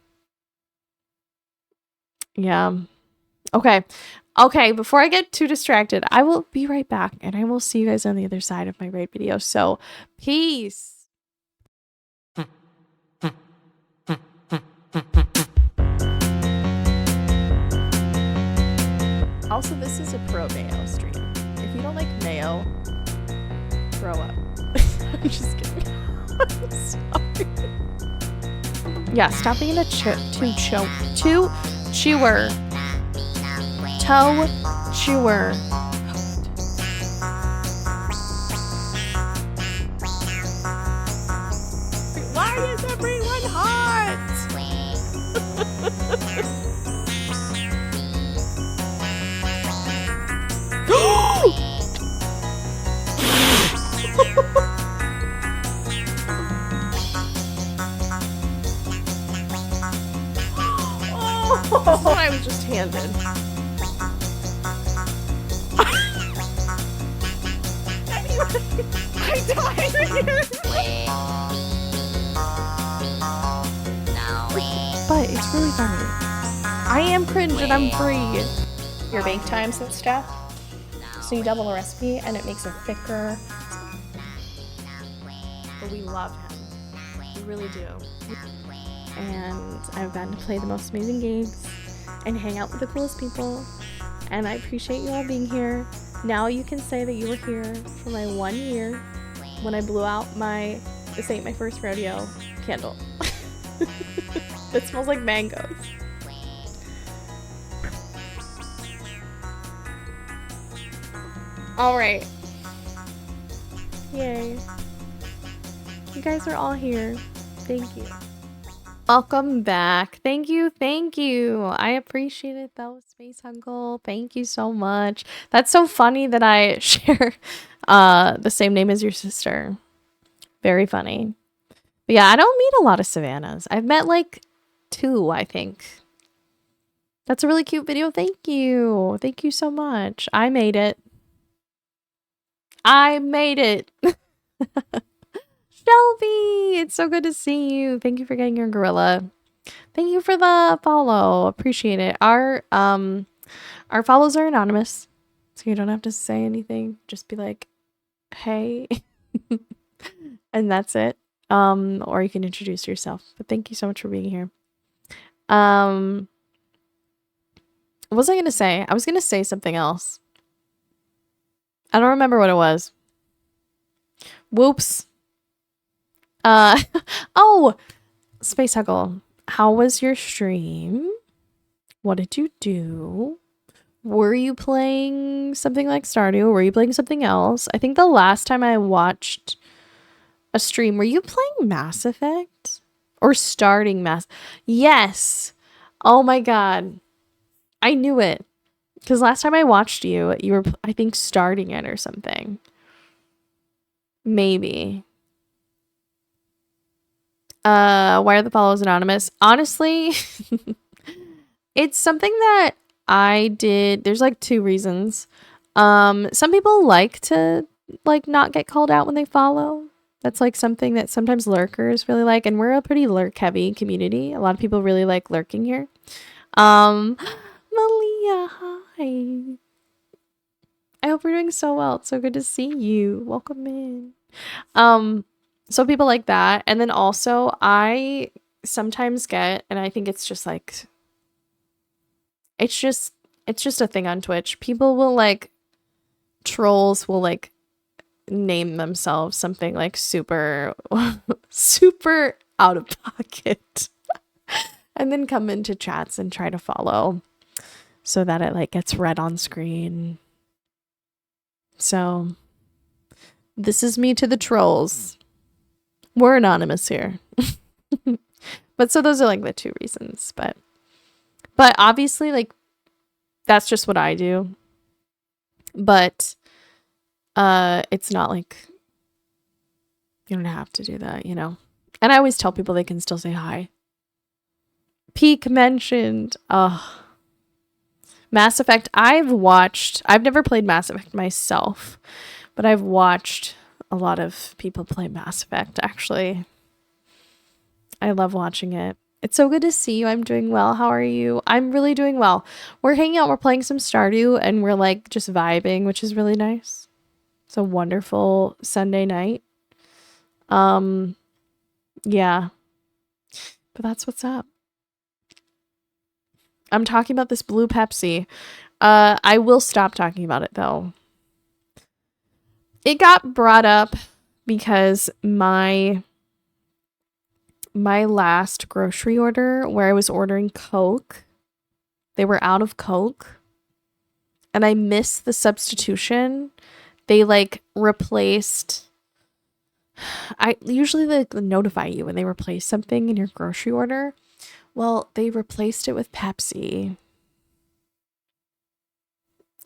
Yeah. Okay. Okay, before I get too distracted, I will be right back, and I will see you guys on the other side of my raid video. So, peace. Also, this is a pro mayo stream. If you don't like mayo, grow up. I'm just kidding. I'm sorry. Yeah, stop being a chewer. Toe chewer. Why is everyone hot? Oh, what I was just handed. Anyway, I died again. But it's really funny. I am cringe and I'm free. Your bake times and stuff. So you double the recipe and it makes it thicker. But we love him. We really do. And I've gotten to play the most amazing games and hang out with the coolest people. And I appreciate you all being here. Now you can say that you were here for my 1 year when I blew out this ain't my first rodeo candle. It smells like mangoes. Alright. Yay. You guys are all here. Thank you. Welcome back. Thank you. I appreciate it though, Space Uncle. Thank you so much. That's so funny that I share the same name as your sister. Very funny. But yeah, I don't meet a lot of Savannahs. I've met like 2, I think. That's a really cute video. Thank you. Thank you so much. I made it. Shelby, it's so good to see you. Thank you for getting your gorilla. Thank you for the follow. Appreciate it. Our follows are anonymous, so you don't have to say anything. Just be like, hey, and that's it. Or you can introduce yourself. But thank you so much for being here. What was I gonna say? I was gonna say something else. I don't remember what it was. Whoops. Oh, Space Huggle, how was your stream? What did you do? Were you playing something like Stardew? Were you playing something else? I think the last time I watched a stream, were you playing Mass Effect? Or starting Mass? Yes. Oh my god. I knew it. Because last time I watched you, you were, I think, starting it or something. Maybe. Why are the follows anonymous? Honestly, it's something that I did. There's like two reasons. Some people like to like not get called out when they follow. That's like something that sometimes lurkers really like, and we're a pretty lurk heavy community. A lot of people really like lurking here. Malia, hi. I hope you're doing so well. It's so good to see you. Welcome in. So people like that. And then also I sometimes get, and I think it's just like, it's just a thing on Twitch. People will like, trolls will like name themselves something like super, super out of pocket. And then come into chats and try to follow so that it like gets read on screen. So this is me to the trolls. We're anonymous here. But so those are like the two reasons, but obviously like that's just what I do. But it's not like you don't have to do that, you know. And I always tell people they can still say hi. Peak mentioned. Mass Effect. I've never played Mass Effect myself, but I've watched a lot of people play Mass Effect, actually. I love watching it. It's so good to see you. I'm doing well. How are you? I'm really doing well. We're hanging out. We're playing some Stardew, and we're like just vibing, which is really nice. It's a wonderful Sunday night. Yeah. But that's what's up. I'm talking about this blue Pepsi. I will stop talking about it though. It got brought up because my last grocery order where I was ordering Coke, they were out of Coke and I missed the substitution. They like replaced, I usually they notify you when they replace something in your grocery order. Well, they replaced it with Pepsi.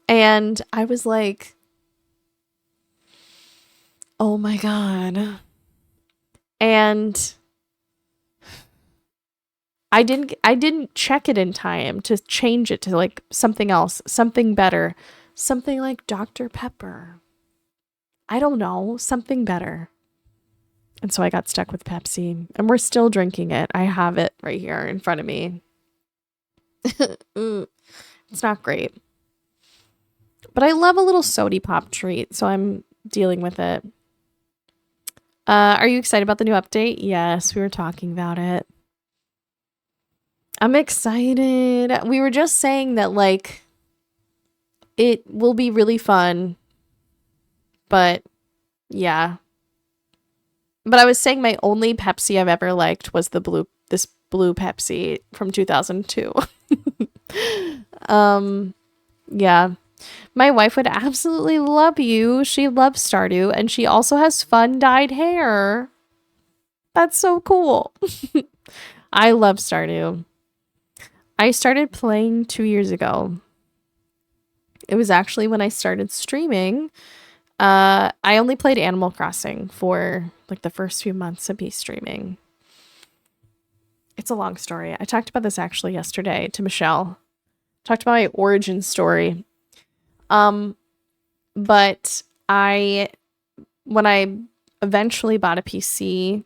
And I was like, oh my God. And I didn't check it in time to change it to like something else, something better, something like Dr. Pepper. I don't know, something better. And so I got stuck with Pepsi, and we're still drinking it. I have it right here in front of me. It's not great. But I love a little sody pop treat, so I'm dealing with it. Are you excited about the new update? Yes, we were talking about it. I'm excited. We were just saying that, like, it will be really fun. But, yeah. But I was saying my only Pepsi I've ever liked was this blue Pepsi from 2002. Yeah. My wife would absolutely love you. She loves Stardew, and she also has fun dyed hair. That's so cool. I love Stardew. I started playing 2 years ago. It was actually when I started streaming. I only played Animal Crossing for like the first few months of me streaming. It's a long story. I talked about this actually yesterday to Michelle. Talked about my origin story. But when I eventually bought a PC,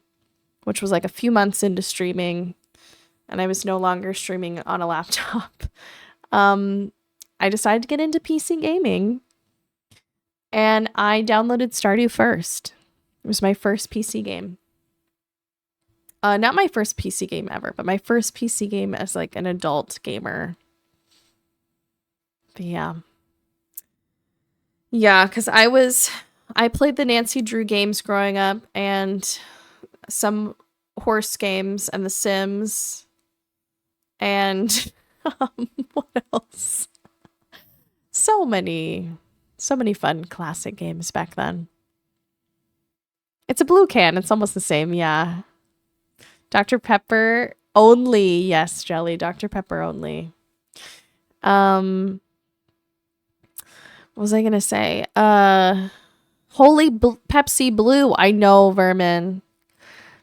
which was like a few months into streaming, and I was no longer streaming on a laptop, I decided to get into PC gaming, and I downloaded Stardew first. It was my first PC game. Not my first PC game ever, but my first PC game as like an adult gamer. But yeah. Yeah, because I played the Nancy Drew games growing up, and some horse games and The Sims. And what else? So many fun classic games back then. It's a blue can. It's almost the same, yeah. Dr. Pepper only. Yes, Jelly. Dr. Pepper only. What was I gonna say? Pepsi Blue. I know, Vermin.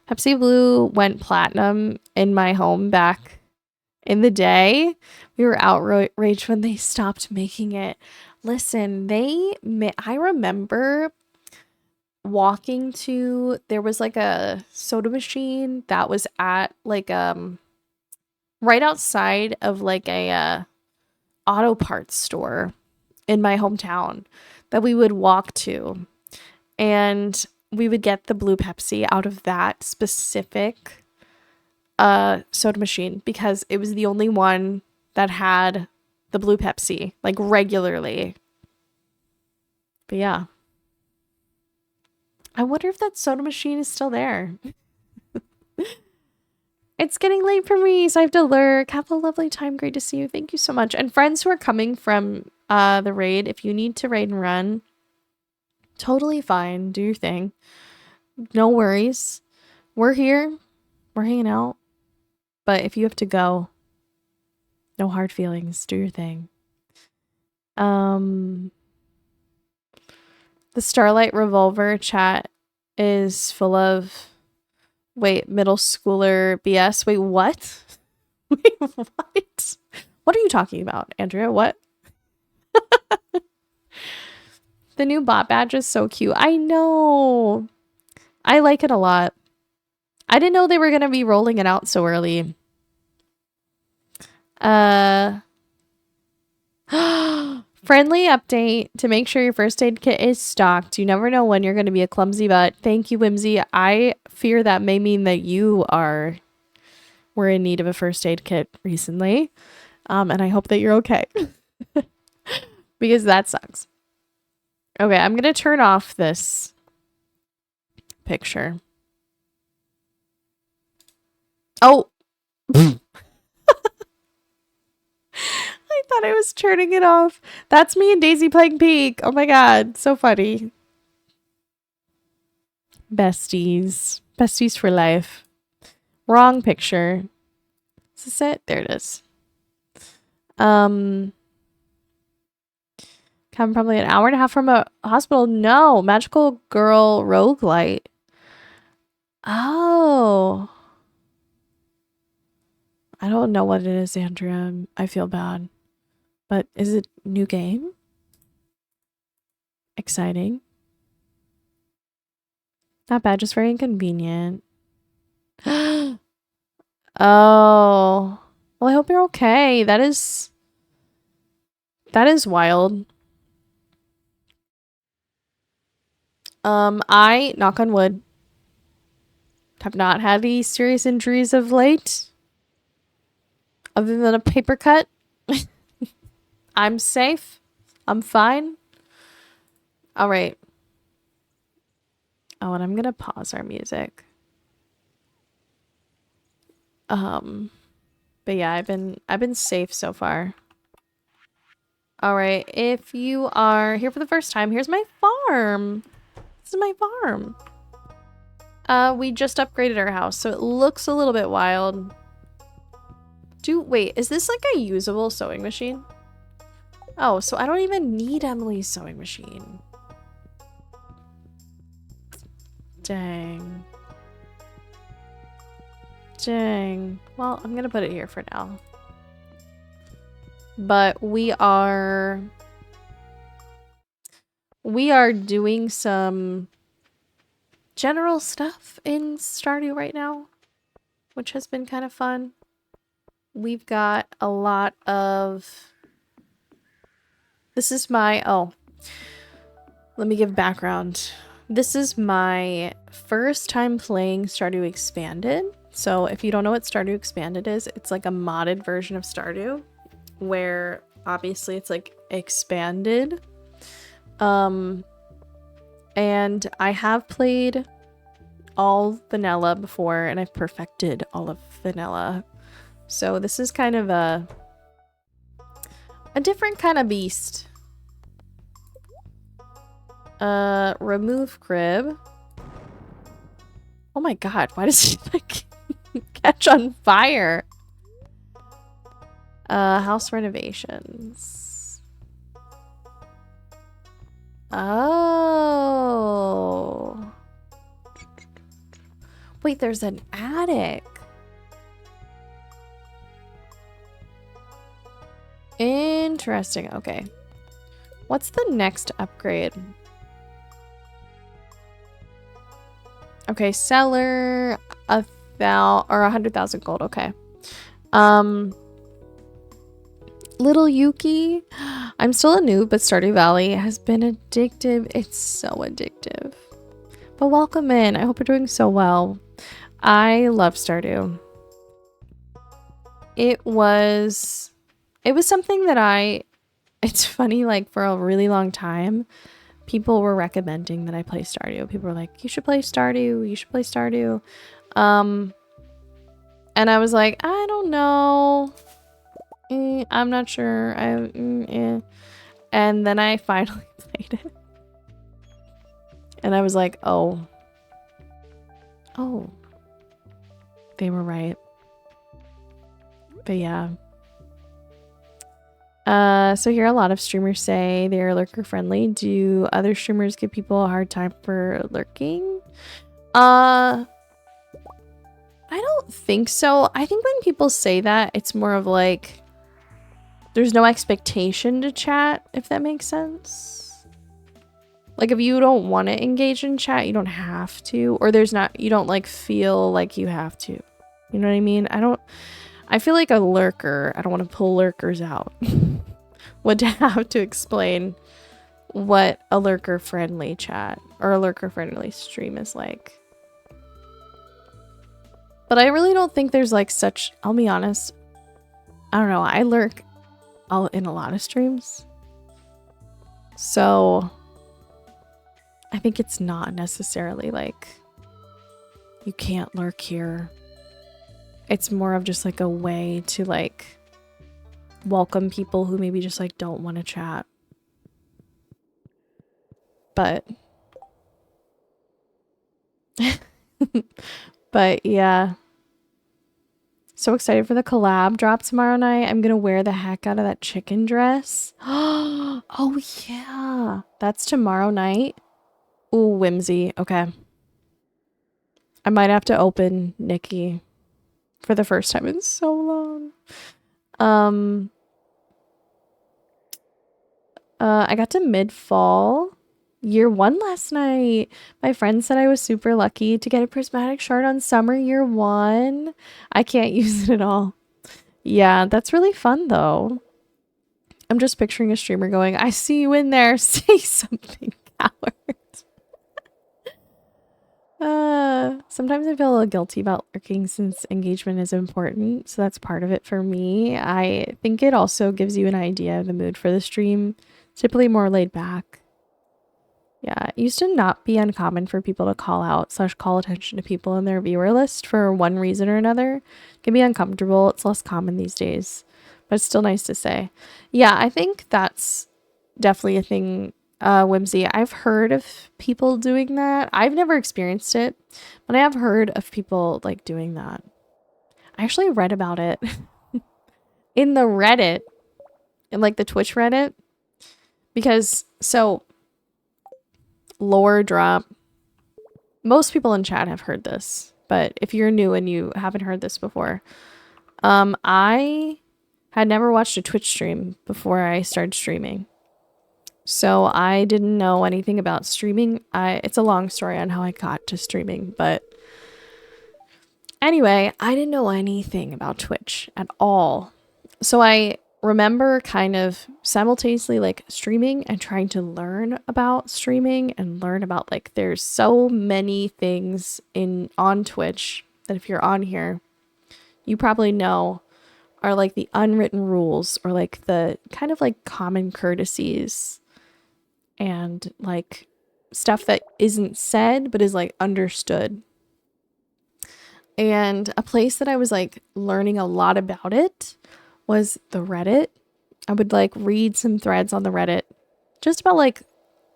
Pepsi Blue went platinum in my home back in the day. We were outraged when they stopped making it. Listen, I remember walking to, there was like a soda machine that was at like right outside of like a auto parts store in my hometown that we would walk to, and we would get the blue Pepsi out of that specific soda machine because it was the only one that had the blue Pepsi like regularly. But yeah, I wonder if that soda machine is still there. It's getting late for me, so I have to lurk. Have a lovely time. Great to see you. Thank you so much. And friends who are coming from the raid, if you need to raid and run, totally fine. Do your thing. No worries. We're here. We're hanging out. But if you have to go, no hard feelings. Do your thing. The Starlight Revolver chat is full of... Wait, middle schooler BS. Wait, what? Wait, what? What are you talking about, Andrea? What? The new bot badge is so cute. I know. I like it a lot. I didn't know they were going to be rolling it out so early. Friendly update to make sure your first aid kit is stocked. You never know when you're going to be a clumsy butt. Thank you, Whimsy. I fear that may mean that you were in need of a first aid kit recently. And I hope that you're okay. Because that sucks. Okay, I'm going to turn off this picture. Oh! I thought I was turning it off. That's me and Daisy playing Peak. Oh my god, so funny. Besties. Besties for life. Wrong picture. Is this it? There it is. Come probably an hour and a half from a hospital. No, Magical Girl Roguelite. Oh. I don't know what it is, Andrea. I feel bad. But is it new game? Exciting. Not bad, just very inconvenient. Oh. Well, I hope you're okay. That is wild. I, knock on wood, have not had any serious injuries of late. Other than a paper cut. I'm safe. I'm fine. All right. Oh, and I'm gonna pause our music. But yeah, I've been safe so far. All right. If you are here for the first time, here's my farm. This is my farm. We just upgraded our house, so it looks a little bit wild. Wait, is this like a usable sewing machine? Oh, so I don't even need Emily's sewing machine. Dang. Dang. Well, I'm gonna put it here for now. But we are doing some general stuff in Stardew right now, which has been kind of fun. We've got a lot of... This is my... Oh. Let me give background. This is my first time playing Stardew Expanded. So if you don't know what Stardew Expanded is, it's like a modded version of Stardew, where obviously it's like expanded. And I have played all vanilla before, and I've perfected all of vanilla. So this is kind of a different kind of beast. Remove crib. Oh my god, why does he like catch on fire? House renovations. Oh. Wait, there's an attic. Interesting. Okay. What's the next upgrade? Okay, cellar, 100,000 gold. Okay. Little Yuki. I'm still a noob, but Stardew Valley has been addictive. It's so addictive. But welcome in. I hope you're doing so well. I love Stardew. It was something that it's funny, like for a really long time, people were recommending that I play Stardew. People were like, you should play Stardew. You should play Stardew. And I was like, I don't know. I'm not sure. And then I finally played it. And I was like, oh, they were right. But yeah. So here a lot of streamers say they're lurker friendly. Do other streamers give people a hard time for lurking? I don't think so. I think when people say that, it's more of like there's no expectation to chat, if that makes sense. Like if you don't want to engage in chat, you don't have to, or you don't like feel like you have to. You know what I mean? I feel like a lurker, I don't want to pull lurkers out, would have to explain what a lurker friendly chat or a lurker friendly stream is like. But I really don't think there's like such, I'll be honest, I don't know, I lurk in a lot of streams. So I think it's not necessarily like you can't lurk here. It's more of just like a way to like welcome people who maybe just like don't want to chat. But but yeah. So excited for the collab drop tomorrow night. I'm gonna wear the heck out of that chicken dress. Oh yeah. That's tomorrow night. Ooh, whimsy. Okay. I might have to open Nikki for the first time in so long. I got to mid-fall. Year 1 last night. My friend said I was super lucky to get a prismatic shard on summer year 1. I can't use it at all. Yeah, that's really fun though. I'm just picturing a streamer going, I see you in there. Say something, coward. Sometimes I feel a little guilty about lurking since engagement is important. So that's part of it for me. I think it also gives you an idea of the mood for the stream. Typically more laid back. Yeah, it used to not be uncommon for people to call out / call attention to people in their viewer list for one reason or another. It can be uncomfortable. It's less common these days, but it's still nice to say. Yeah, I think that's definitely a thing, Whimsy. I've heard of people doing that. I've never experienced it, but I have heard of people like doing that. I actually read about it in the Reddit, in like the Twitch Reddit, because so lore drop. Most people in chat have heard this, but if you're new and you haven't heard this before, I had never watched a Twitch stream before I started streaming. So I didn't know anything about streaming. It's a long story on how I got to streaming, but anyway, I didn't know anything about Twitch at all. So I remember kind of simultaneously like streaming and trying to learn about streaming and learn about like there's so many things on Twitch that if you're on here, you probably know are like the unwritten rules or like the kind of like common courtesies and like stuff that isn't said but is like understood And a place that I was like learning a lot about it was the Reddit. I would like read some threads on the Reddit just about like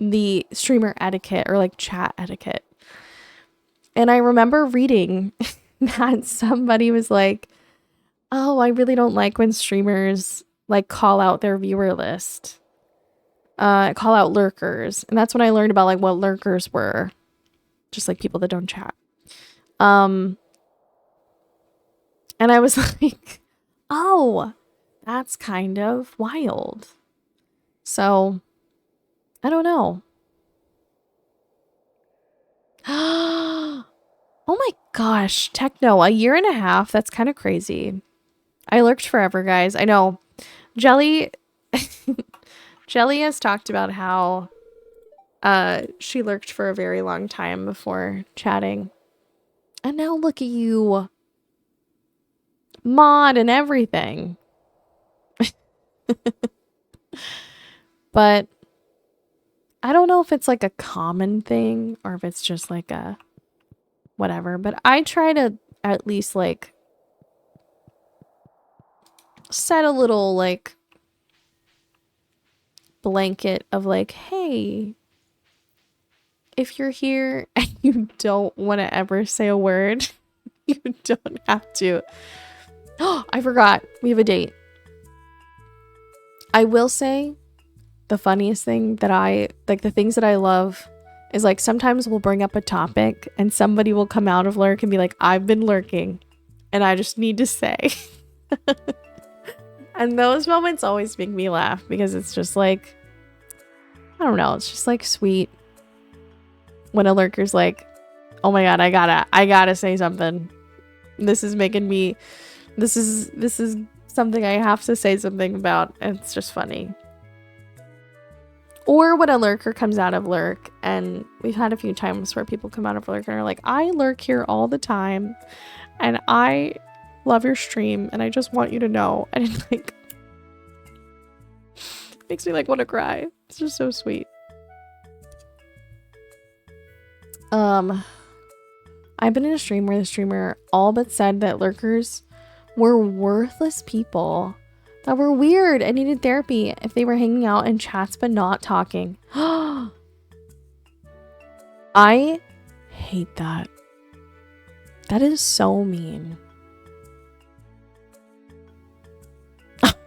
the streamer etiquette or like chat etiquette. And I remember reading that somebody was like, oh, I really don't like when streamers like call out their viewer list, call out lurkers. And that's when I learned about like what lurkers were, just like people that don't chat. And I was like, oh, that's kind of wild. So I don't know. Oh my gosh, Techno, a year and a half. That's kind of crazy. I lurked forever, guys. I know. Jelly Jelly has talked about how she lurked for a very long time before chatting. And now look at you. Mod and everything. But I don't know if it's like a common thing or if it's just like a whatever. But I try to at least like set a little like blanket of like, hey, if you're here and you don't want to ever say a word, you don't have to. Oh, I forgot. We have a date. I will say the funniest thing that I like, the things that I love is like sometimes we'll bring up a topic and somebody will come out of lurk and be like, I've been lurking and I just need to say. And those moments always make me laugh because it's just like, I don't know, it's just like sweet when a lurker's like, oh my god, I gotta say something. This is making me, this is something I have to say something about. And it's just funny. Or when a lurker comes out of lurk, and we've had a few times where people come out of lurk and are like, I lurk here all the time and I love your stream and I just want you to know. And it like makes me like want to cry. It's just so sweet. I've been in a stream where the streamer all but said that lurkers were worthless people that were weird and needed therapy if they were hanging out in chats but not talking. I hate that. That is so mean.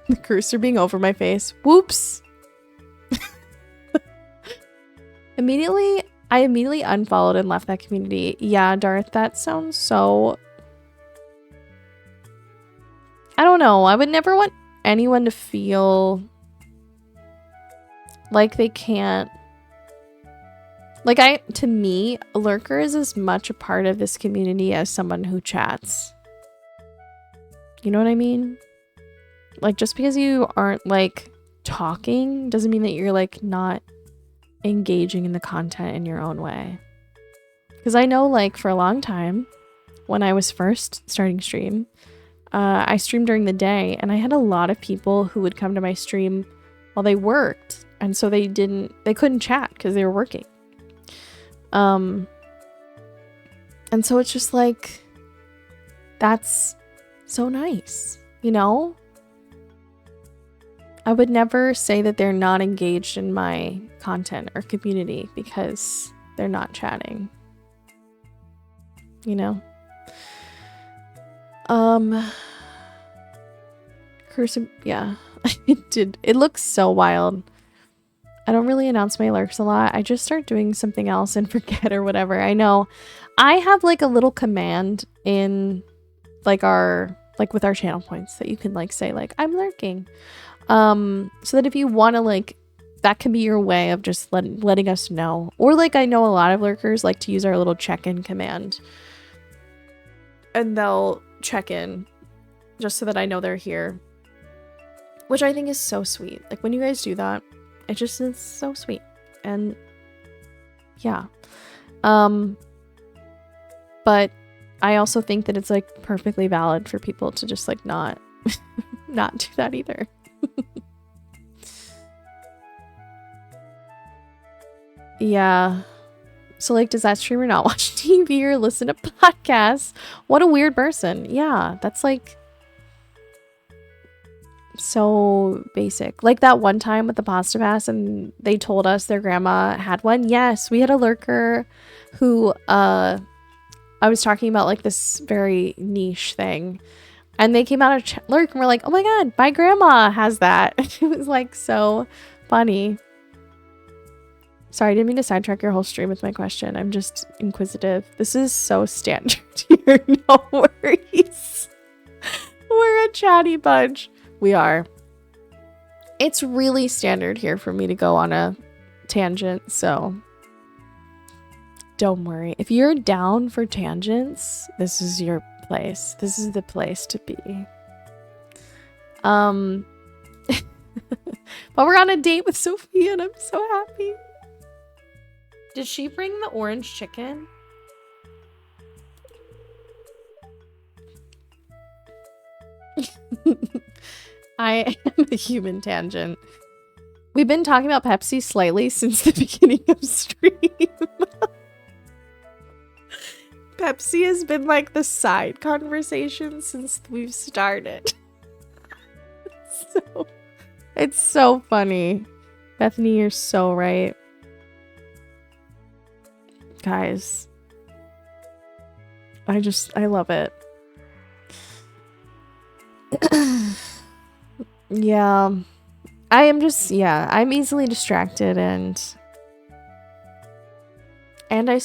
The cursor being over my face. Whoops. I immediately unfollowed and left that community. Yeah, Darth, that sounds so... I don't know. I would never want anyone to feel like they can't... Like, to me, a lurker is as much a part of this community as someone who chats. You know what I mean? Like, just because you aren't, like, talking doesn't mean that you're, like, not engaging in the content in your own way. Because I know, like, for a long time, when I was first starting stream, I streamed during the day, and I had a lot of people who would come to my stream while they worked, and so they couldn't chat because they were working. And so it's just like, that's so nice, you know? I would never say that they're not engaged in my content or community because they're not chatting. You know? Cursive, yeah. It looks so wild. I don't really announce my lurks a lot. I just start doing something else and forget or whatever. I know. I have like a little command in like with our channel points that you can like say like, I'm lurking. So that if you want to like, that can be your way of just letting us know. Or like, I know a lot of lurkers like to use our little check-in command. And they'll check in just so that I know they're here. Which I think is so sweet. Like when you guys do that, it just is so sweet. And yeah. But I also think that it's like perfectly valid for people to just like not do that either. Yeah. So, like, does that streamer not watch TV or listen to podcasts? What a weird person. Yeah, that's like so basic. Like that one time with the pasta pass and they told us their grandma had one. Yes, we had a lurker who I was talking about like this very niche thing. And they came out of lurk and were like, oh my god, my grandma has that. It was like so funny. Sorry, I didn't mean to sidetrack your whole stream with my question. I'm just inquisitive. This is so standard here. No worries. We're a chatty bunch. We are. It's really standard here for me to go on a tangent, so don't worry. If you're down for tangents, this is your place. This is the place to be. But we're on a date with Sophia and I'm so happy. Did she bring the orange chicken? I am a human tangent. We've been talking about Pepsi slightly since the beginning of stream. Pepsi has been like the side conversation since we've started. So, it's so funny. Bethany, you're so right. Guys, I love it. Yeah, I'm easily distracted and I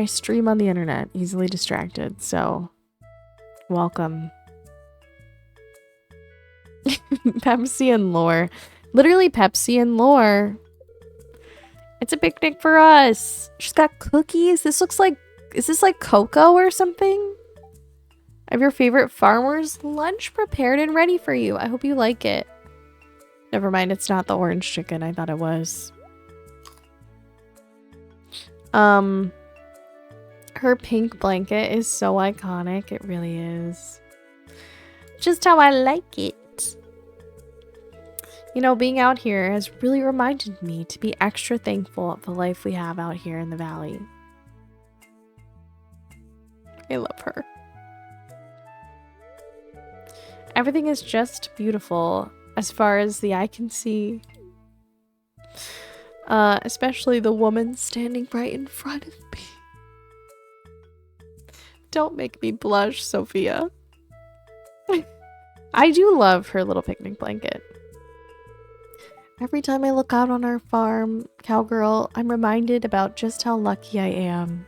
stream on the internet, easily distracted, so welcome. Pepsi and lore. Literally Pepsi and lore. It's a picnic for us. She's got cookies. Is this like cocoa or something? I have your favorite farmer's lunch prepared and ready for you. I hope you like it. Never mind, it's not the orange chicken. I thought it was. Her pink blanket is so iconic. It really is. Just how I like it. You know, being out here has really reminded me to be extra thankful of the life we have out here in the valley. I love her. Everything is just beautiful as far as the eye can see. Especially the woman standing right in front of me. Don't make me blush, Sophia. I do love her little picnic blanket. Every time I look out on our farm, cowgirl, I'm reminded about just how lucky I am.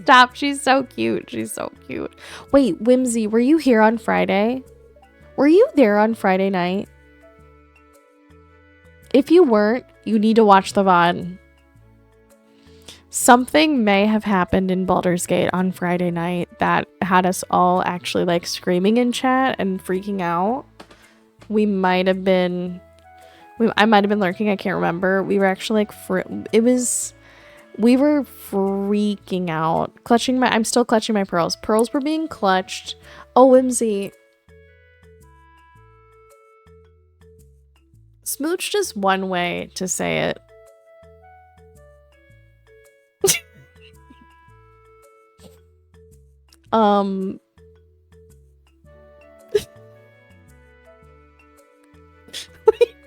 Stop, she's so cute. She's so cute. Wait, Whimsy, were you here on Friday? Were you there on Friday night? If you weren't, you need to watch the VOD. Something may have happened in Baldur's Gate on Friday night that had us all actually like screaming in chat and freaking out. We might have been... I might have been lurking, I can't remember. We were actually like... We were freaking out. I'm still clutching my pearls. Pearls were being clutched. Oh, Whimsy. Smooched is one way to say it. We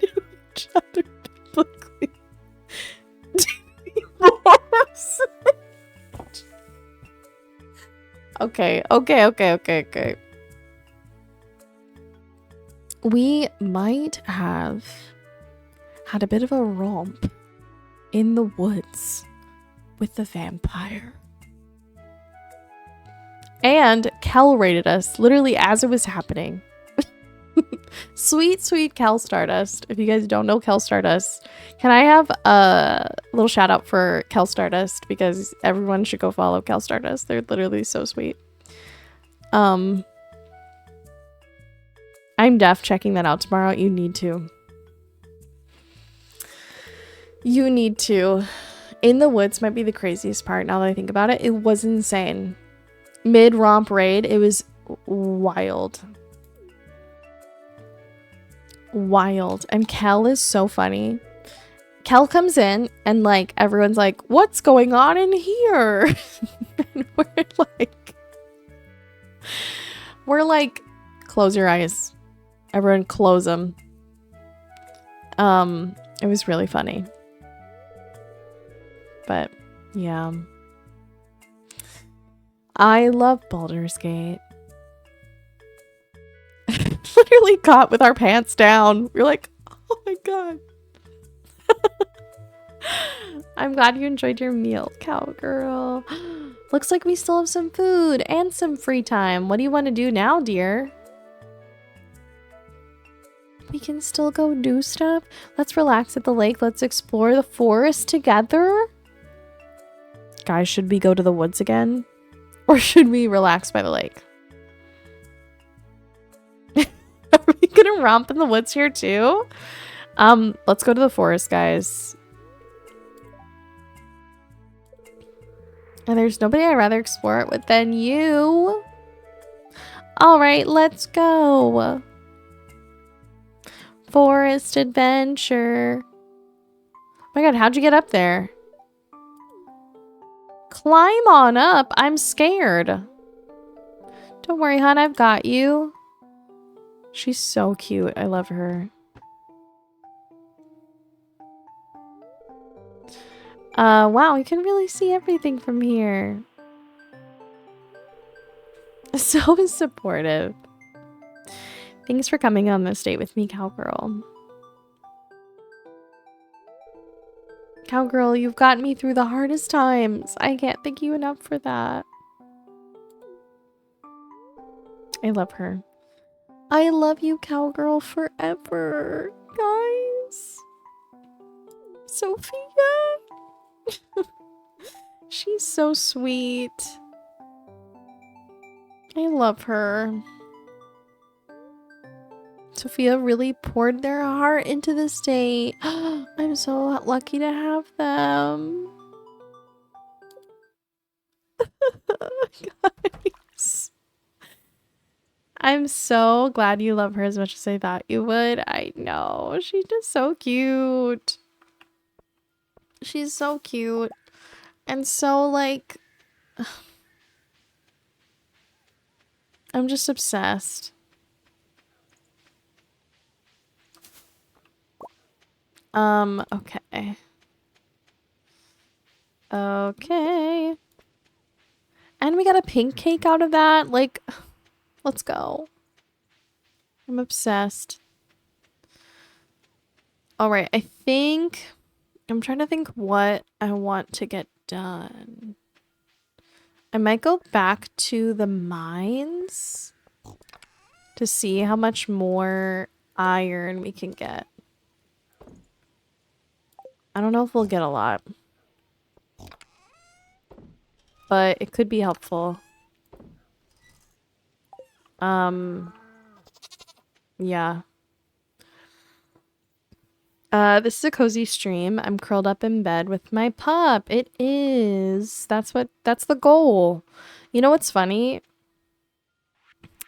knew each other publicly. Okay. We might have had a bit of a romp in the woods with the vampire. And Kel rated us literally as it was happening. Sweet Kel Stardust. If you guys don't know Kel Stardust, can I have a little shout out for Kel Stardust? Because everyone should go follow Kel Stardust. They're literally so sweet. I'm def checking that out tomorrow. You need to. You need to. In the woods might be the craziest part now that I think about it. It was insane. Mid-romp raid, it was wild. Wild. And Kel is so funny. Kel comes in and like everyone's like, what's going on in here? And we're like, close your eyes. Everyone close them. It was really funny. But yeah. I love Baldur's Gate. Literally caught with our pants down. We're like, oh my god. I'm glad you enjoyed your meal, cowgirl. Looks like we still have some food and some free time. What do you want to do now, dear? We can still go do stuff. Let's relax at the lake. Let's explore the forest together. Guys, should we go to the woods again? Or should we relax by the lake? Are we gonna romp in the woods here too? Let's go to the forest, guys. And there's nobody I'd rather explore it with than you. All right, let's go. Forest adventure. Oh my god, how'd you get up there? Climb on up. I'm scared. Don't worry, hon. I've got you. She's so cute. I love her. Wow, you can really see everything from here. So supportive. Thanks for coming on this date with me, cowgirl. Cowgirl, you've gotten me through the hardest times. I can't thank you enough for that. I love her. I love you, cowgirl, forever. Guys. Sophia. She's so sweet. I love her. Sophia really poured their heart into this date. I'm so lucky to have them. Guys. I'm so glad you love her as much as I thought you would. I know. She's just so cute. She's so cute. And so, like... I'm just obsessed. Okay. Okay. And we got a pink cake out of that. Like, let's go. I'm obsessed. All right, I think... I'm trying to think what I want to get done. I might go back to the mines to see how much more iron we can get. I don't know if we'll get a lot, but it could be helpful. Yeah. This is a cozy stream. I'm curled up in bed with my pup. It is. That's the goal. You know what's funny?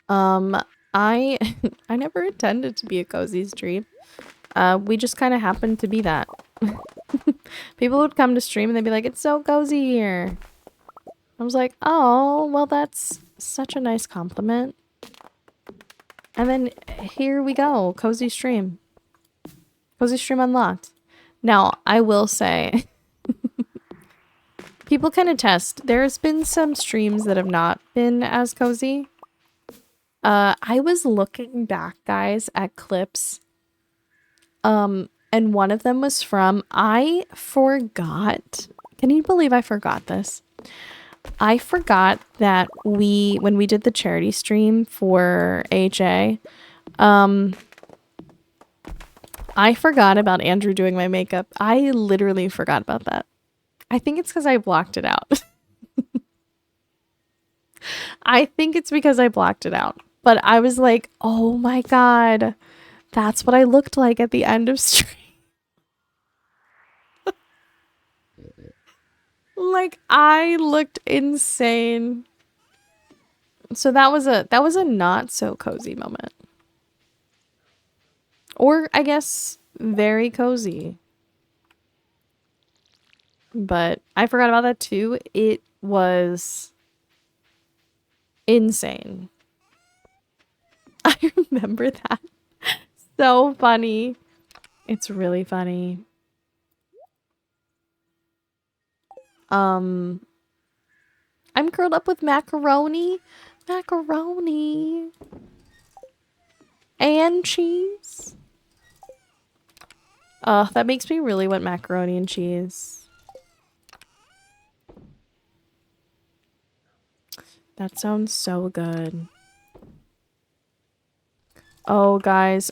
I I never intended to be a cozy stream. We just kind of happened to be that. People would come to stream and they'd be like, it's so cozy here. I was like, oh, well, that's such a nice compliment. And then here we go. Cozy stream. Cozy stream unlocked. Now, I will say, people can attest, there's been some streams that have not been as cozy. I was looking back, guys, at clips. And one of them was from, I forgot. Can you believe I forgot this? I forgot that when we did the charity stream for AHA, I forgot about Andrew doing my makeup. I literally forgot about that. I think it's because I blocked it out. I think it's because I blocked it out. But I was like, oh my god, that's what I looked like at the end of stream. Like, I looked insane. So that was a not so cozy moment. Or I guess very cozy. But I forgot about that too. It was insane. I remember that. So funny. It's really funny. I'm curled up with macaroni. Macaroni. And cheese. That makes me really want macaroni and cheese. That sounds so good. Oh, guys,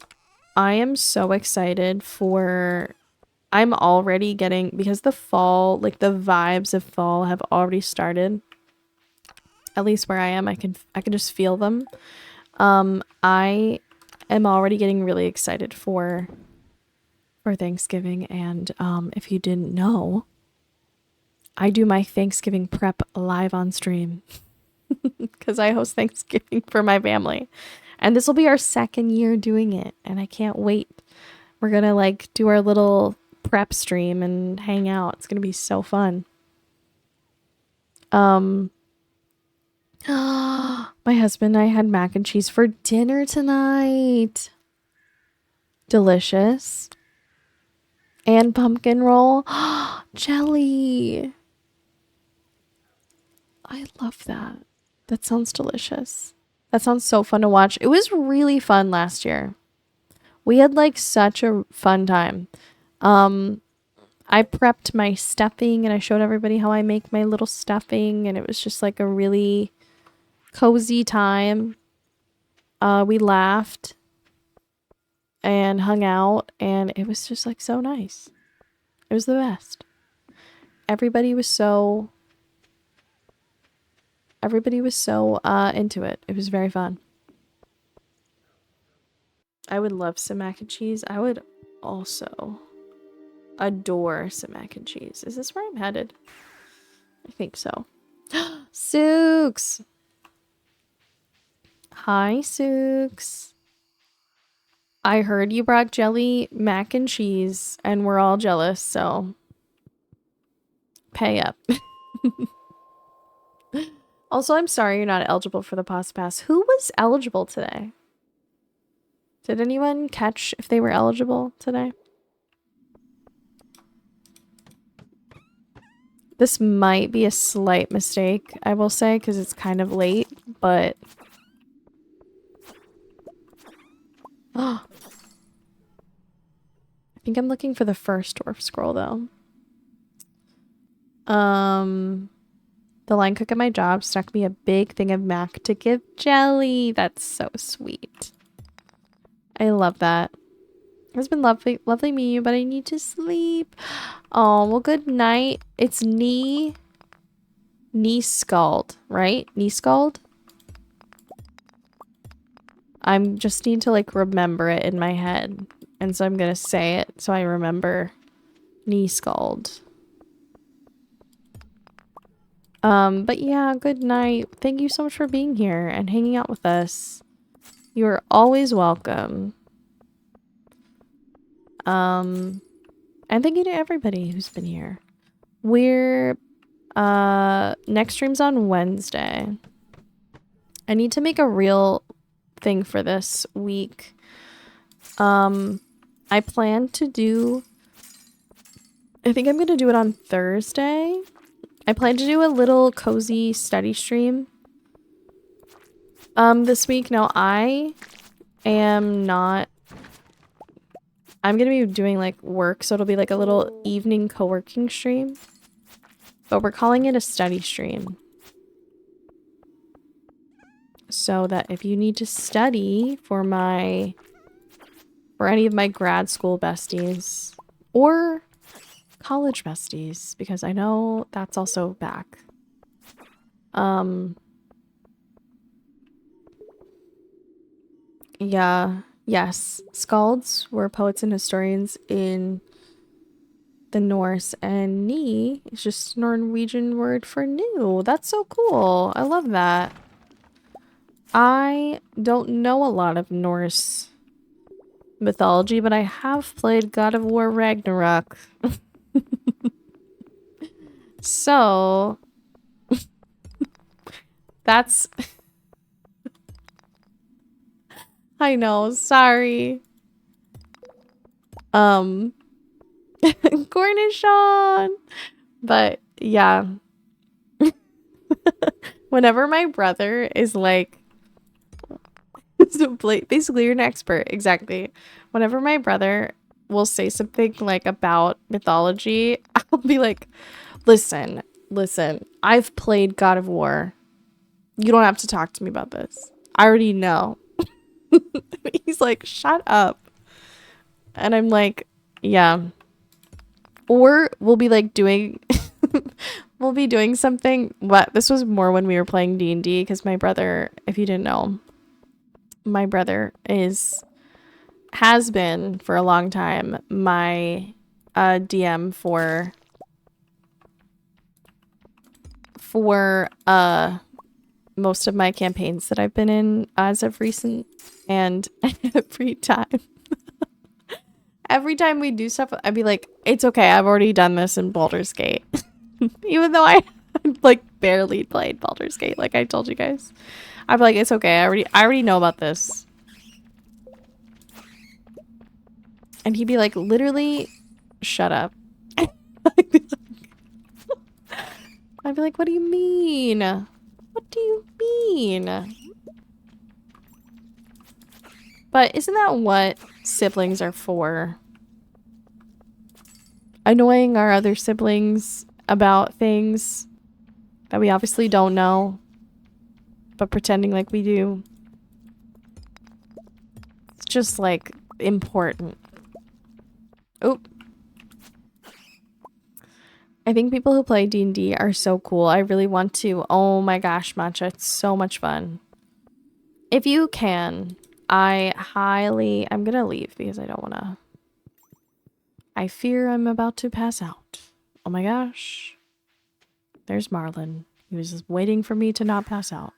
I am so excited for... I'm already getting... Because the fall, like the vibes of fall have already started. At least where I am, I can just feel them. I am already getting really excited for Thanksgiving, and if you didn't know, I do my Thanksgiving prep live on stream because I host Thanksgiving for my family, and this will be our 2nd year doing it, and I can't wait. We're gonna like do our little prep stream and hang out. It's gonna be so fun. My husband and I had mac and cheese for dinner tonight. Delicious. And pumpkin roll. Jelly. I love that. That sounds delicious. That sounds so fun to watch. It was really fun last year. We had like such a fun time. I prepped my stuffing and I showed everybody how I make my little stuffing, and it was just like a really cozy time. We laughed and hung out, and it was just like so nice. It was the best. Everybody was so into it. It was very fun. I would love some mac and cheese. I would also adore some mac and cheese. Is this where I'm headed? I think so. Sooks! Hi, Sooks. I heard you brought jelly, mac and cheese, and we're all jealous, so pay up. Also, I'm sorry you're not eligible for the Pasta Pass. Who was eligible today? Did anyone catch if they were eligible today? This might be a slight mistake, I will say, because it's kind of late, but... Oh. I think I'm looking for the first dwarf scroll, though. The line cook at my job stuck me a big thing of mac to give Jelly. That's so sweet. I love that. It's been lovely meeting you, but I need to sleep. Oh, well, good night. It's Knee Scald, right? Knee Scald? I just need to like remember it in my head. And so I'm gonna say it so I remember Knee Scald. But yeah, good night. Thank you so much for being here and hanging out with us. You are always welcome. And thank you to everybody who's been here. We're next stream's on Wednesday. I need to make a real thing for this week. I plan to do, I think I'm gonna do it on Thursday. I plan to do a little cozy study stream this week. Now I am not, I'm gonna be doing like work, so it'll be like a little evening co-working stream, but we're calling it a study stream, so that if you need to study for any of my grad school besties or college besties, because I know that's also back. Yeah, yes. Skalds were poets and historians in the Norse, and Ni is just a Norwegian word for new. That's so cool. I love that. I don't know a lot of Norse mythology, but I have played God of War Ragnarok. So that's I know, sorry. Cornichon. But yeah. Whenever my brother is like so basically you're an expert, exactly. Whenever my brother will say something like about mythology, I'll be like, listen, I've played God of War. You don't have to talk to me about this. I already know. He's like, shut up. And I'm like, yeah. Or we'll be like doing we'll be doing something. What this was more when we were playing D&D, because my brother, if you didn't know, my brother has been for a long time my DM for most of my campaigns that I've been in as of recent. And every time we do stuff, I'd be like, it's okay, I've already done this in Baldur's Gate. Even though I like barely played Baldur's Gate, like I told you guys. I'm like, it's okay, I already know about this. And he'd be like, literally, shut up. I'd be like, what do you mean? What do you mean? But isn't that what siblings are for? Annoying our other siblings about things that we obviously don't know, but pretending like we do. It's just like important. Oh. I think people who play D&D are so cool. I really want to. Oh my gosh, Matcha, it's so much fun. If you can, I'm gonna leave because I don't wanna. I fear I'm about to pass out. Oh my gosh. There's Marlon. He was just waiting for me to not pass out.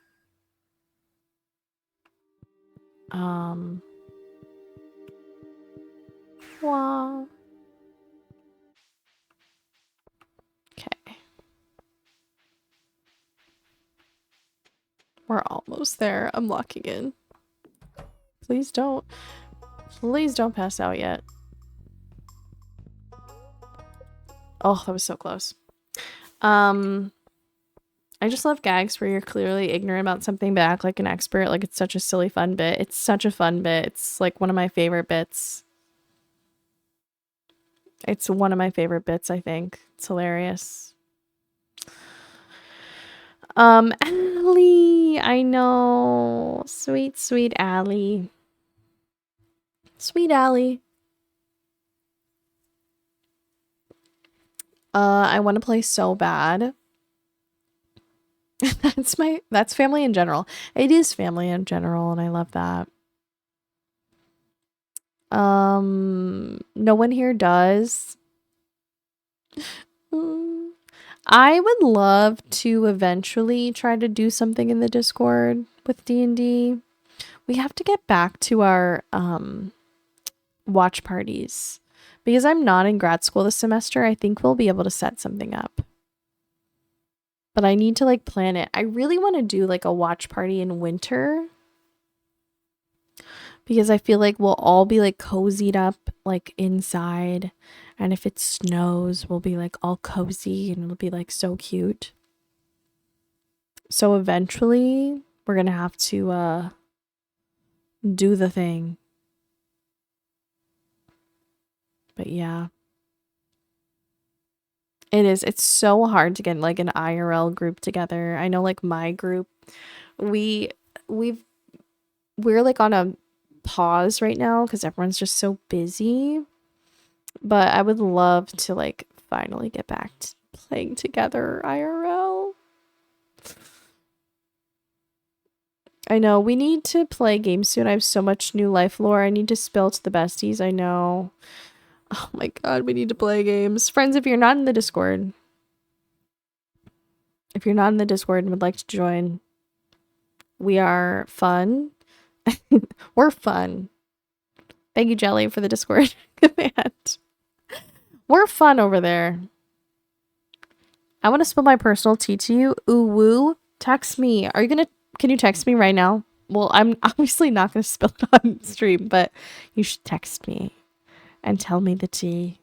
Wow. Okay. We're almost there. I'm locking in. Please don't pass out yet. Oh, that was so close. I just love gags where you're clearly ignorant about something but act like an expert. Like, it's such a silly fun bit. It's such a fun bit. It's like one of my favorite bits. It's one of my favorite bits, I think. It's hilarious. Allie, I know. Sweet, sweet Allie. Sweet Allie. I want to play so bad. That's family in general. It is family in general, and I love that. No one here does. I would love to eventually try to do something in the Discord with D&D. We have to get back to our watch parties. Because I'm not in grad school this semester, I think we'll be able to set something up. But I need to like plan it. I really want to do like a watch party in winter. Because I feel like we'll all be like cozied up like inside. And if it snows, we'll be like all cozy and it'll be like so cute. So eventually we're gonna have to do the thing. But yeah. It is. It's so hard to get like an IRL group together. I know like my group, we're like on a pause right now because everyone's just so busy. But I would love to like finally get back to playing together IRL. I know, we need to play games soon. I have so much new life lore I need to spill to the besties. I know. Oh my god, we need to play games. Friends, if you're not in the Discord, and would like to join, we are fun. We're fun. Thank you, Jelly, for the Discord command. We're fun over there. I want to spill my personal tea to you. Ooh woo. Text me. Can you text me right now? Well, I'm obviously not going to spill it on stream, but you should text me and tell me the tea.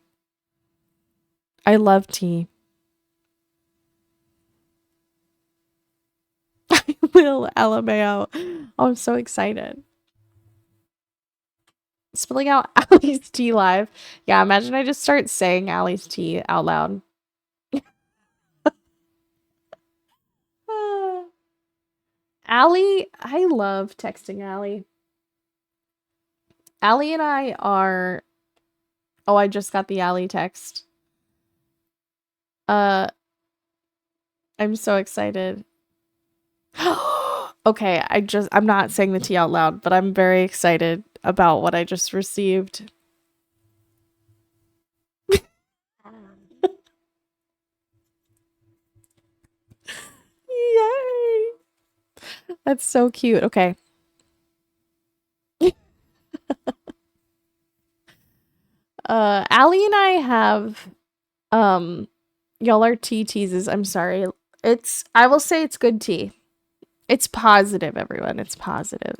I love tea. I will, LMAO. Oh, I'm so excited. Spilling out Allie's tea live. Yeah, imagine I just start saying Allie's tea out loud. Allie, I love texting Allie. Allie and I are... Oh, I just got the Allie text. I'm so excited. Okay, I'm not saying the tea out loud, but I'm very excited about what I just received. Yay! That's so cute. Okay. Allie and I have y'all are tea teases. I'm sorry. I will say it's good tea. It's positive, everyone. It's positive.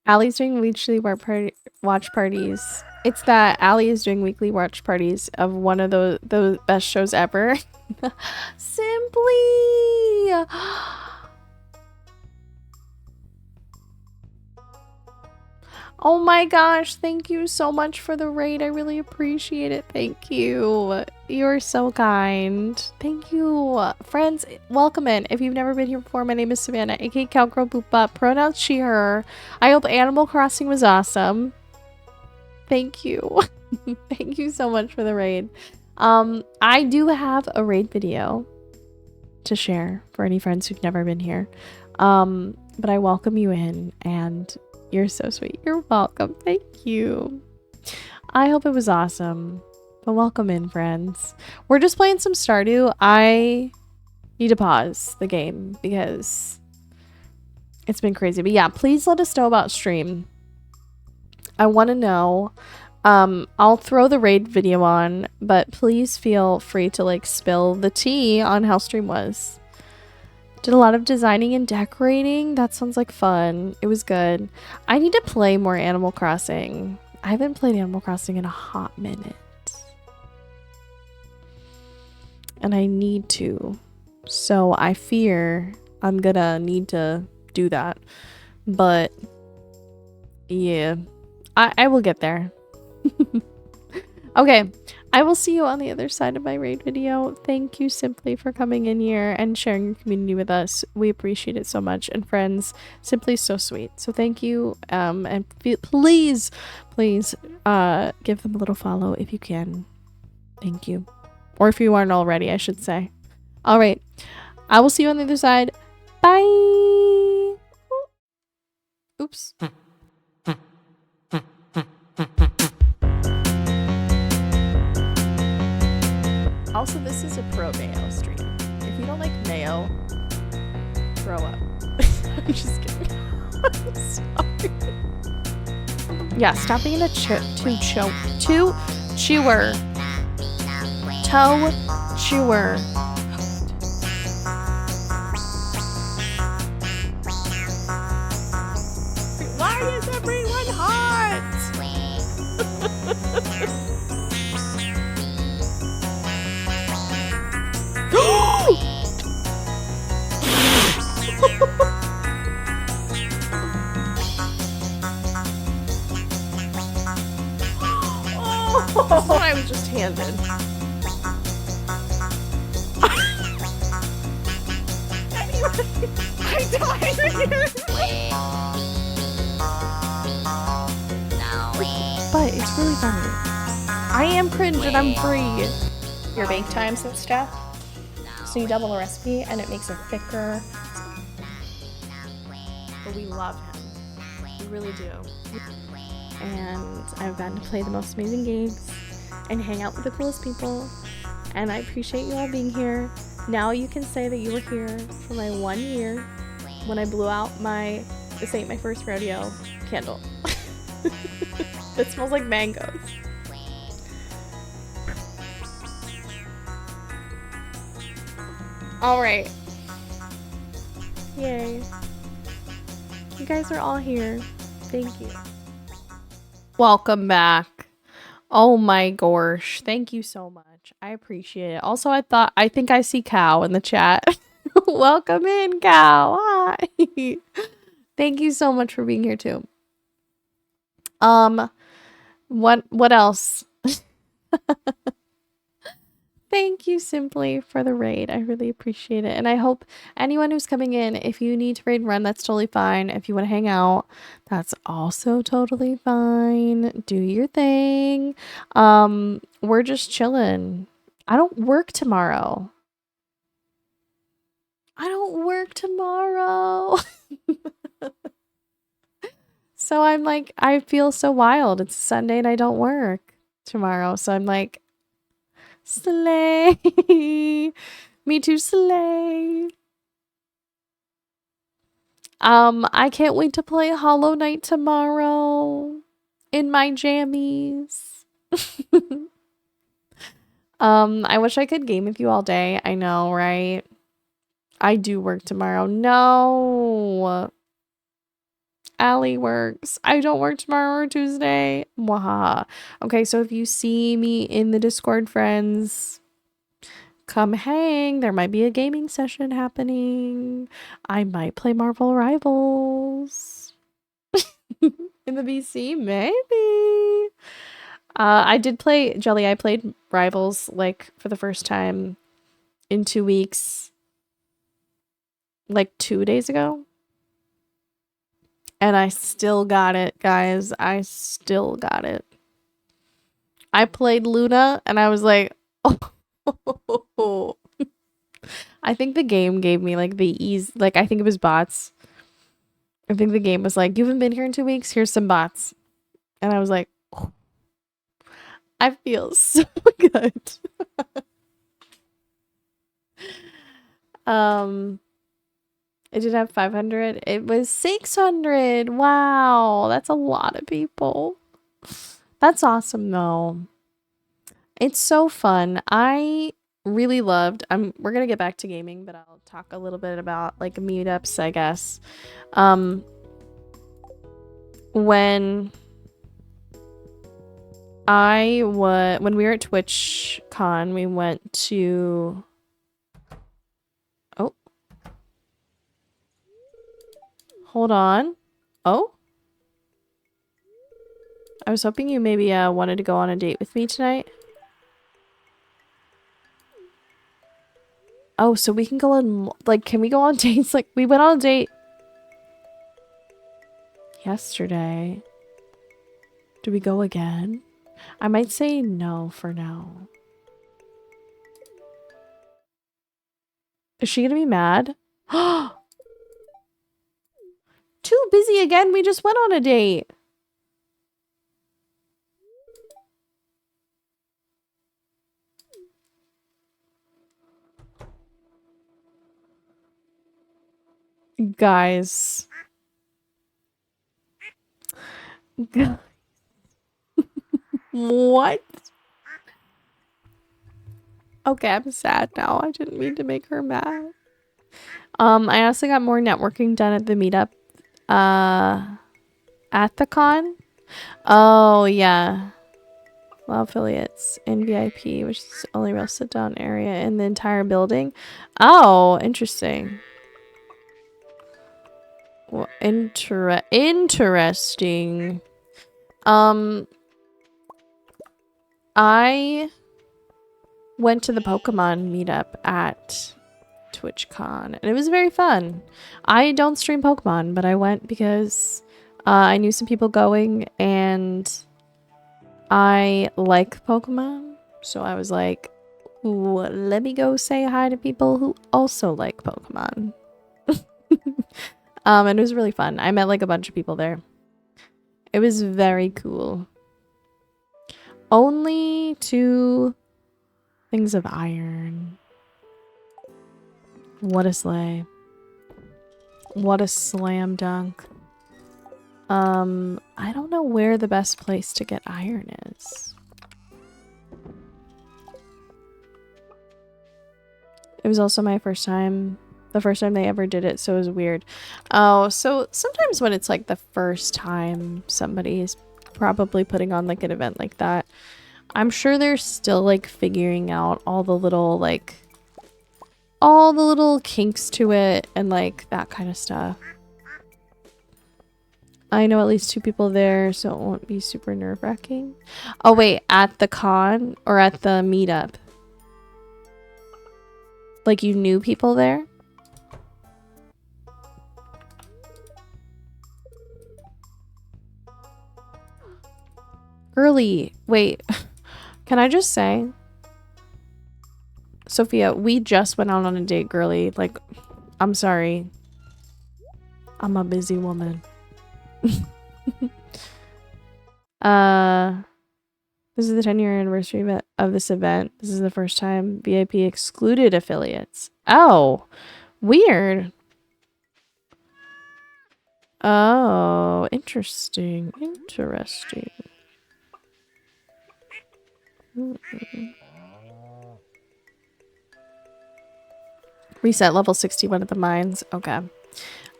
Allie's doing weekly watch parties. It's that Allie is doing weekly watch parties of one of the best shows ever. Simply. Oh my gosh, thank you so much for the raid. I really appreciate it. Thank you. You're so kind. Thank you. Friends, welcome in. If you've never been here before, my name is Savannah, aka Cowgirl Boopbop, pronouns she, her. I hope Animal Crossing was awesome. Thank you. Thank you so much for the raid. I do have a raid video to share for any friends who've never been here. But I welcome you in, and you're so sweet. You're welcome. Thank you. I hope it was awesome. But welcome in, friends. We're just playing some Stardew. I need to pause the game because it's been crazy. But yeah, please let us know about stream. I want to know. I'll throw the raid video on, but please feel free to like spill the tea on how stream was. Did a lot of designing and decorating. That sounds like fun. It was good. I need to play more Animal Crossing. I haven't played Animal Crossing in a hot minute. And I need to. So I fear I'm gonna need to do that. But yeah, I will get there. Okay, I will see you on the other side of my raid video. Thank you Simply for coming in here and sharing your community with us. We appreciate it so much. And friends, Simply's so sweet. So thank you. And please give them a little follow if you can. Thank you. Or if you aren't already, I should say. All right, I will see you on the other side. Bye. Oops. Also, this is a pro mayo stream. If you don't like mayo, grow up. I'm just kidding. I'm sorry. Yeah, stop being a chewer. Toe chewer. Why is everyone hot? That's what I was just handed. Anyway, I died again. But it's really funny. I am cringe and I'm free. Your bake times and stuff. So you double the recipe and it makes it thicker. But we love him. We really do. And I've gotten to play the most amazing games and hang out with the coolest people. And I appreciate you all being here. Now you can say that you were here for my 1 year when I blew out my This ain't my first rodeo candle. It smells like mangoes. All right. Yay. You guys are all here. Thank you. Welcome back. Oh my gosh. Thank you so much. I appreciate it. Also, I think I see Cow in the chat. Welcome in, Cow. Hi. Thank you so much for being here too. What else? Thank you, Simply, for the raid. I really appreciate it. And I hope anyone who's coming in, if you need to raid and run, that's totally fine. If you want to hang out, that's also totally fine. Do your thing. We're just chilling. I don't work tomorrow. So I'm like, I feel so wild. It's Sunday and I don't work tomorrow. So I'm like, slay. Me too, slay. I can't wait to play Hollow Knight tomorrow in my jammies. I wish I could game with you all day. I know, right? I do work tomorrow. No. Allie works. I don't work tomorrow or Tuesday. Waha. Okay, so if you see me in the Discord, friends, come hang. There might be a gaming session happening. I might play Marvel Rivals. In the BC, maybe. I did play Jelly. I played Rivals like for the first time in 2 weeks, like 2 days ago. And I still got it, guys. I still got it. I played Luna and I was like, oh. I think the game gave me like the ease. Like, I think it was bots. I think the game was like, you haven't been here in 2 weeks. Here's some bots. And I was like, oh, I feel so good. It did have 500. It was 600. Wow. That's a lot of people. That's awesome though. It's so fun. I really loved, we're going to get back to gaming, but I'll talk a little bit about like meetups, I guess. When we were at TwitchCon, we went to, oh, hold on. Oh, I was hoping you maybe wanted to go on a date with me tonight. Oh, so we can go on, like, can we go on dates? Like, we went on a date yesterday. Do we go again? I might say no for now. Is she gonna be mad? Too busy again. We just went on a date. Guys. What? Okay, I'm sad now. I didn't mean to make her mad. I also got more networking done at the meetup. At the con? Oh, yeah. Well, affiliates in VIP, which is the only real sit-down area in the entire building. Oh, interesting. Well, interesting. I went to the Pokemon meetup at TwitchCon, and it was very fun. I don't stream Pokemon, but I went because I knew some people going, and I like Pokemon, so I was like, ooh, let me go say hi to people who also like Pokemon. And it was really fun. I met like a bunch of people there. It was very cool. Only 2 things of iron. What a slay. What a slam dunk. I don't know where the best place to get iron is. It was also my first time. The first time they ever did it, so it was weird. Oh, so sometimes when it's like the first time somebody is probably putting on like an event like that, I'm sure they're still like figuring out all the little kinks to it and like that kind of stuff. I know at least 2 people there, so it won't be super nerve-wracking. Oh wait, at the con or at the meetup? Like you knew people there? Early. Wait, can I just say, Sophia, we just went out on a date, girly. Like, I'm sorry. I'm a busy woman. This is the 10-year anniversary of this event. This is the first time VIP excluded affiliates. Oh, weird. Oh, interesting. Interesting. Reset level 61 at the mines. Okay.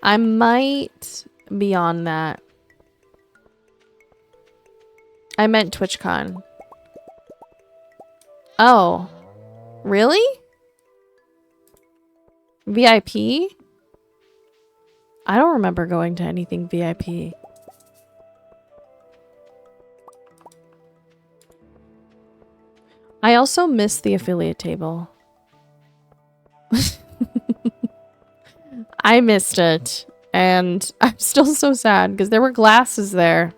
I might be on that. I meant TwitchCon. Oh. Really? VIP? I don't remember going to anything VIP. I also missed the affiliate table. I missed it. And I'm still so sad because there were glasses there.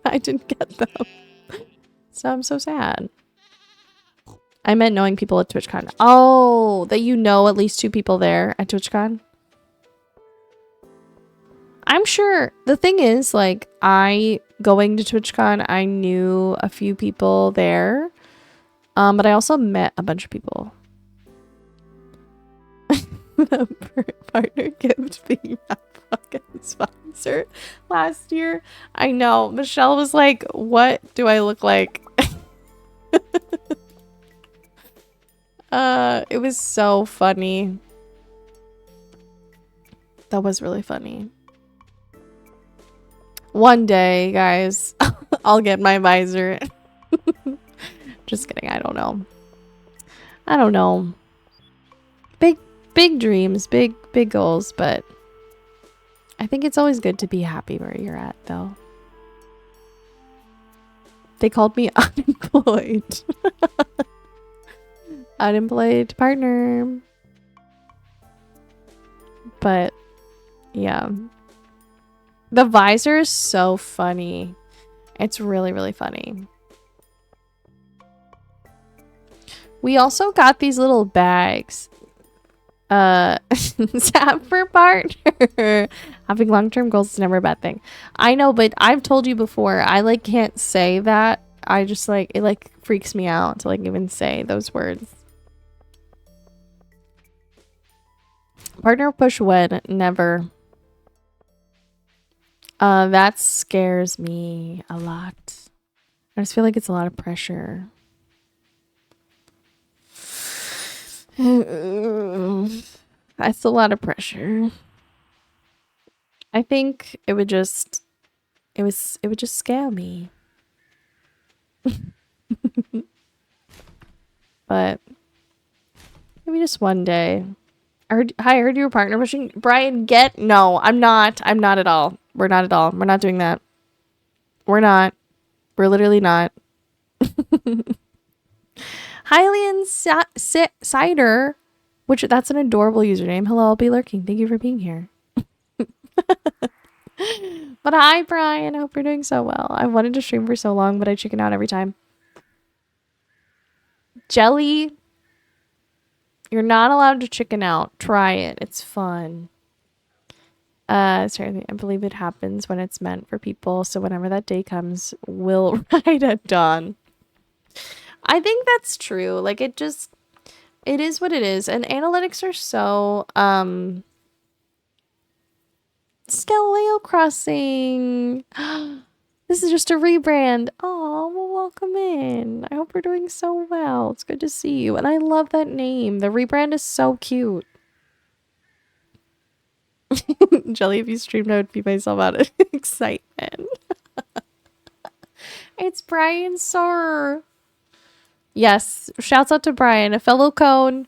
I didn't get them. So I'm so sad. I meant knowing people at TwitchCon. Oh, that you know at least 2 people there at TwitchCon? I'm sure. The thing is, like, going to TwitchCon, I knew a few people there. But I also met a bunch of people. Partner gift being a fucking sponsor last year. I know. Michelle was like, what do I look like? It was so funny. That was really funny. One day, guys, I'll get my visor. Just kidding. I don't know. I don't know. Big dreams, big goals, but I think it's always good to be happy where you're at, though. They called me unemployed. Unemployed partner. But yeah. The visor is so funny. It's really, really funny. We also got these little bags. Zap for partner. Having long-term goals is never a bad thing. I know, but I've told you before, I like can't say that. I just like, it like freaks me out to like even say those words. Partner push when? Never. That scares me a lot. I just feel like it's a lot of pressure. That's a lot of pressure. I think it would just scare me. But maybe just one day. Hi, I heard you were partner pushing. Brian, no, I'm not. I'm not at all. We're not at all. We're not doing that. We're not. We're literally not. Hylian Cider, which that's an adorable username. Hello, I'll be lurking. Thank you for being here. But hi, Brian. I hope you're doing so well. I wanted to stream for so long, but I chicken out every time. Jelly, you're not allowed to chicken out. Try it. It's fun. Sorry, I believe it happens when it's meant for people. So whenever that day comes, we'll ride at dawn. I think that's true. Like it is what it is. And analytics are so, Skeleo Crossing. This is just a rebrand. Oh, well, welcome in. I hope you're doing so well. It's good to see you. And I love that name. The rebrand is so cute. Jelly, if you streamed, I would be myself out of excitement. It's Brian Sir. Yes, shouts out to Brian, a fellow cone.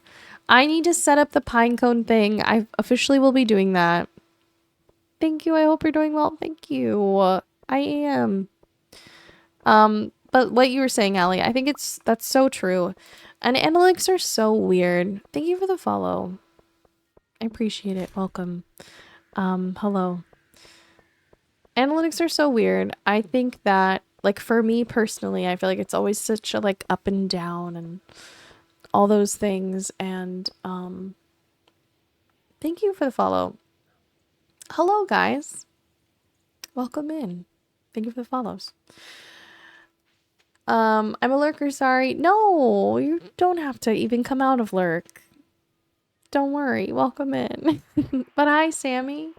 I need to set up the pine cone thing. I officially will be doing that. Thank you. I hope you're doing well. Thank you. I am. But what you were saying, Allie, I think that's so true. And analytics are so weird. Thank you for the follow. I appreciate it. Welcome. Hello. Analytics are so weird. I think that, like, for me personally, I feel like it's always such a, like, up and down and all those things. And, thank you for the follow. Hello, guys. Welcome in. Thank you for the follows. I'm a lurker, sorry. No, you don't have to even come out of lurk. Don't worry. Welcome in. But hi, Sammy.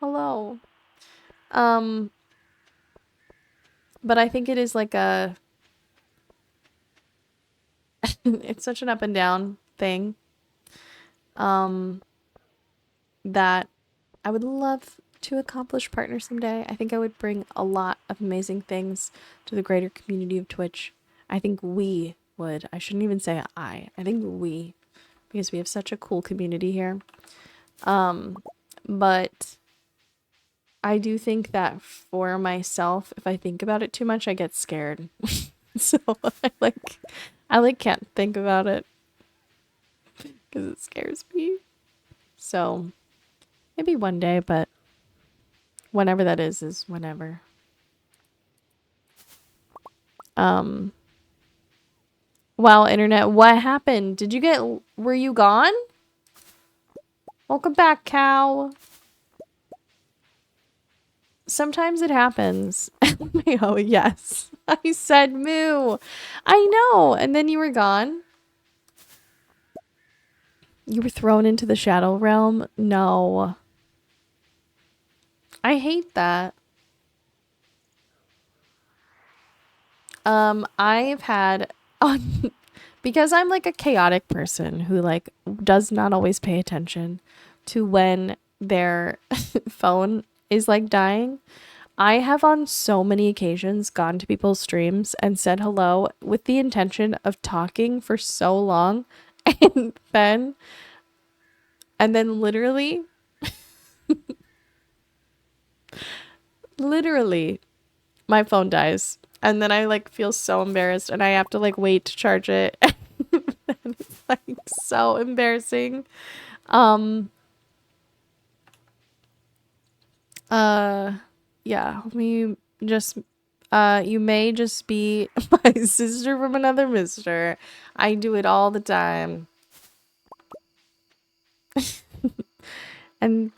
Hello. But I think it is like a it's such an up and down thing. That I would love to accomplish partner someday. I think I would bring a lot of amazing things to the greater community of Twitch. I think we would. I shouldn't even say I think we, because we have such a cool community here. But I do think that for myself, if I think about it too much, I get scared. So I can't think about it because it scares me. So maybe one day, but whenever that is whenever. Wow, internet, what happened? Were you gone? Welcome back, cow. Sometimes it happens. Oh, yes. I said moo. I know. And then you were gone. You were thrown into the shadow realm? No. I hate that. I've had because I'm like a chaotic person who like does not always pay attention to when their phone is like dying. I have on so many occasions gone to people's streams and said hello with the intention of talking for so long and then literally my phone dies. And then I like feel so embarrassed and I have to like wait to charge it. And it's like so embarrassing. Yeah, we just you may just be my sister from another mister. I do it all the time. And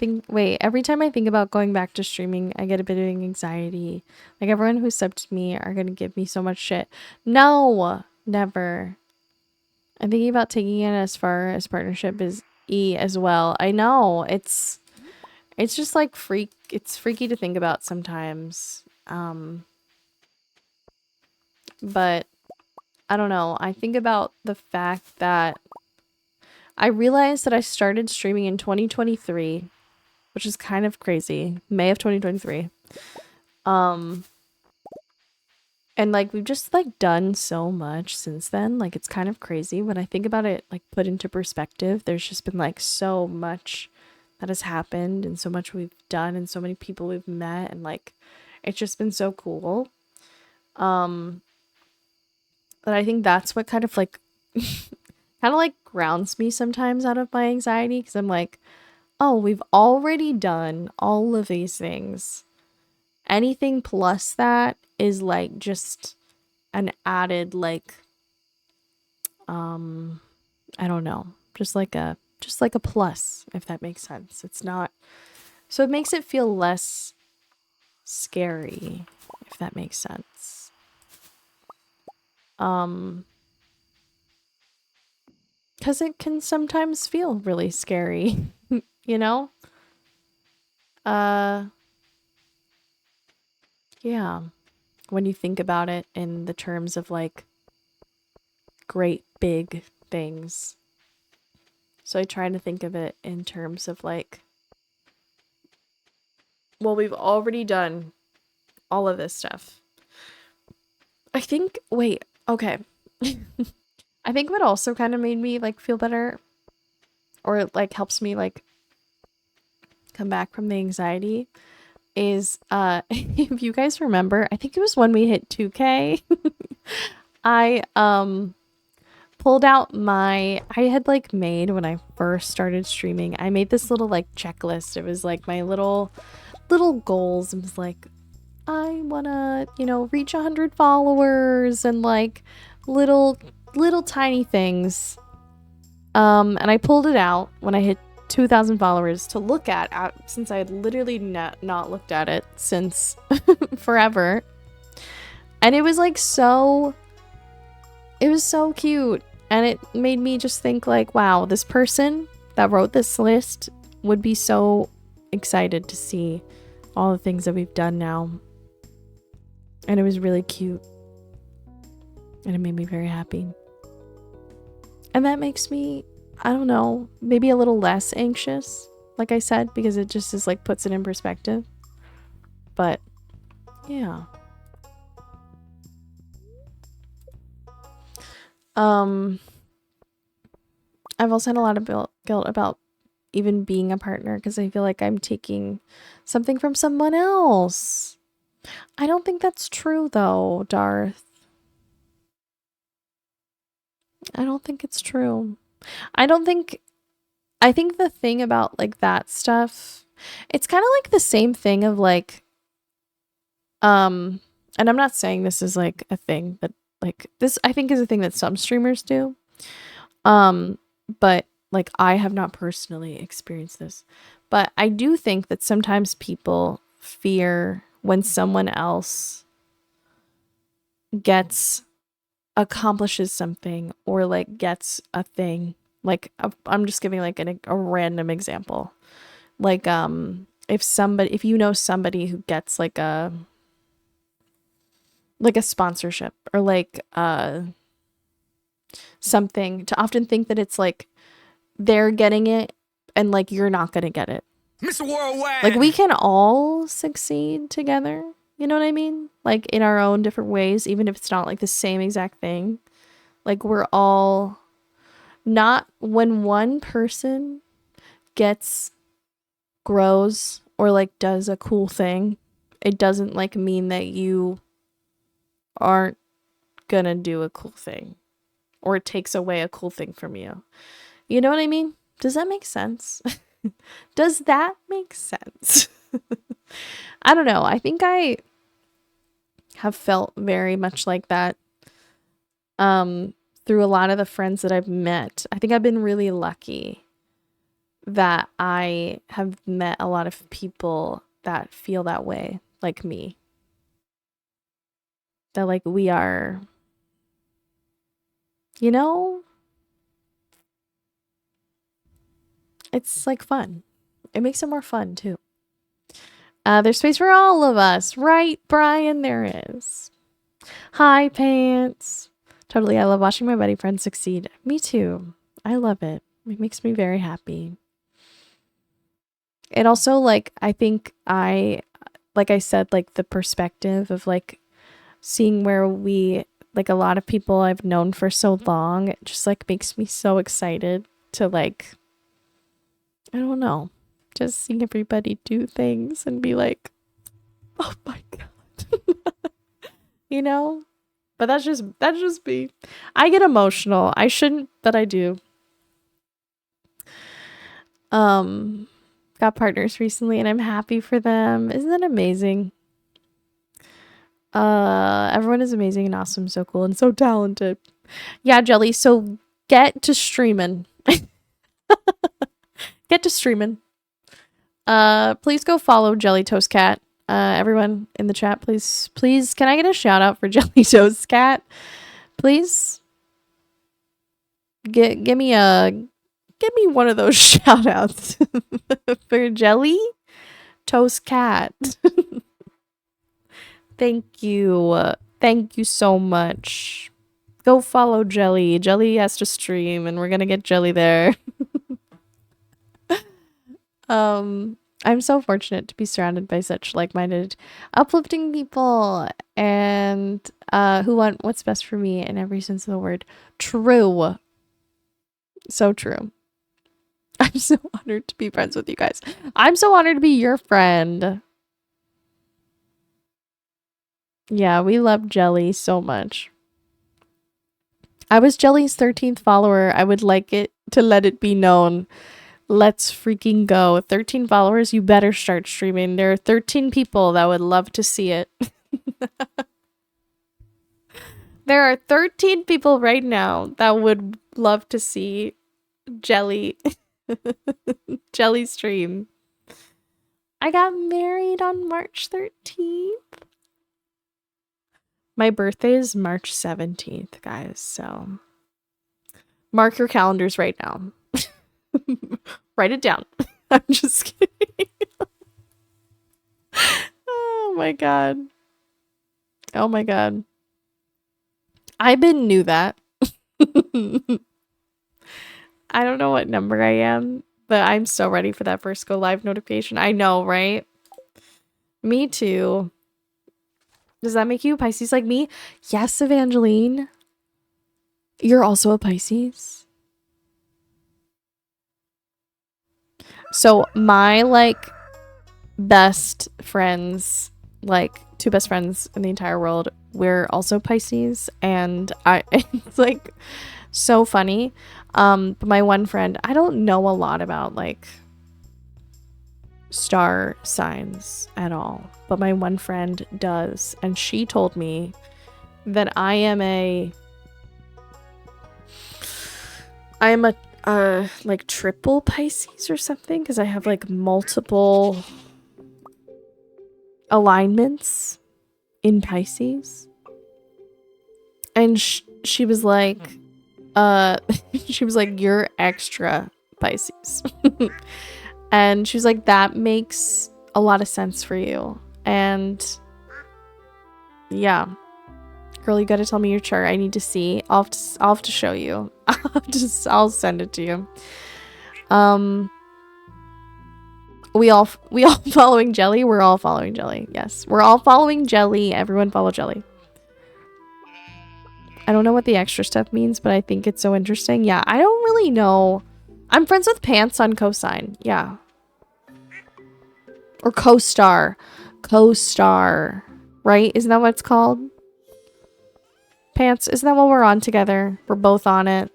every time I think about going back to streaming, I get a bit of anxiety. Like everyone who subbed to me are gonna give me so much shit. No, never. I'm thinking about taking it as far as partnership is as well. I know it's just like it's freaky to think about sometimes. But I don't know. I think about the fact that I realized that I started streaming in 2023, which is kind of crazy. May of 2023. And like we've just like done so much since then. Like it's kind of crazy when I think about it, like put into perspective. There's just been like so much that has happened and so much we've done and so many people we've met and like it's just been so cool. But I think that's what kind of like grounds me sometimes out of my anxiety because I'm like, oh, we've already done all of these things. Anything plus that is like just an added like I don't know, just like a plus, if that makes sense. It's not, so it makes it feel less scary, if that makes sense. Because it can sometimes feel really scary, you know? Yeah, when you think about it in the terms of like great big things. So I try to think of it in terms of like, well, we've already done all of this stuff. I think, wait, okay. I think what also kind of made me like feel better, or like helps me like come back from the anxiety, is if you guys remember, I think it was when we hit 2K. I pulled out I had like made, when I first started streaming, I made this little like checklist. It was like my little goals. It was like, I wanna, you know, reach 100 followers and like little tiny things. And I pulled it out when I hit 2,000 followers to look at, since I had literally not looked at it since forever. And it was like it was so cute. And it made me just think like, wow, this person that wrote this list would be so excited to see all the things that we've done now. And it was really cute. And it made me very happy. And that makes me, I don't know, maybe a little less anxious, like I said, because it just is like puts it in perspective. But yeah. I've also had a lot of guilt about even being a partner, because I feel like I'm taking something from someone else. I don't think that's true though, Darth. I don't think it's true. I think the thing about like that stuff, it's kind of like the same thing of like, and I'm not saying this is like a thing that like this, I think is a thing that some streamers do. But like I have not personally experienced this, but I do think that sometimes people fear when someone else accomplishes something, or like gets a thing. Like I'm just giving like a random example. Like if you know somebody who gets like a sponsorship, or like something, to often think that it's like they're getting it and like you're not gonna get it. Mr. Worldwide. Like we can all succeed together, you know what I mean? Like in our own different ways, even if it's not like the same exact thing. Like we're all not, when one person grows or like does a cool thing, it doesn't like mean that you aren't gonna do a cool thing, or it takes away a cool thing from you. You know what I mean? Does that make sense? Does that make sense? I don't know. I think I have felt very much like that through a lot of the friends that I've met. I think I've been really lucky that I have met a lot of people that feel that way, like me. That like we are, you know, it's like fun. It makes it more fun too. There's space for all of us, right, Brian? There is. Hi, Pants. Totally, I love watching my buddy friends succeed. Me too. I love it. It makes me very happy. It also, like, I think like I said, like the perspective of like seeing where like a lot of people I've known for so long, it just like makes me so excited to like, I don't know, just see everybody do things and be like, oh my God. You know? But that's just me. I get emotional. I shouldn't, but I do. Got partners recently and I'm happy for them. Isn't that amazing? Everyone is amazing and awesome, so cool and so talented. Yeah, Jelly, so get to streaming. Get to streaming. Please go follow Jelly Toast Cat. Everyone in the chat, please, can I get a shout out for Jelly Toast Cat? Please? Give me one of those shout outs for Jelly. Toast cat. Thank you. Thank you so much. Go follow Jelly. Jelly has to stream and we're gonna get Jelly there. I'm so fortunate to be surrounded by such like-minded, uplifting people and who want what's best for me in every sense of the word. True. So true. I'm so honored to be friends with you guys. I'm so honored to be your friend. Yeah, we love Jelly so much. I was Jelly's 13th follower. I would like it to let it be known. Let's freaking go. 13 followers, you better start streaming. There are 13 people that would love to see it. There are 13 people right now that would love to see Jelly. Jelly stream. I got married on March 13th. My birthday is March 17th, guys, so mark your calendars right now. Write it down. I'm just kidding. Oh my god. Oh my god. I been knew that. I don't know what number I am, but I'm so ready for that first go live notification. I know, right? Me too. Does that make you a Pisces like me? Yes, Evangeline. You're also a Pisces? So my like best friends, like two best friends in the entire world, we're also Pisces, and it's like so funny. But my one friend, I don't know a lot about like star signs at all, but my one friend does, and she told me that I am a like triple Pisces or something, because I have like multiple alignments in Pisces. And she was like she was like, you're extra Pisces. And she was like, that makes a lot of sense for you. And yeah, girl, you gotta tell me your chart. I need to see. I'll have to show you. I'll send it to you. We all following Jelly. We're all following Jelly. Yes, we're all following Jelly. Everyone follow Jelly. I don't know what the extra stuff means, but I think it's so interesting. Yeah, I don't really know. I'm friends with Pants on Cosign. Yeah. Or Co-Star. Co-Star. Right? Isn't that what it's called? Pants, isn't that what we're on together? We're both on it.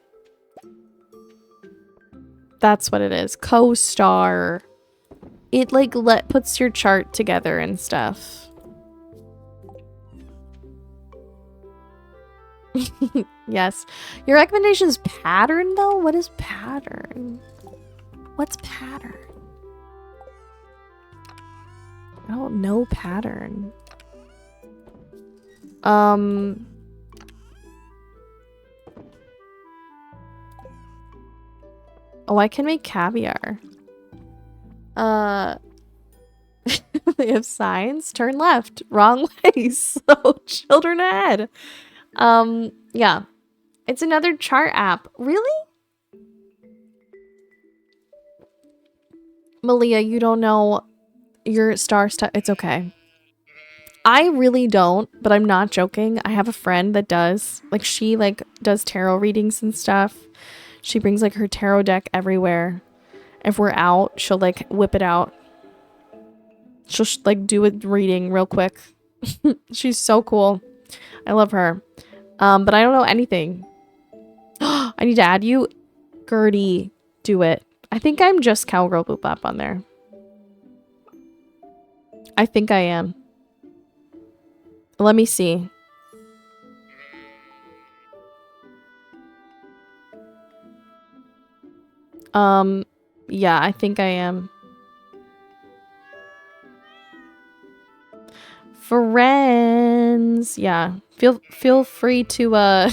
That's what it is. Co-Star. It like puts your chart together and stuff. Yes. Your recommendation is pattern though? What is pattern? What's pattern? I don't know pattern. Oh, I can make caviar. They have signs. Turn left. Wrong way. So children ahead. Yeah. It's another chart app. Really? Malia, you don't know your star stuff. It's okay. I really don't, but I'm not joking. I have a friend that does. Like, she, like, does tarot readings and stuff. She brings, like, her tarot deck everywhere. If we're out, she'll, like, whip it out. She'll, like, do a reading real quick. She's so cool. I love her. But I don't know anything. I need to add you. Gertie, do it. I think I'm just Cowgirl Boop Bop on there. I think I am. Let me see. Yeah, I think I am. Friends. Yeah. Feel free to I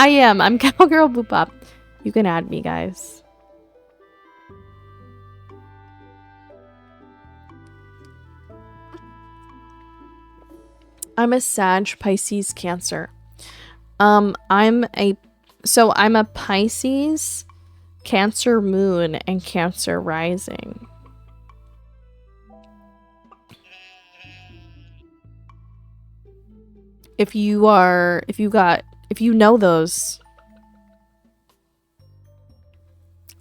am. I'm Cowgirl Boop Bop. You can add me, guys. I'm a Sag, Pisces, Cancer. I'm a Pisces, Cancer moon, and Cancer rising. If you know those,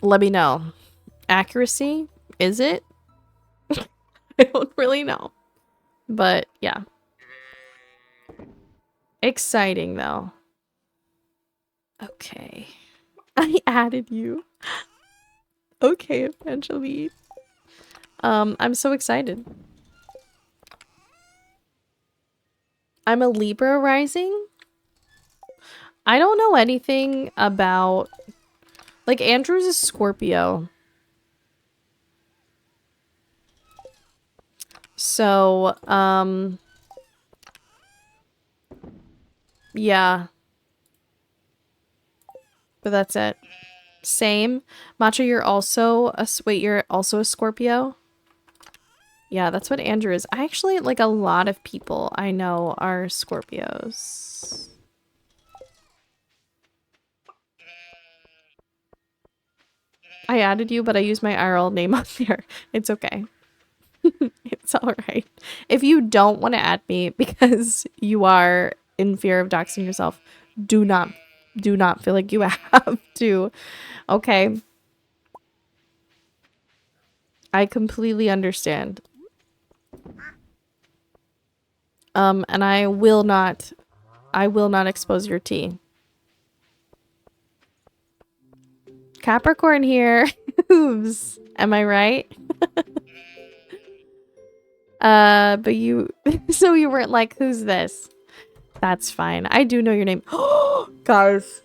let me know. Accuracy, is it? I don't really know. But yeah. Exciting though. Okay. I added you. Okay, eventually. I'm so excited. I'm a Libra rising. I don't know anything about, like, Andrew's a Scorpio. So, yeah. But that's it. Same. Matcha, you're also you're also a Scorpio? Yeah, that's what Andrew is. I actually, like, a lot of people I know are Scorpios. I added you, but I used my IRL name on there. It's okay. It's alright. If you don't want to add me because you are in fear of doxing yourself, do not feel like you have to. Okay? I completely understand. And I will not expose your tea. Capricorn here. Oops. Am I right? But you so you weren't like, who's this? That's fine. I do know your name. Guys.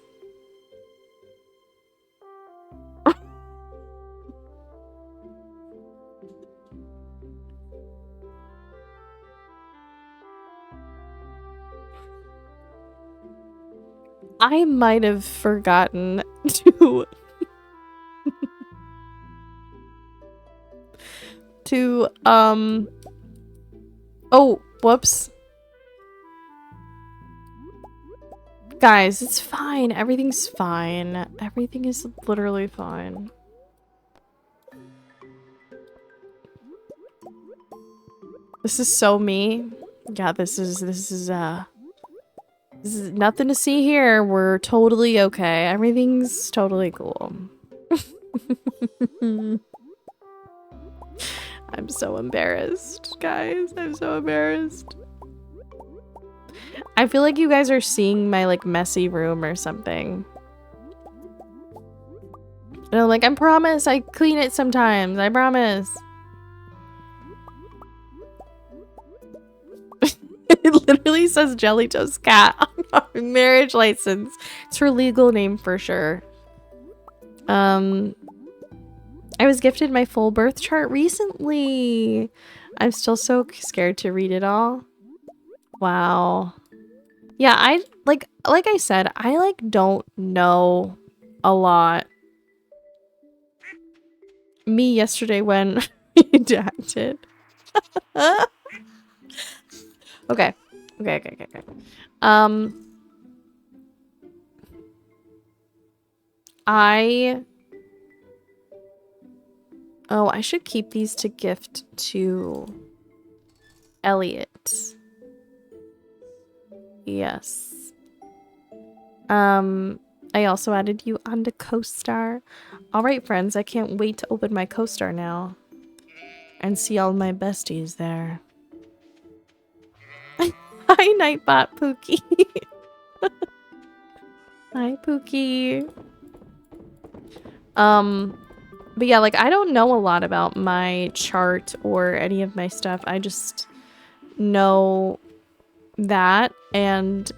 I might have forgotten to oh, whoops. Guys, it's fine. Everything's fine. Everything is literally fine. This is so me. Yeah, this is nothing to see here. We're totally okay. Everything's totally cool. I'm so embarrassed, guys. I'm so embarrassed. I feel like you guys are seeing my, like, messy room or something. And I'm like, I promise I clean it sometimes. I promise. It literally says Jelly Toast Cat on our marriage license. It's her legal name for sure. I was gifted my full birth chart recently. I'm still so scared to read it all. Wow. Yeah, I like I said, I like don't know a lot. Me yesterday when Dad did. Okay. I should keep these to gift to Elliot. Yes. I also added you onto CoStar. All right, friends, I can't wait to open my CoStar now and see all my besties there. Hi, Nightbot Pookie. Hi, Pookie. But yeah, like, I don't know a lot about my chart or any of my stuff. I just know that, and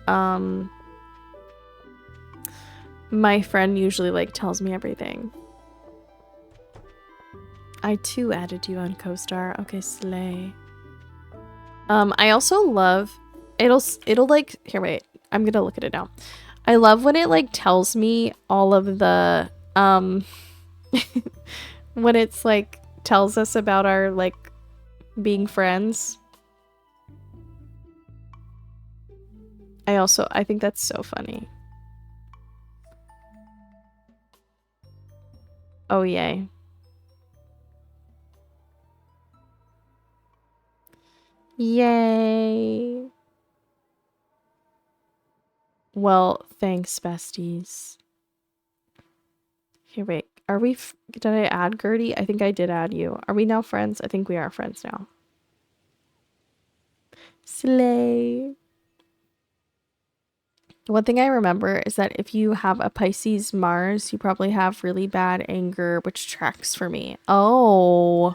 my friend usually, like, tells me everything. I too added you on CoStar. Okay, slay. I also love it'll like, here, wait, I'm gonna look at it now. I love when it, like, tells me all of the when it's like tells us about our, like, being friends. I think that's so funny. Oh, yay. Yay. Well, thanks, besties. Here, wait. Are we... Did I add Gertie? I think I did add you. Are we now friends? I think we are friends now. Slay. One thing I remember is that if you have a Pisces Mars, you probably have really bad anger, which tracks for me. Oh.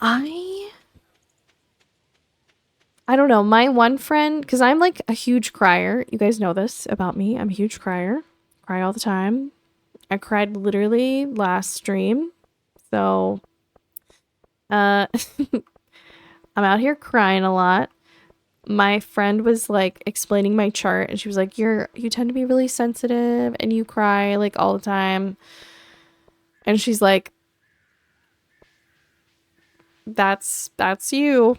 I don't know. My one friend, because I'm like a huge crier. You guys know this about me. I'm a huge crier. Cry all the time. I cried literally last stream. So, I'm out here crying a lot. My friend was like explaining my chart and she was like, you tend to be really sensitive and you cry like all the time. And she's like, that's you.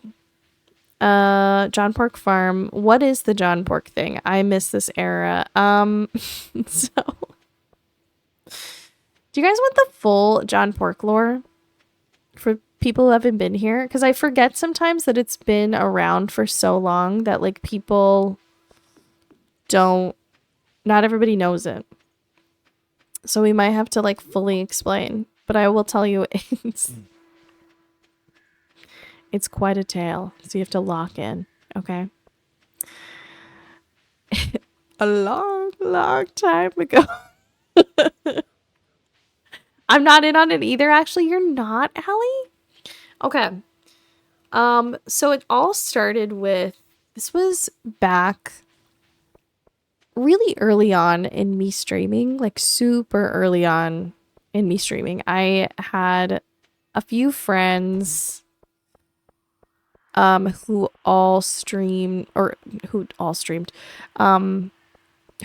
John Pork Farm. What is the John Pork thing? I miss this era. So do you guys want the full John Pork lore for people who haven't been here? Because I forget sometimes that it's been around for so long that like people not everybody knows it. So we might have to like fully explain, but I will tell you it's quite a tale. So you have to lock in. Okay. A long time ago. I'm not in on it either. Actually, you're not, Allie? Okay. So it all started with, this was back really early on in me streaming, like super early on in me streaming. I had a few friends who all streamed, who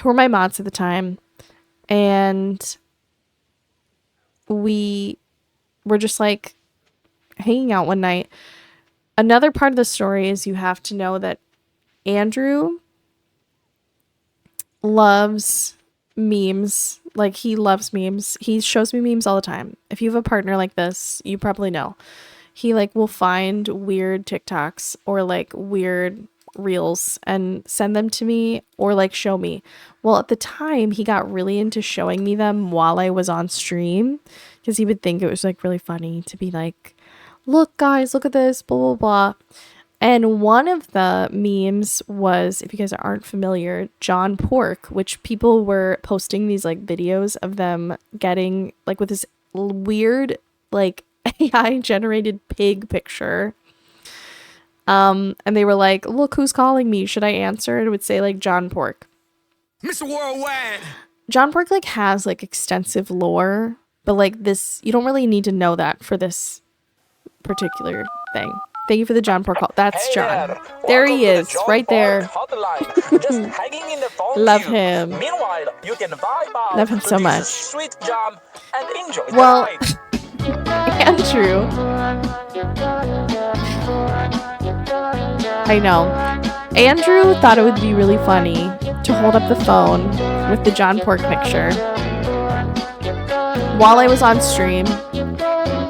were my mods at the time, and we were just like hanging out one night. Another part of the story is you have to know that Andrew loves memes. Like, he loves memes. He shows me memes all the time. If you have a partner like this, you probably know. He like will find weird TikToks or like weird reels and send them to me or like show me. Well, at the time, he got really into showing me them while I was on stream because he would think it was like really funny to be like, look guys, look at this, blah, blah, blah. And one of the memes was, if you guys aren't familiar, John Pork, which people were posting these like videos of them getting like with this weird like AI generated pig picture. And they were like, look who's calling me. Should I answer? And it would say like John Pork. Mr. Worldwide. John Pork like has like extensive lore, but like this, you don't really need to know that for this particular thing. Thank you for the John Pork call. That's Hey John. There he is, right there. Just hanging in the phone Love queue. him. Meanwhile, you can vibe out Love him to so this much. sweet jam and enjoy the Well, ride. Andrew. I know. Andrew thought it would be really funny to hold up the phone with the John Pork picture while I was on stream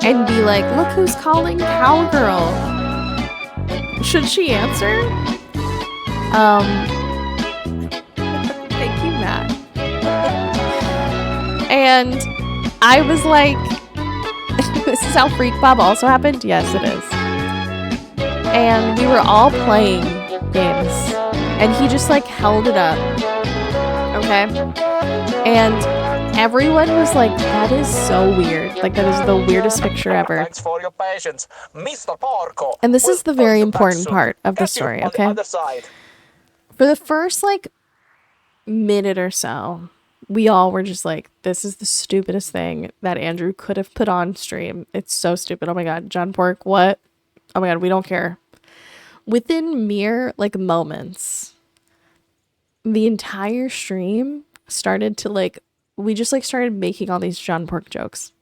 and be like, look who's calling Cowgirl. Should she answer? Thank you, Matt. And I was like, this is how Freak Bob also happened? Yes, it is. And we were all playing games. And he just like held it up. Okay? And everyone was like, that is so weird. Like, that is the weirdest picture ever. Thanks for your patience, Mr. Porco. And this is the very We'll post you back important soon. part of the Catch you story, on okay? the other side. For the first like minute or so, we all were just like, this is the stupidest thing that Andrew could have put on stream. It's so stupid. Oh my god, John Pork, what? Oh my god, we don't care. Within mere like moments, the entire stream started to like, we just like started making all these John Pork jokes.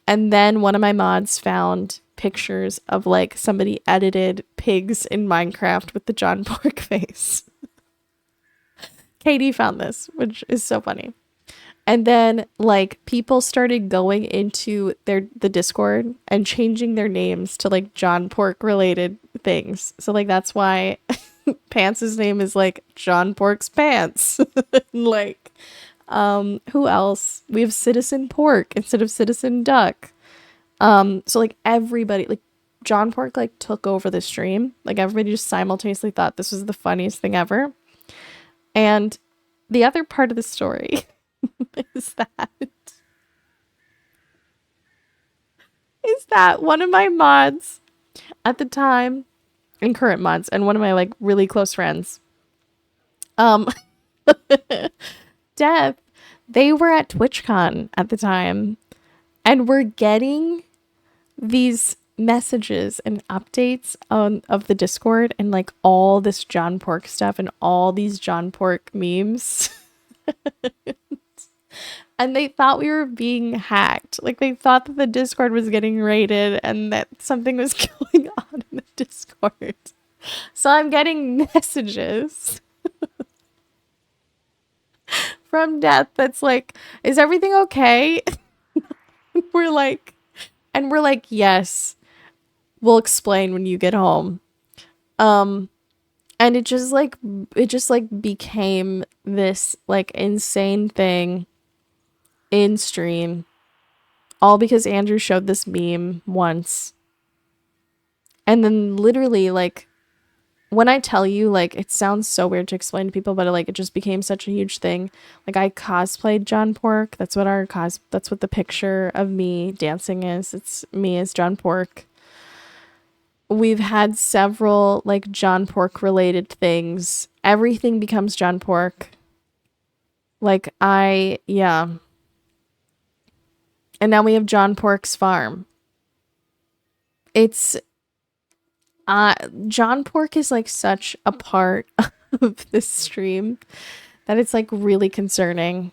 And then one of my mods found pictures of like somebody edited pigs in Minecraft with the John Pork face. Katie found this, which is so funny. And then like people started going into the Discord and changing their names to like John Pork related things. So like that's why Pants' name is like John Pork's Pants. Like who else? We have Citizen Pork instead of Citizen Duck. So like everybody, like John Pork like took over the stream. Like everybody just simultaneously thought this was the funniest thing ever. And the other part of the story is that one of my mods at the time, and current mods, and one of my like really close friends, Death, they were at TwitchCon at the time and were getting these messages and updates of the Discord and like all this John Pork stuff and all these John Pork memes. And they thought we were being hacked. Like they thought that the Discord was getting raided and that something was going on in the Discord. So I'm getting messages from Death that's like, is everything okay? We're like, yes, we'll explain when you get home. And it just became this like insane thing in stream, all because Andrew showed this meme once. And then literally like when I tell you, like it sounds so weird to explain to people, but it just became such a huge thing. Like I cosplayed John Pork. That's what that's what the picture of me dancing is. It's me as John Pork. We've had several like John Pork related things. Everything becomes John Pork. Like yeah. And now we have John Pork's farm. It's John Pork is like such a part of this stream that it's like really concerning.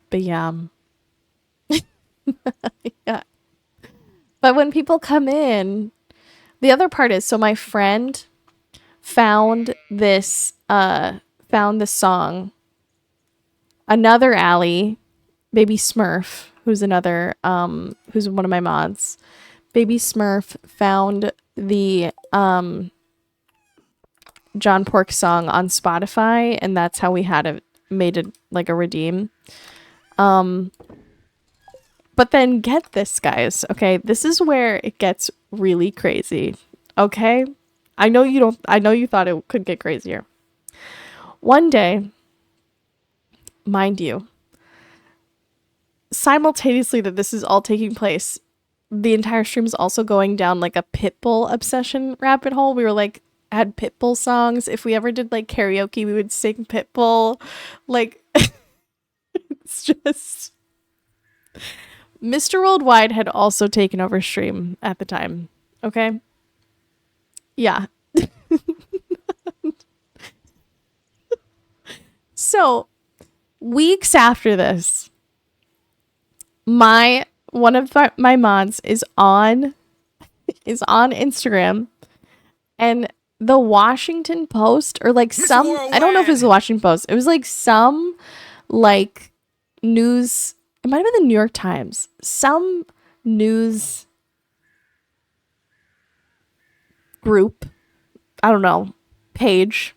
But yeah. Yeah. But when people come in, the other part is, so my friend found this song. Another Allie, Baby Smurf, who's who's one of my mods. Baby Smurf found the John Pork song on Spotify, and that's how we made it like a redeem. But then get this, guys. Okay, this is where it gets really crazy. Okay? I know you thought it could get crazier. One day, mind you, simultaneously that this is all taking place, the entire stream is also going down like a Pitbull obsession rabbit hole. We were like, had Pitbull songs. If we ever did like karaoke, we would sing Pitbull. Like, it's just... Mr. Worldwide had also taken over stream at the time. Okay? Yeah. So, weeks after this, one of my mods is on Instagram, and the Washington Post, or like some, I don't know if it was the Washington Post, it was like some like news, it might have been the New York Times, some news group, I don't know, page.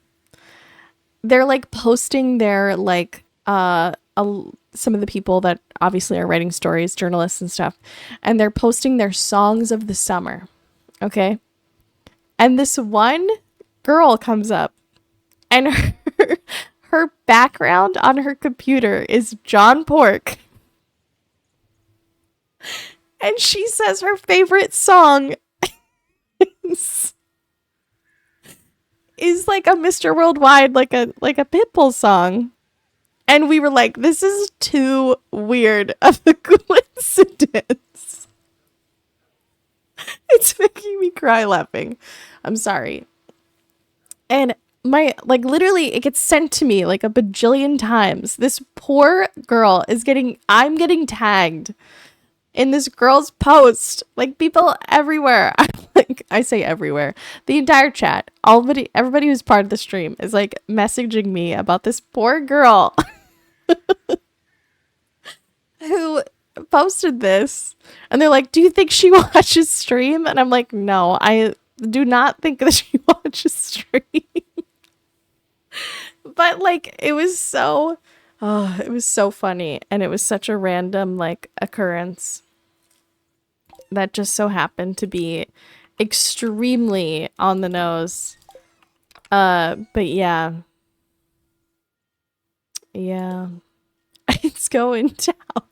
They're like posting their like some of the people that obviously are writing stories, journalists and stuff, and they're posting their songs of the summer. Okay? And this one girl comes up, and her background on her computer is John Pork. And she says her favorite song is like a Mr. Worldwide, like a Pitbull song. And we were like, this is too weird of a coincidence. It's making me cry laughing. I'm sorry. And my, like, literally, it gets sent to me like a bajillion times. This poor girl I'm getting tagged in this girl's post. Like, people everywhere. Like, I say everywhere. The entire chat, everybody who's part of the stream is like messaging me about this poor girl who posted this. And they're like, "Do you think she watches stream?" And I'm like, "No, I do not think that she watches stream." But like, it was so funny, and it was such a random like occurrence that just so happened to be extremely on the nose. But yeah. Yeah. It's going down.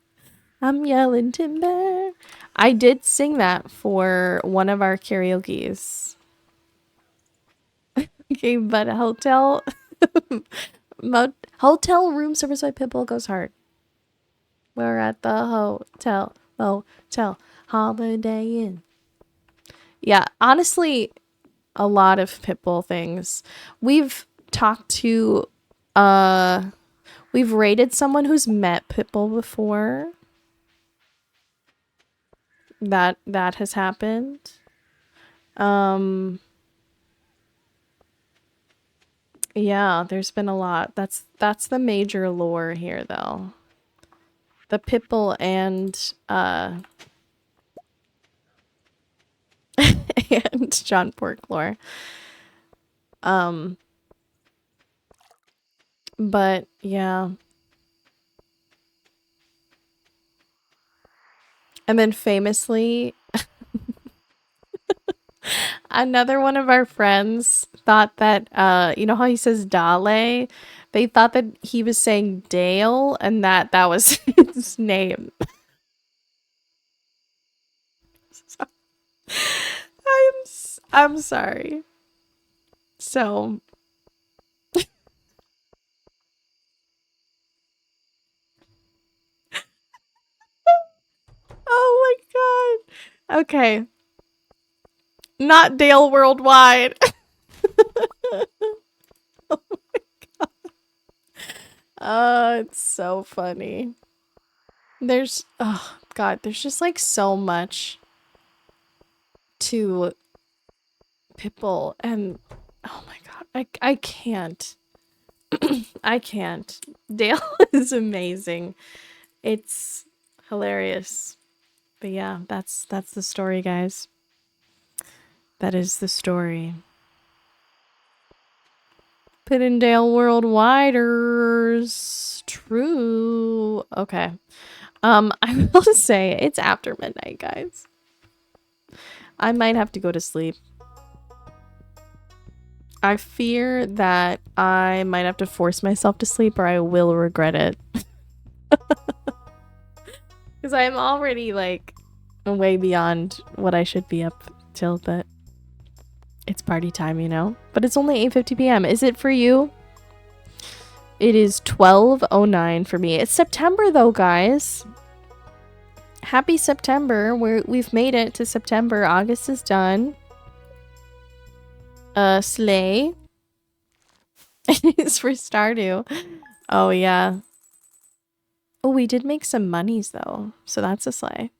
I'm yelling timber. I did sing that for one of our karaoke's. Okay, but hotel room service by Pitbull goes hard. We're at the hotel, Holiday Inn. Yeah, honestly, a lot of Pitbull things. We've talked to, we've rated someone who's met Pitbull before. That has happened. Yeah, there's been a lot. That's the major lore here, though. The Pitbull and and John Pork lore. But yeah. And then famously, another one of our friends thought that you know how he says Dale? They thought that he was saying Dale and that was his name. I'm sorry. So oh my god. Okay. Not Dale Worldwide. It's so funny. There's, oh god, there's just like so much to Pitbull, and oh my god, I can't. I can't. Dale is amazing. It's hilarious. But yeah, that's the story, guys. That is the story. Pittendale Worldwiders. True. Okay. I will say it's after midnight, guys. I might have to go to sleep. I fear that I might have to force myself to sleep or I will regret it. Because I'm already like way beyond what I should be up till, but it's party time, you know? But it's only 8:50 p.m. Is it for you? It is 12:09 for me. It's September though, guys. Happy September. We've made it to September. August is done. Slay. It's for Stardew. Oh yeah. Oh, we did make some monies though, so that's a slay.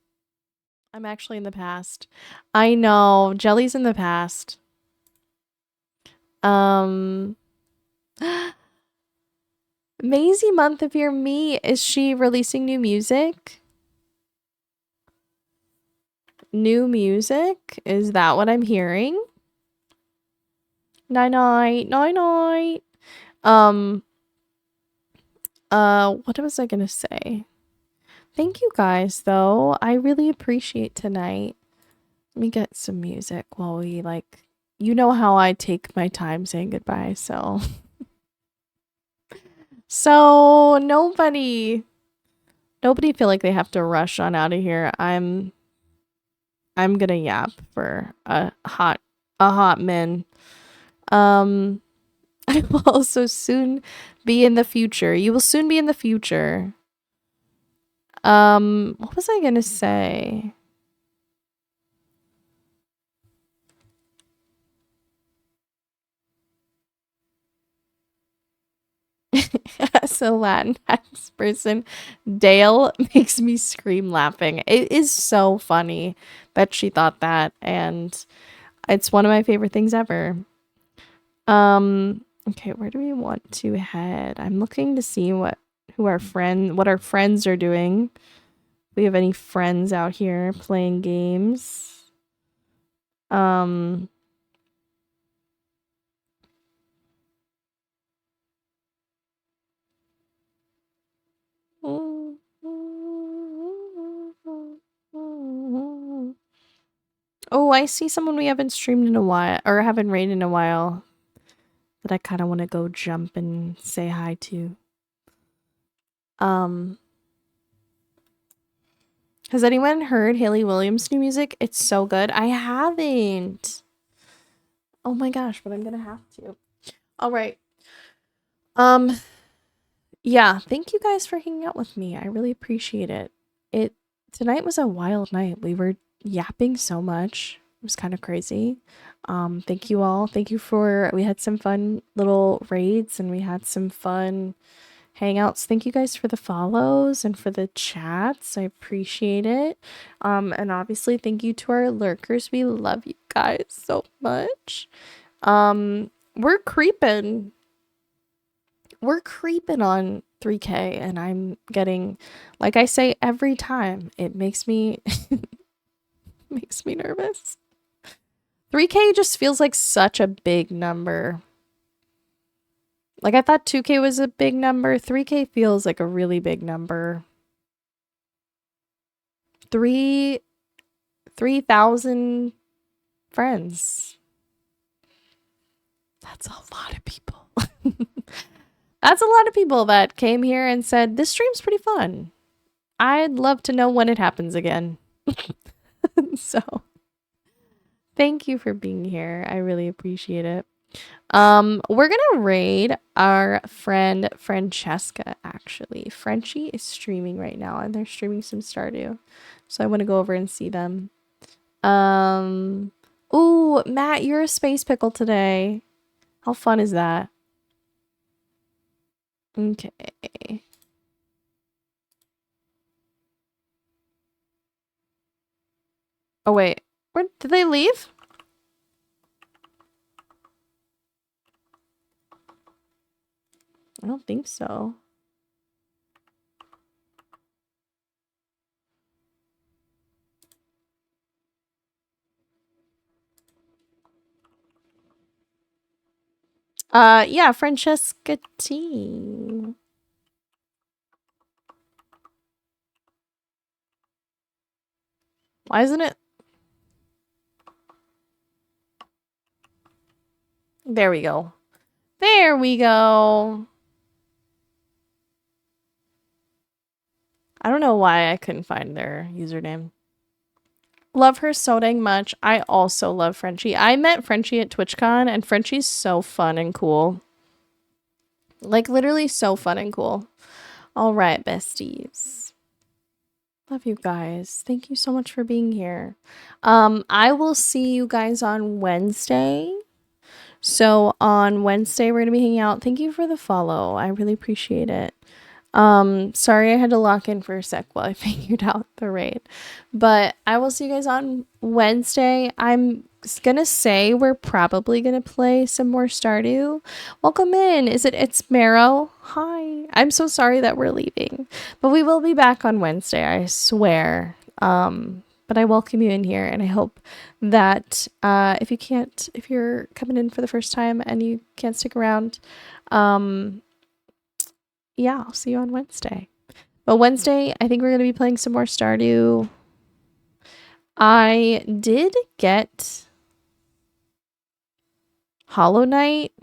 I'm actually in the past. I know. Jelly's in the past. Maisie Month of Your Me. Is she releasing new music? New music? Is that what I'm hearing? Night. What was I gonna say? Thank you guys, though. I really appreciate tonight. Let me get some music while we, like, you know how I take my time saying goodbye, so. So, nobody feel like they have to rush on out of here. I'm gonna yap for a hot min. I will also soon be in the future. You will soon be in the future. What was I gonna say? As a Latinx person, Dale makes me scream laughing. It is so funny that she thought that, and it's one of my favorite things ever. Okay, where do we want to head? I'm looking to see what our friends are doing. We have any friends out here playing games? Oh, I see someone we haven't streamed in a while, or haven't raided in a while, that I kind of want to go jump and say hi to. Has anyone heard Hayley Williams' new music? It's so good. I haven't. Oh my gosh, but I'm gonna have to. All right. Yeah, thank you guys for hanging out with me. I really appreciate it. Tonight was a wild night. We were yapping so much. It was kind of crazy. Thank you all. We had some fun little raids and we had some fun hangouts. Thank you guys for the follows and for the chats. I appreciate it. And obviously thank you to our lurkers. We love you guys so much. We're creeping on 3K and I'm getting, like I say every time, it makes me nervous. 3K just feels like such a big number. Like I thought 2K was a big number. 3K feels like a really big number. 3,000 friends. That's a lot of people. That's a lot of people that came here and said, this stream's pretty fun. I'd love to know when it happens again. So, thank you for being here. I really appreciate it. We're gonna raid our friend Francesca, actually. Frenchie is streaming right now, and they're streaming some Stardew. So I want to go over and see them. Ooh, Matt, you're a space pickle today. How fun is that? Okay. Oh, wait. Where did they leave? I don't think so. Yeah, Francesca T. Why isn't it? There we go. There we go. I don't know why I couldn't find their username. Love her so dang much. I also love Frenchie. I met Frenchie at TwitchCon, and Frenchie's so fun and cool. Like, literally so fun and cool. All right, besties. Love you guys. Thank you so much for being here. I will see you guys on Wednesday. So on Wednesday, we're going to be hanging out. Thank you for the follow. I really appreciate it. Sorry I had to lock in for a sec while I figured out the raid. But I will see you guys on Wednesday. I'm gonna say we're probably gonna play some more Stardew. Welcome in. It's Marrow? Hi. I'm so sorry that we're leaving. But we will be back on Wednesday, I swear. But I welcome you in here, and I hope that if you're coming in for the first time and you can't stick around, yeah, I'll see you on Wednesday. But Wednesday, I think we're going to be playing some more Stardew. I did get Hollow Knight,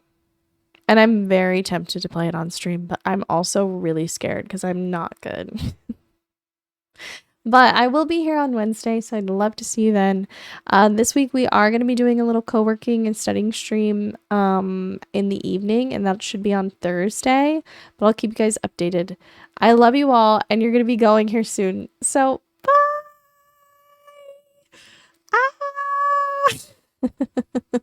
and I'm very tempted to play it on stream, but I'm also really scared because I'm not good. But I will be here on Wednesday, so I'd love to see you then. This week we are going to be doing a little co-working and studying stream in the evening, and that should be on Thursday. But I'll keep you guys updated. I love you all, and you're going to be going here soon. So, bye! Ah!